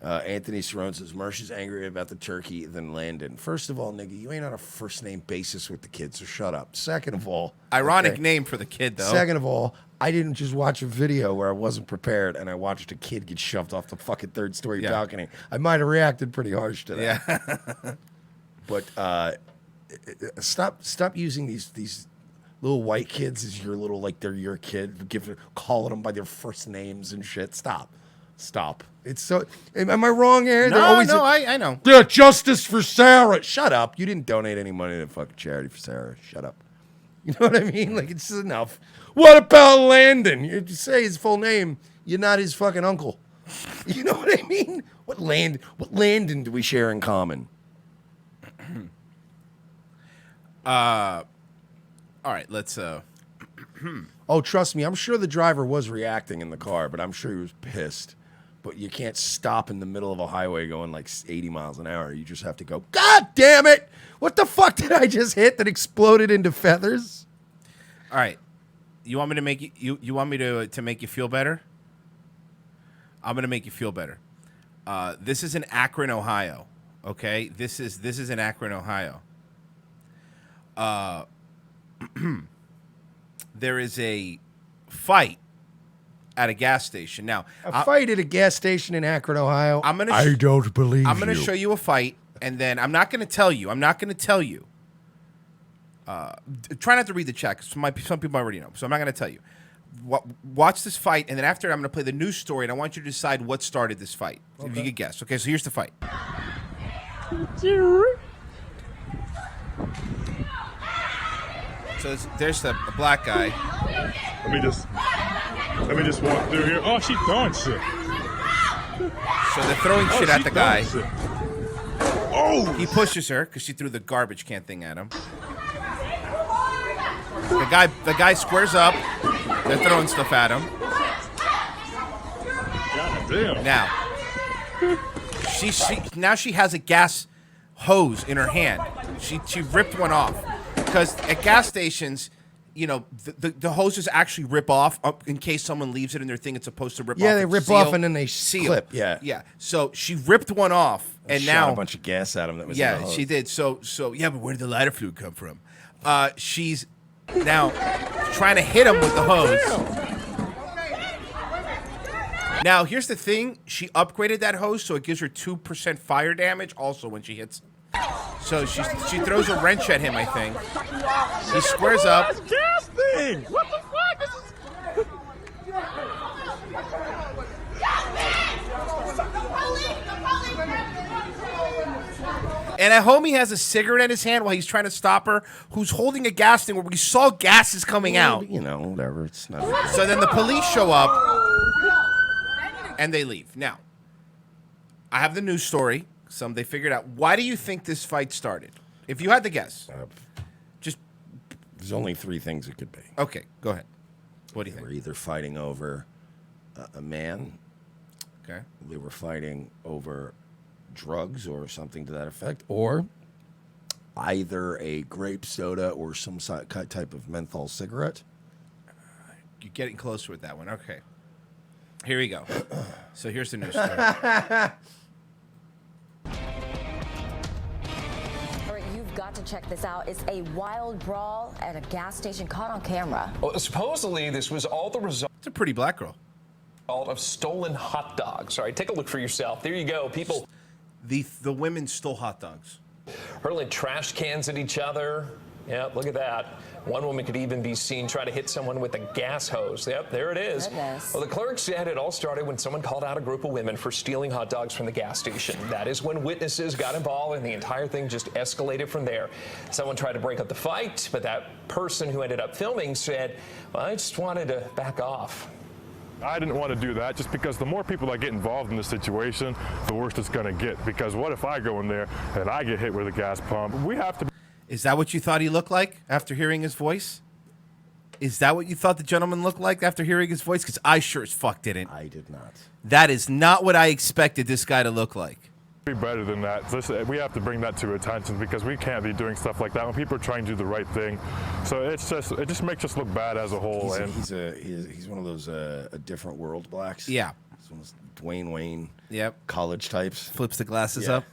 Speaker 2: Anthony Cerrone says, Mersh is angry about the turkey than Landon. First of all, nigga, you ain't on a first name basis with the kid, so shut up. Second of all...
Speaker 4: Ironic name for the kid, though.
Speaker 2: Second of all, I didn't just watch a video where I wasn't prepared and I watched a kid get shoved off the fucking third-story balcony. I might have reacted pretty harsh to that. Yeah. But stop using these little white kids as your little, like, they're your kid, calling them by their first names and shit. Stop. It's so... Am I wrong here?
Speaker 4: I know.
Speaker 2: Yeah, justice for Sarah. Shut up. You didn't donate any money to fucking charity for Sarah. Shut up. You know what I mean? Like, it's enough. What about Landon? You say his full name. You're not his fucking uncle. You know what I mean? What Landon do we share in common?
Speaker 4: All right, let's...
Speaker 2: Oh, trust me. I'm sure the driver was reacting in the car, but I'm sure he was pissed. But you can't stop in the middle of a highway going like 80 miles an hour. You just have to go, God damn it! What the fuck did I just hit that exploded into feathers?
Speaker 4: All right. You want me to make you want me to make you feel better? I'm gonna make you feel better. This is in Akron, Ohio. Okay? This is in Akron, Ohio. There is a fight at a gas station. Now,
Speaker 2: A fight at a gas station in Akron, Ohio.
Speaker 4: I'm gonna
Speaker 2: I don't believe
Speaker 4: I'm gonna
Speaker 2: you.
Speaker 4: show you a fight, And then I'm not going to tell you. Try not to read the chat because some people already know. So I'm not going to tell you. Watch this fight, and then after I'm going to play the news story, and I want you to decide what started this fight. Okay. If you could guess. Okay, so here's the fight. So there's the black guy.
Speaker 6: Let me just walk through here. Oh, she's throwing shit.
Speaker 4: So they're throwing shit at the guy.
Speaker 6: Shit.
Speaker 4: Oh! He pushes her because she threw the garbage can thing at him. The guy squares up. They're throwing stuff at him.
Speaker 6: God damn.
Speaker 4: Now she has a gas hose in her hand. She ripped one off because at gas stations, you know, the hoses actually rip off in case someone leaves it in their thing. It's supposed to rip off.
Speaker 2: Yeah, they rip off and then they clip. Yeah.
Speaker 4: Yeah. So she ripped one off, and
Speaker 2: shot
Speaker 4: now
Speaker 2: a bunch of gas at him. That was in the hose.
Speaker 4: she did. So yeah, but where did the lighter fluid come from? She's now trying to hit him with the hose. Now here's the thing: she upgraded that hose so it gives her 2% fire damage. Also, when she hits. So she throws a wrench at him, I think. He squares up.
Speaker 6: Gas thing. What the fuck? This is...
Speaker 4: And a homie has a cigarette in his hand while he's trying to stop her, who's holding a gas thing where we saw gases coming out.
Speaker 2: You know, whatever. It's not.
Speaker 4: So then the police show up and they leave. Now, I have the news story. They figured out. Why do you think this fight started? If you had to guess.
Speaker 2: There's only three things it could be.
Speaker 4: Okay, go ahead. What do you think?
Speaker 2: They were either fighting over a man.
Speaker 4: Okay.
Speaker 2: They were fighting over drugs or something to that effect, or either a grape soda or some type of menthol cigarette.
Speaker 4: You're getting closer with that one. Okay. Here we go. So here's the news story.
Speaker 7: You've got to check this out. It's a wild brawl at a gas station caught on camera.
Speaker 23: Well, supposedly, this was all the result.
Speaker 4: It's a pretty black girl.
Speaker 23: Of stolen hot dogs. All right, take a look for yourself. There you go. People.
Speaker 4: The women stole hot dogs.
Speaker 23: Hurling trash cans at each other. Yeah, look at that. One woman could even be seen trying to hit someone with a gas hose. Yep, there it is.
Speaker 7: Goodness.
Speaker 23: Well, the clerk said it all started when someone called out a group of women for stealing hot dogs from the gas station. That is when witnesses got involved, and the entire thing just escalated from there. Someone tried to break up the fight, but that person who ended up filming said, well, I just wanted to back off.
Speaker 6: I didn't want to do that just because the more people that get involved in this situation, the worse it's going to get. Because what if I go in there and I get hit with a gas pump? We have to.
Speaker 4: Is that what you thought he looked like after hearing his voice? Is that what you thought the gentleman looked like after hearing his voice? Because I sure as fuck didn't.
Speaker 2: I did not.
Speaker 4: That is not what I expected this guy to look like.
Speaker 6: Be better than that. We have to bring that to attention because we can't be doing stuff like that when people are trying to do the right thing. So it just makes us look bad as a whole.
Speaker 2: He's one of those a different world blacks.
Speaker 4: Yeah.
Speaker 2: He's one of those Dwayne Wayne.
Speaker 4: Yep.
Speaker 2: College types.
Speaker 4: Flips the glasses up.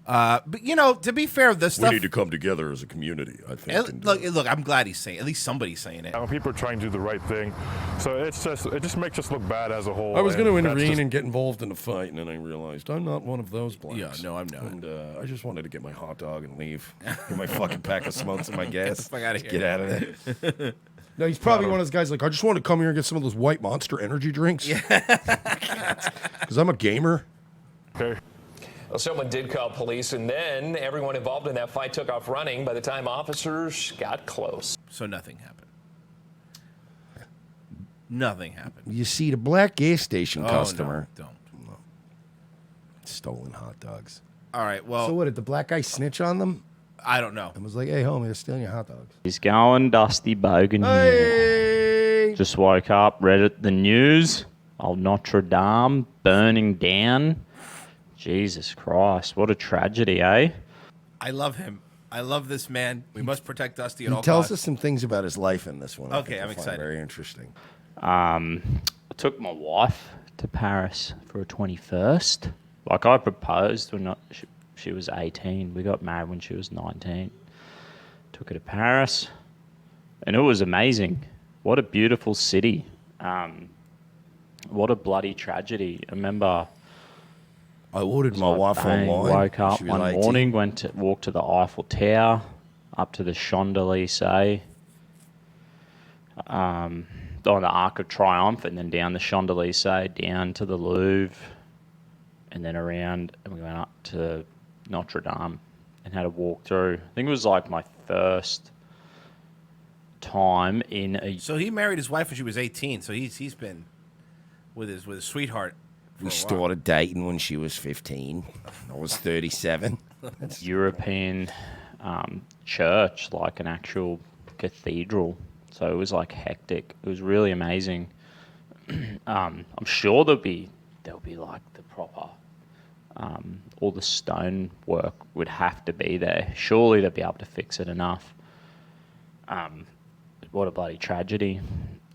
Speaker 4: But you know, to be fair, the stuff
Speaker 2: we need to come together as a community. I think.
Speaker 4: Look, I'm glad he's saying. At least somebody's saying it.
Speaker 6: When people are trying to do the right thing, so it just makes us look bad as a whole.
Speaker 2: I was going to intervene and get involved in a fight, and then I realized I'm not one of those blacks.
Speaker 4: Yeah, no, I'm not.
Speaker 2: And I just wanted to get my hot dog and leave. Get my fucking pack of smokes and my gas.
Speaker 4: Get the fuck out of here.
Speaker 2: Get out of there. No, he's probably one of those guys like, I just want to come here and get some of those white Monster energy drinks. Yeah. Because I'm a gamer.
Speaker 6: Okay.
Speaker 23: Well, someone did call police, and then everyone involved in that fight took off running by the time officers got close.
Speaker 4: So nothing happened. Nothing happened.
Speaker 2: You see, the black gas station
Speaker 4: Oh,
Speaker 2: customer.
Speaker 4: no, don't.
Speaker 2: Stolen hot dogs.
Speaker 4: All right, well.
Speaker 2: So what, did the black guy snitch on them?
Speaker 4: I don't know.
Speaker 2: And was like, hey, homie, they're stealing your hot dogs.
Speaker 24: He's going Dusty Bogan here. Just woke up, read the news. Old Notre Dame burning down. Jesus Christ, what a tragedy, eh?
Speaker 4: I love him. I love this man. We must protect Dusty at
Speaker 2: He
Speaker 4: all
Speaker 2: tells
Speaker 4: costs.
Speaker 2: us some things about his life in this one. I
Speaker 4: Okay,
Speaker 2: think
Speaker 4: I'm
Speaker 2: you'll find
Speaker 4: excited.
Speaker 2: Very interesting.
Speaker 24: I took my wife to Paris for her 21st. Like, I proposed when she was 18. We got married when she was 19. Took her to Paris, and it was amazing. What a beautiful city. What a bloody tragedy. I remember
Speaker 2: I ordered my wife
Speaker 24: Bang,
Speaker 2: online.
Speaker 24: woke up
Speaker 2: She was
Speaker 24: one
Speaker 2: 18.
Speaker 24: morning, walked to the Eiffel Tower, up to the Champs-Élysées, on the Arc of Triumph, and then down the Champs-Élysées, down to the Louvre, and then around, and we went up to Notre Dame and had a walk through. I think it was like my first time in a...
Speaker 4: So he married his wife when she was 18, so he's been with his sweetheart.
Speaker 2: We started dating when she was 15. I was 37.
Speaker 24: European church, like an actual cathedral. So it was like hectic. It was really amazing. I'm sure there'll be like the proper, all the stone work would have to be there. Surely they'll be able to fix it enough. What a bloody tragedy.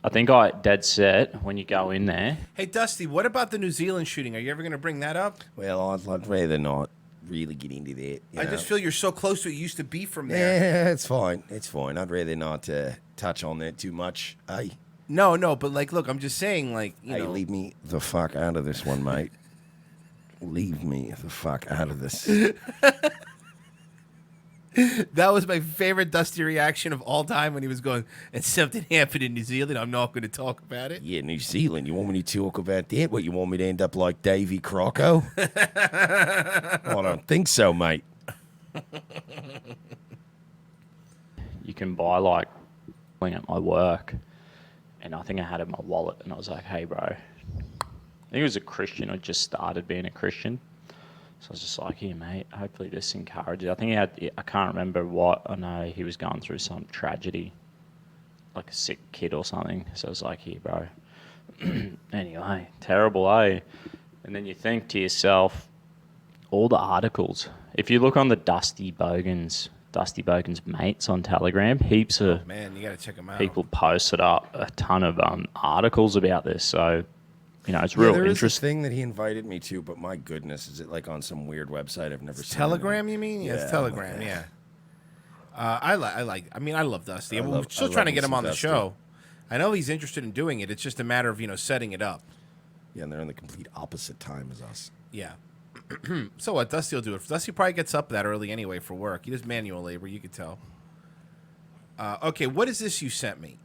Speaker 24: I think I dead set when you go in there.
Speaker 4: Hey, Dusty, what about the New Zealand shooting? Are you ever going to bring that up?
Speaker 2: Well, I'd rather not really get into that.
Speaker 4: I just feel you're so close to it. You used to be from there.
Speaker 2: Yeah, it's fine. It's fine. I'd rather not touch on that too much. Hey.
Speaker 4: No, but like, look, I'm just saying, like, you know.
Speaker 2: Leave me the fuck out of this one, mate. Leave me the fuck out of this.
Speaker 4: That was my favorite Dusty reaction of all time when he was going, and something happened in New Zealand. I'm not going to talk about it.
Speaker 2: Yeah, New Zealand. You want me to talk about that? What, you want me to end up like Davy Crocco? I don't think so, mate.
Speaker 24: You can buy like at my work, and I think I had it in my wallet, and I was like, hey, bro. I think it was a Christian. I just started being a Christian. So I was just like, here, mate, hopefully this encourages. I think I can't remember what. I know he was going through some tragedy, like a sick kid or something. So I was like, here, bro. Anyway, terrible, eh? And then you think to yourself, all the articles. If you look on the Dusty Bogan's mates on Telegram, heaps of
Speaker 4: Man, you got to check them out.
Speaker 24: people posted up a ton of articles about this. So, you know, it's real
Speaker 2: there is
Speaker 24: interesting.
Speaker 2: this thing that he invited me to, but my goodness, is it like on some weird website I've never seen?
Speaker 4: Telegram, you mean? Yeah, it's Telegram, yeah. I love Dusty. We're still trying to get him on the show. I know he's interested in doing it. It's just a matter of, setting it up.
Speaker 2: Yeah, and they're in the complete opposite time as us.
Speaker 4: Yeah. So what? Dusty will do it. Dusty probably gets up that early anyway for work. He does manual labor, you could tell. Okay, what is this you sent me?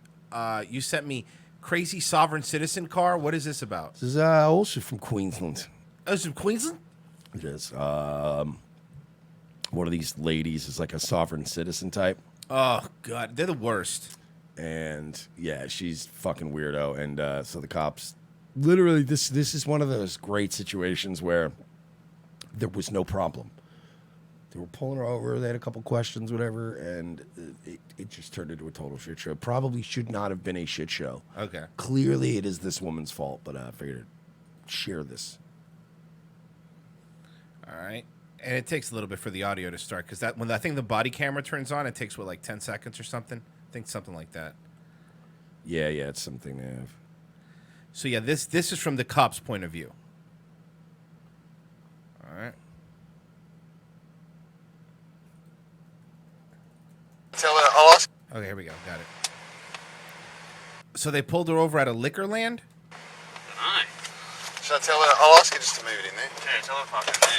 Speaker 4: You sent me crazy sovereign citizen car. What is this about?
Speaker 2: This is also from Queensland.
Speaker 4: Oh, it's from Queensland?
Speaker 2: It is. One of these ladies is like a sovereign citizen type.
Speaker 4: Oh, God. They're the worst.
Speaker 2: And, yeah, she's fucking weirdo. And so the cops... Literally, this is one of those great situations where there was no problem. They were pulling her over. They had a couple questions, whatever, and it just turned into a total shit show. Probably should not have been a shit show.
Speaker 4: Okay.
Speaker 2: Clearly, it is this woman's fault, but I figured I'd share this.
Speaker 4: All right. And it takes a little bit for the audio to start, because when I think the body camera turns on, it takes, like 10 seconds or something? I think something like that.
Speaker 2: Yeah, it's something they have.
Speaker 4: So, yeah, this is from the cop's point of view. All right. Okay, here we go. Got it. So they pulled her over at a liquor land?
Speaker 1: Aye.
Speaker 15: Should I tell her? I'll ask her just to move it in there.
Speaker 1: Yeah, tell her fucking move.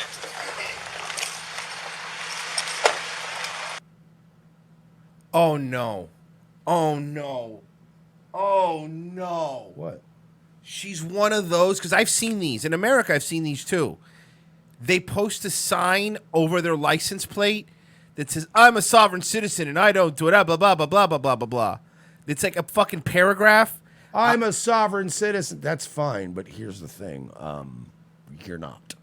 Speaker 4: Oh, no. Oh, no. Oh, no.
Speaker 2: What?
Speaker 4: She's one of those, because I've seen these. In America, I've seen these too. They post a sign over their license plate that says, I'm a sovereign citizen and I don't do it, blah, blah, blah, blah, blah, blah, blah, blah. It's like a fucking paragraph.
Speaker 2: I'm a sovereign citizen. That's fine, but here's the thing. You're not.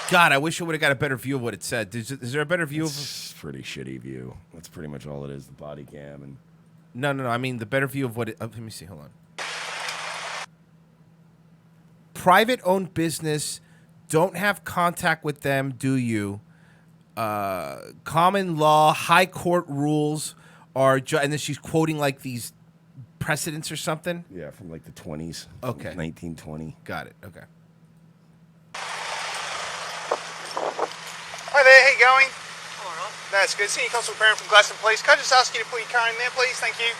Speaker 4: God, I wish I would have got a better view of what it said. Is there a better view of
Speaker 2: it? Pretty shitty view. That's pretty much all it is, the body cam. And
Speaker 4: No. I mean, the better view of what it... let me see. Hold on. Private-owned business. Don't have contact with them, do you? Common law, high court rules are... and then she's quoting, like, these precedents or something?
Speaker 2: Yeah, from, like, the 20s.
Speaker 4: Okay.
Speaker 2: 1920.
Speaker 4: Got it. Okay.
Speaker 8: Hi there, how you going? All right. That's good. Senior Constable Perrin from Glaston Police. Can I just ask you to put your car in there, please? Thank you.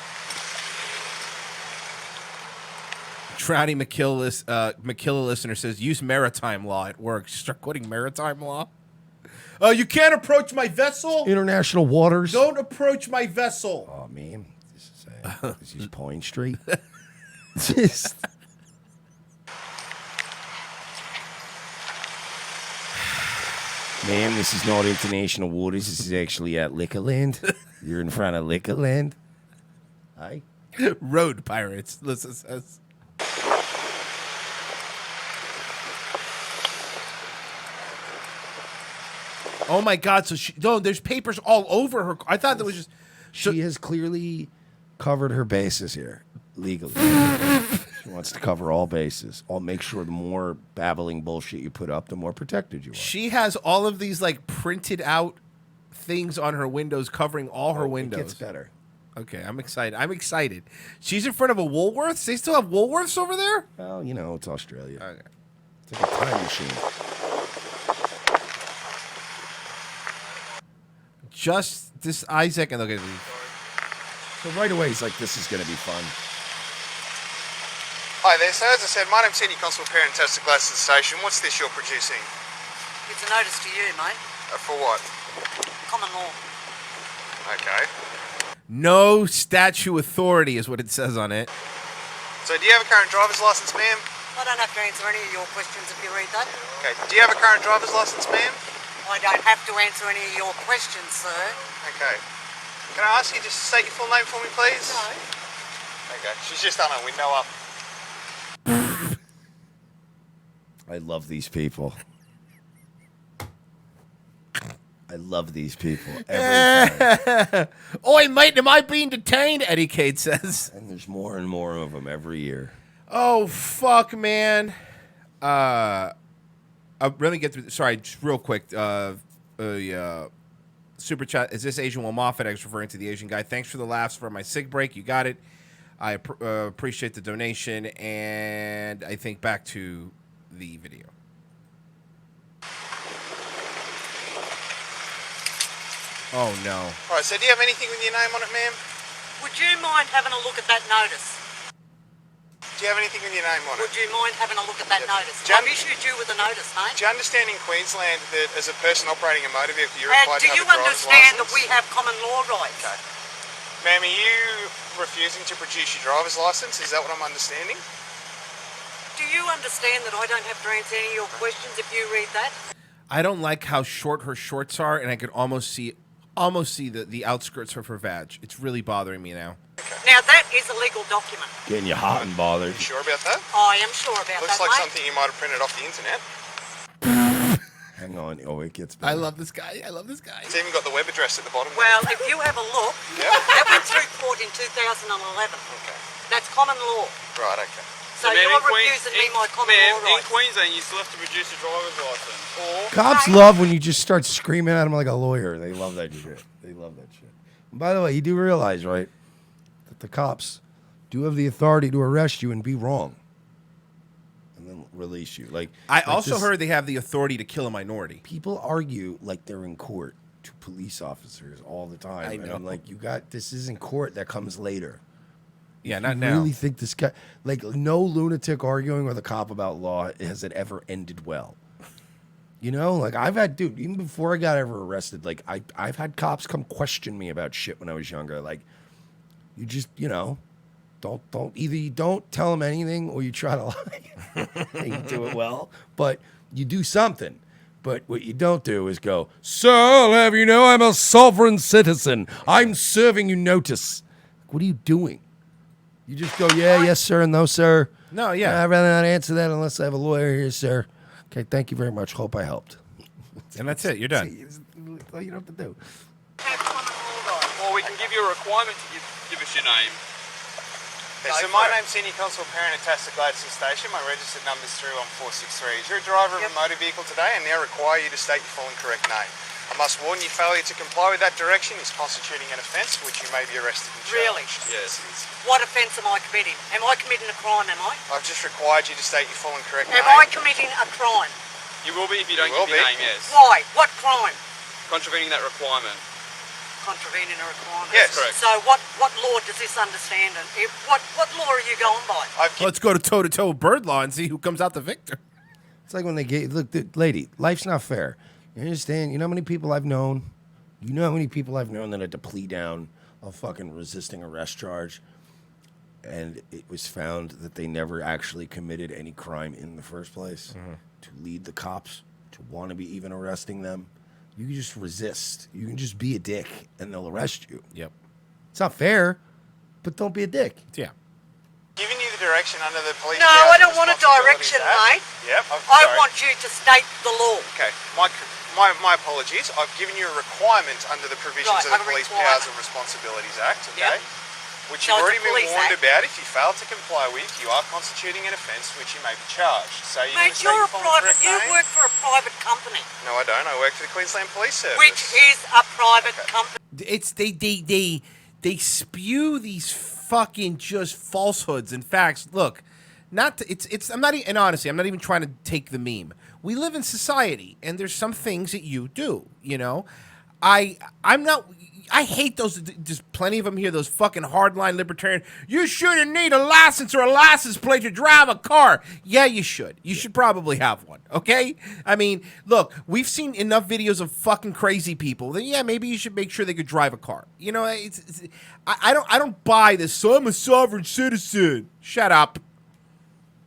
Speaker 4: Trouty McKilla listener says, use maritime law at work. Start quoting maritime law. You can't approach my vessel.
Speaker 2: International waters.
Speaker 4: Don't approach my vessel.
Speaker 2: Oh, man. This is Point Street. Just... Ma'am, this is not international waters. This is actually at Liquorland. You're in front of Liquorland. Hi.
Speaker 4: Road pirates, Lisa says. Oh my God! So there's papers all over her. I thought that was just.
Speaker 2: She has clearly covered her bases here legally. She wants to cover all bases. I'll make sure the more babbling bullshit you put up, the more protected you are.
Speaker 4: She has all of these like printed out things on her windows covering all her windows.
Speaker 2: It gets better.
Speaker 4: Okay, I'm excited. She's in front of a Woolworths. They still have Woolworths over there?
Speaker 2: Well, you know, it's Australia.
Speaker 4: Okay.
Speaker 2: It's like a time machine.
Speaker 4: Just this Isaac and look at these.
Speaker 2: So right away he's like, this is going to be fun.
Speaker 8: Hi there, so as I said, my name's Senior Constable Parent Tester Gladstone Station. What's this you're producing?
Speaker 9: It's a notice to you, mate.
Speaker 8: For what?
Speaker 9: Common law.
Speaker 8: Okay.
Speaker 4: No statute authority is what it says on it.
Speaker 8: So do you have a current driver's license, ma'am?
Speaker 9: I don't have to answer any of your questions if you read that.
Speaker 8: Okay. Do you have a current driver's license, ma'am?
Speaker 9: I don't have to answer any of your questions, sir.
Speaker 8: Okay. Can I ask you just to state your full name for me, please?
Speaker 9: No.
Speaker 8: Okay. She's just done her window up.
Speaker 2: I love these people. I love these people. Every time.
Speaker 4: Oi, mate, am I being detained? Eddie Cade says.
Speaker 2: And there's more and more of them every year.
Speaker 4: Oh, fuck, man. Let me get through. Sorry, just real quick. Super chat. Is this Asian Will Moffat? I was referring to the Asian guy. Thanks for the laughs for my sig break. You got it. I appreciate the donation. And I think back to the video. Oh, no.
Speaker 8: All right, so do you have anything with your name on it, ma'am?
Speaker 9: Would you mind having a look at that notice?
Speaker 8: Do you have anything with your name on it?
Speaker 9: Would you mind having a look at that notice? I've issued you with a notice, mate.
Speaker 8: Do you understand in Queensland that as a person operating a motor vehicle, you're
Speaker 9: And
Speaker 8: required
Speaker 9: do
Speaker 8: to
Speaker 9: you
Speaker 8: have a driver's
Speaker 9: understand
Speaker 8: license?
Speaker 9: that we have common law rights?
Speaker 8: Okay. Ma'am, are you refusing to produce your driver's license? Is that what I'm understanding?
Speaker 9: Do you understand that I don't have to answer any of your questions if you read that?
Speaker 4: I don't like how short her shorts are, and I could almost see the outskirts of her vag. It's really bothering me now.
Speaker 9: Now, that is a legal document.
Speaker 2: Getting you hot and bothered.
Speaker 8: You sure about that?
Speaker 9: I am sure about
Speaker 8: Looks
Speaker 9: that,
Speaker 8: like
Speaker 9: mate.
Speaker 8: something you might have printed off the internet.
Speaker 2: Hang on. Oh, it gets better.
Speaker 4: I love this guy.
Speaker 8: It's even got the web address at the bottom.
Speaker 9: Well, if you have a look, that went through court in 2011.
Speaker 8: Okay.
Speaker 9: That's common law.
Speaker 8: Right, okay.
Speaker 9: So you're refusing me my common law
Speaker 1: in
Speaker 9: rights.
Speaker 1: Queensland, you still have to produce a driver's license. Or
Speaker 2: Cops love when you just start screaming at them like a lawyer. They love that shit. They love that shit. And by the way, you do realize, right, that the cops do have the authority to arrest you and be wrong, and then release you.
Speaker 4: I also heard they have the authority to kill a minority.
Speaker 2: People argue like they're in court to police officers all the time.
Speaker 4: I
Speaker 2: And
Speaker 4: know.
Speaker 2: I'm like, this is in court. That comes later.
Speaker 4: Yeah,
Speaker 2: If
Speaker 4: not
Speaker 2: you
Speaker 4: now.
Speaker 2: really think this guy, like, no lunatic arguing with a cop about law has it ever ended well? You know, like I've had, dude, even before I got ever arrested, like I've had cops come question me about shit when I was younger. Like, you just, either you don't tell them anything or you try to lie. You do it well, but you do something. But what you don't do is go, sir, I'll have you know I'm a sovereign citizen. I'm serving you notice. What are you doing? You just go, yeah, yes, sir, no, sir.
Speaker 4: No, yeah.
Speaker 2: I'd rather not answer that unless I have a lawyer here, sir. Okay, thank you very much. Hope I helped.
Speaker 4: And that's it. You're done.
Speaker 2: That's all you have to do.
Speaker 1: or we can give you a requirement to give us your name.
Speaker 8: Okay, so my name's Senior Constable Parent at Tasta Gladstone Station. My registered number's 31463. You're a driver of a motor vehicle today and now require you to state your full and correct name. I must warn you, failure to comply with that direction is constituting an offence for which you may be arrested and
Speaker 9: Really?
Speaker 8: charged.
Speaker 1: Yes.
Speaker 9: What offence am I committing? Am I committing a crime, am I?
Speaker 8: I've just required you to state your full and correct
Speaker 9: Am
Speaker 8: name.
Speaker 9: I committing a crime?
Speaker 1: You will be if you don't
Speaker 8: You
Speaker 1: give
Speaker 8: will
Speaker 1: your
Speaker 8: be.
Speaker 1: name, yes.
Speaker 9: Why? What crime?
Speaker 1: Contravening that requirement.
Speaker 9: contravening a requirement.
Speaker 8: Yes, correct.
Speaker 9: So what law does this understand? And what law are you going by?
Speaker 4: Let's go to toe with bird law and see who comes out the victor.
Speaker 2: It's like when they get look, lady, life's not fair. You understand? You know how many people I've known? You know how many people I've known that had to plea down a fucking resisting arrest charge, and it was found that they never actually committed any crime in the first place. To lead the cops to want to be even arresting them, you can just resist. You can just be a dick, and they'll arrest you.
Speaker 4: Yep.
Speaker 2: It's not fair, but don't be a dick.
Speaker 4: Yeah.
Speaker 8: Giving you the direction under the police.
Speaker 9: No, I don't want a direction, mate.
Speaker 8: Yep.
Speaker 9: I want you to state the law.
Speaker 8: Okay. My apologies. I've given you a requirement under the provisions of the Police Powers and Responsibilities Act. Okay.
Speaker 9: Yep.
Speaker 8: Which
Speaker 9: So
Speaker 8: you've
Speaker 9: it's
Speaker 8: already
Speaker 9: a
Speaker 8: been
Speaker 9: police
Speaker 8: warned
Speaker 9: act.
Speaker 8: about. If you fail to comply with, you are constituting an offence which you may be charged. So you're
Speaker 9: Mate, you're a private. You work for a private company,
Speaker 8: No, I don't. I work for the Queensland Police Service.
Speaker 9: which is a private company.
Speaker 4: It's they spew these fucking just falsehoods and facts. Look, I'm not and honestly, I'm not even trying to take the meme. We live in society, and there's some things that you do. You know, I'm not. I hate those. There's plenty of them here. Those fucking hardline libertarian. You shouldn't need a license or a license plate to drive a car. Yeah, you should. You should probably have one. Okay. I mean, look, we've seen enough videos of fucking crazy people. That yeah, maybe you should make sure they could drive a car. You know, I don't buy this. So I'm a sovereign citizen. Shut up.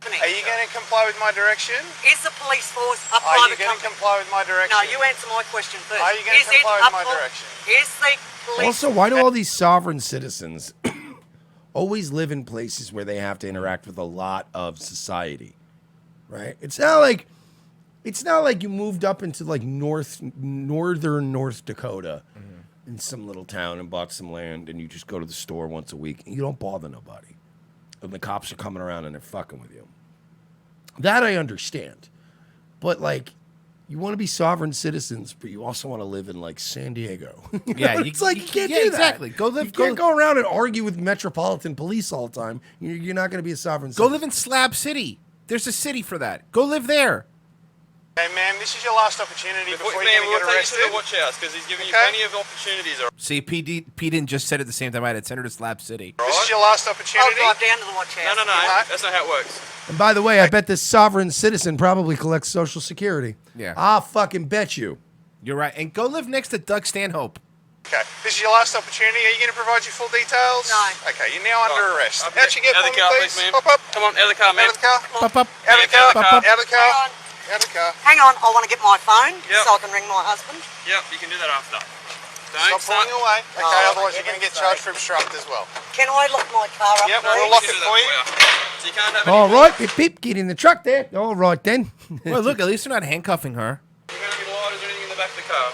Speaker 8: Are you going to comply with my direction?
Speaker 9: Is the police force a
Speaker 8: Are you
Speaker 9: private
Speaker 8: going to
Speaker 9: company?
Speaker 8: comply with my direction?
Speaker 9: No, you answer my question first.
Speaker 8: Are you going to comply with my direction?
Speaker 9: Is the police
Speaker 2: Also, why do all these sovereign citizens always live in places where they have to interact with a lot of society? Right? It's not like you moved up into like northern North Dakota in some little town and bought some land and you just go to the store once a week and you don't bother nobody. And the cops are coming around and they're fucking with you. That I understand. But like, you want to be sovereign citizens, but you also want to live in like San Diego.
Speaker 4: Yeah,
Speaker 2: it's like you can't do that.
Speaker 4: exactly. Go live.
Speaker 2: You can't go around and argue with metropolitan police all the time. You're not going to be a sovereign
Speaker 4: Go
Speaker 2: citizen.
Speaker 4: live in Slab City. There's a city for that. Go live there.
Speaker 8: Hey, ma'am, this is your last opportunity before you're
Speaker 1: Man,
Speaker 8: going to
Speaker 1: we'll
Speaker 8: get
Speaker 1: take you
Speaker 8: arrested.
Speaker 1: to the watch house because he's giving you plenty of opportunities.
Speaker 4: See, P didn't just said it at the same time. I had sent her to Slab City.
Speaker 8: This is your last opportunity.
Speaker 9: I'll drive down to the watch house.
Speaker 1: No, that's not how it works.
Speaker 2: And by the way, I bet this sovereign citizen probably collects Social Security.
Speaker 4: Yeah.
Speaker 2: I'll fucking bet you.
Speaker 4: You're right. And go live next to Doug Stanhope.
Speaker 8: Okay, this is your last opportunity. Are you going to provide your full details?
Speaker 9: No.
Speaker 8: Okay, you're now under arrest.
Speaker 1: Okay.
Speaker 8: How'd you get
Speaker 1: Out
Speaker 8: for
Speaker 1: of
Speaker 8: me,
Speaker 1: the car,
Speaker 8: please?
Speaker 1: please, ma'am.
Speaker 8: Pop up.
Speaker 1: Come on, out of the car, ma'am.
Speaker 8: Out of the car.
Speaker 4: Pop up.
Speaker 8: Out of the car.
Speaker 1: Out of the car.
Speaker 8: Out of the car.
Speaker 9: Hang on.
Speaker 8: Out of the car.
Speaker 9: Hang on, I want to get my phone
Speaker 1: Yep.
Speaker 9: so I can ring my husband.
Speaker 1: Yep, you can do that after.
Speaker 8: Stop pulling away. Okay, otherwise you're going to get charged for obstruct as well.
Speaker 9: Can I lock my car up?
Speaker 8: Yep,
Speaker 9: please?
Speaker 8: we'll lock it for you.
Speaker 1: So you can't have
Speaker 2: All right, beep, beep, get in the truck there. All right then.
Speaker 4: Well, look, at least they're not handcuffing her.
Speaker 1: You got any lighters or anything in the back of the car?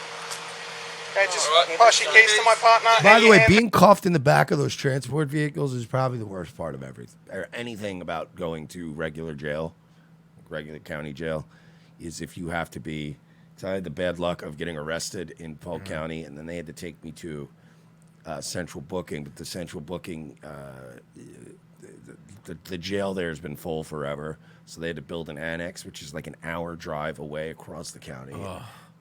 Speaker 8: Okay, just pass your keys to my partner.
Speaker 2: By
Speaker 8: and
Speaker 2: the
Speaker 8: your
Speaker 2: way,
Speaker 8: hand-
Speaker 2: being cuffed in the back of those transport vehicles is probably the worst part of everything. Or anything about going to regular jail, regular county jail, is if you have to be. So I had the bad luck of getting arrested in Polk County, and then they had to take me to central booking. But the central booking, the jail there has been full forever, so they had to build an annex, which is like an hour drive away across the county.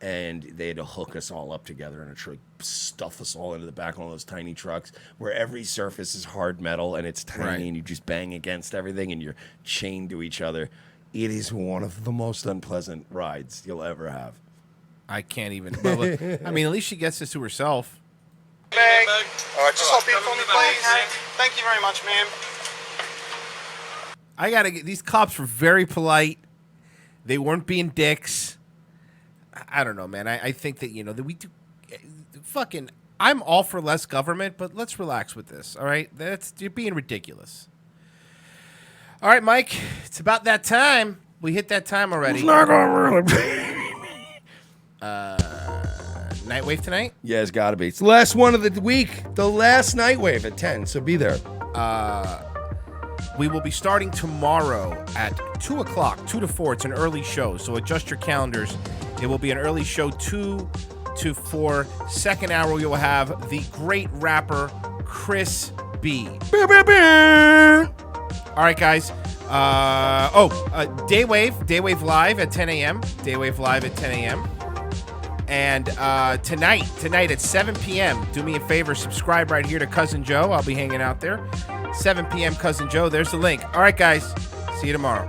Speaker 2: And they had to hook us all up together in a truck, stuff us all into the back of one of those tiny trucks where every surface is hard metal and it's tiny,
Speaker 4: Right.
Speaker 2: and you just bang against everything and you're chained to each other. It is one of the most unpleasant rides you'll ever have.
Speaker 4: I can't even. Well, I mean, at least she gets this to herself.
Speaker 8: Bag. All right, just hop in for me, please. Thank you very much, ma'am.
Speaker 4: I gotta get. These cops were very polite. They weren't being dicks. I don't know, man. I think that that we do. Fucking, I'm all for less government, but let's relax with this. All right, you're being ridiculous. All right, Mike, it's about that time. We hit that time already.
Speaker 2: It's not gonna really
Speaker 4: Nightwave tonight?
Speaker 2: Yeah, it's gotta be. It's the last one of the week. The last Nightwave at 10, so be there.
Speaker 4: We will be starting tomorrow at 2 o'clock, 2 to 4. It's an early show, so adjust your calendars. It will be an early show, 2 to 4. Second hour, we will have the great rapper Chris B. All right, guys. Daywave Live at 10 a.m. Daywave Live at 10 a.m. And tonight at 7 p.m., do me a favor, subscribe right here to Cousin Joe. I'll be hanging out there. 7 p.m. Cousin Joe. There's the link. All right, guys. See you tomorrow.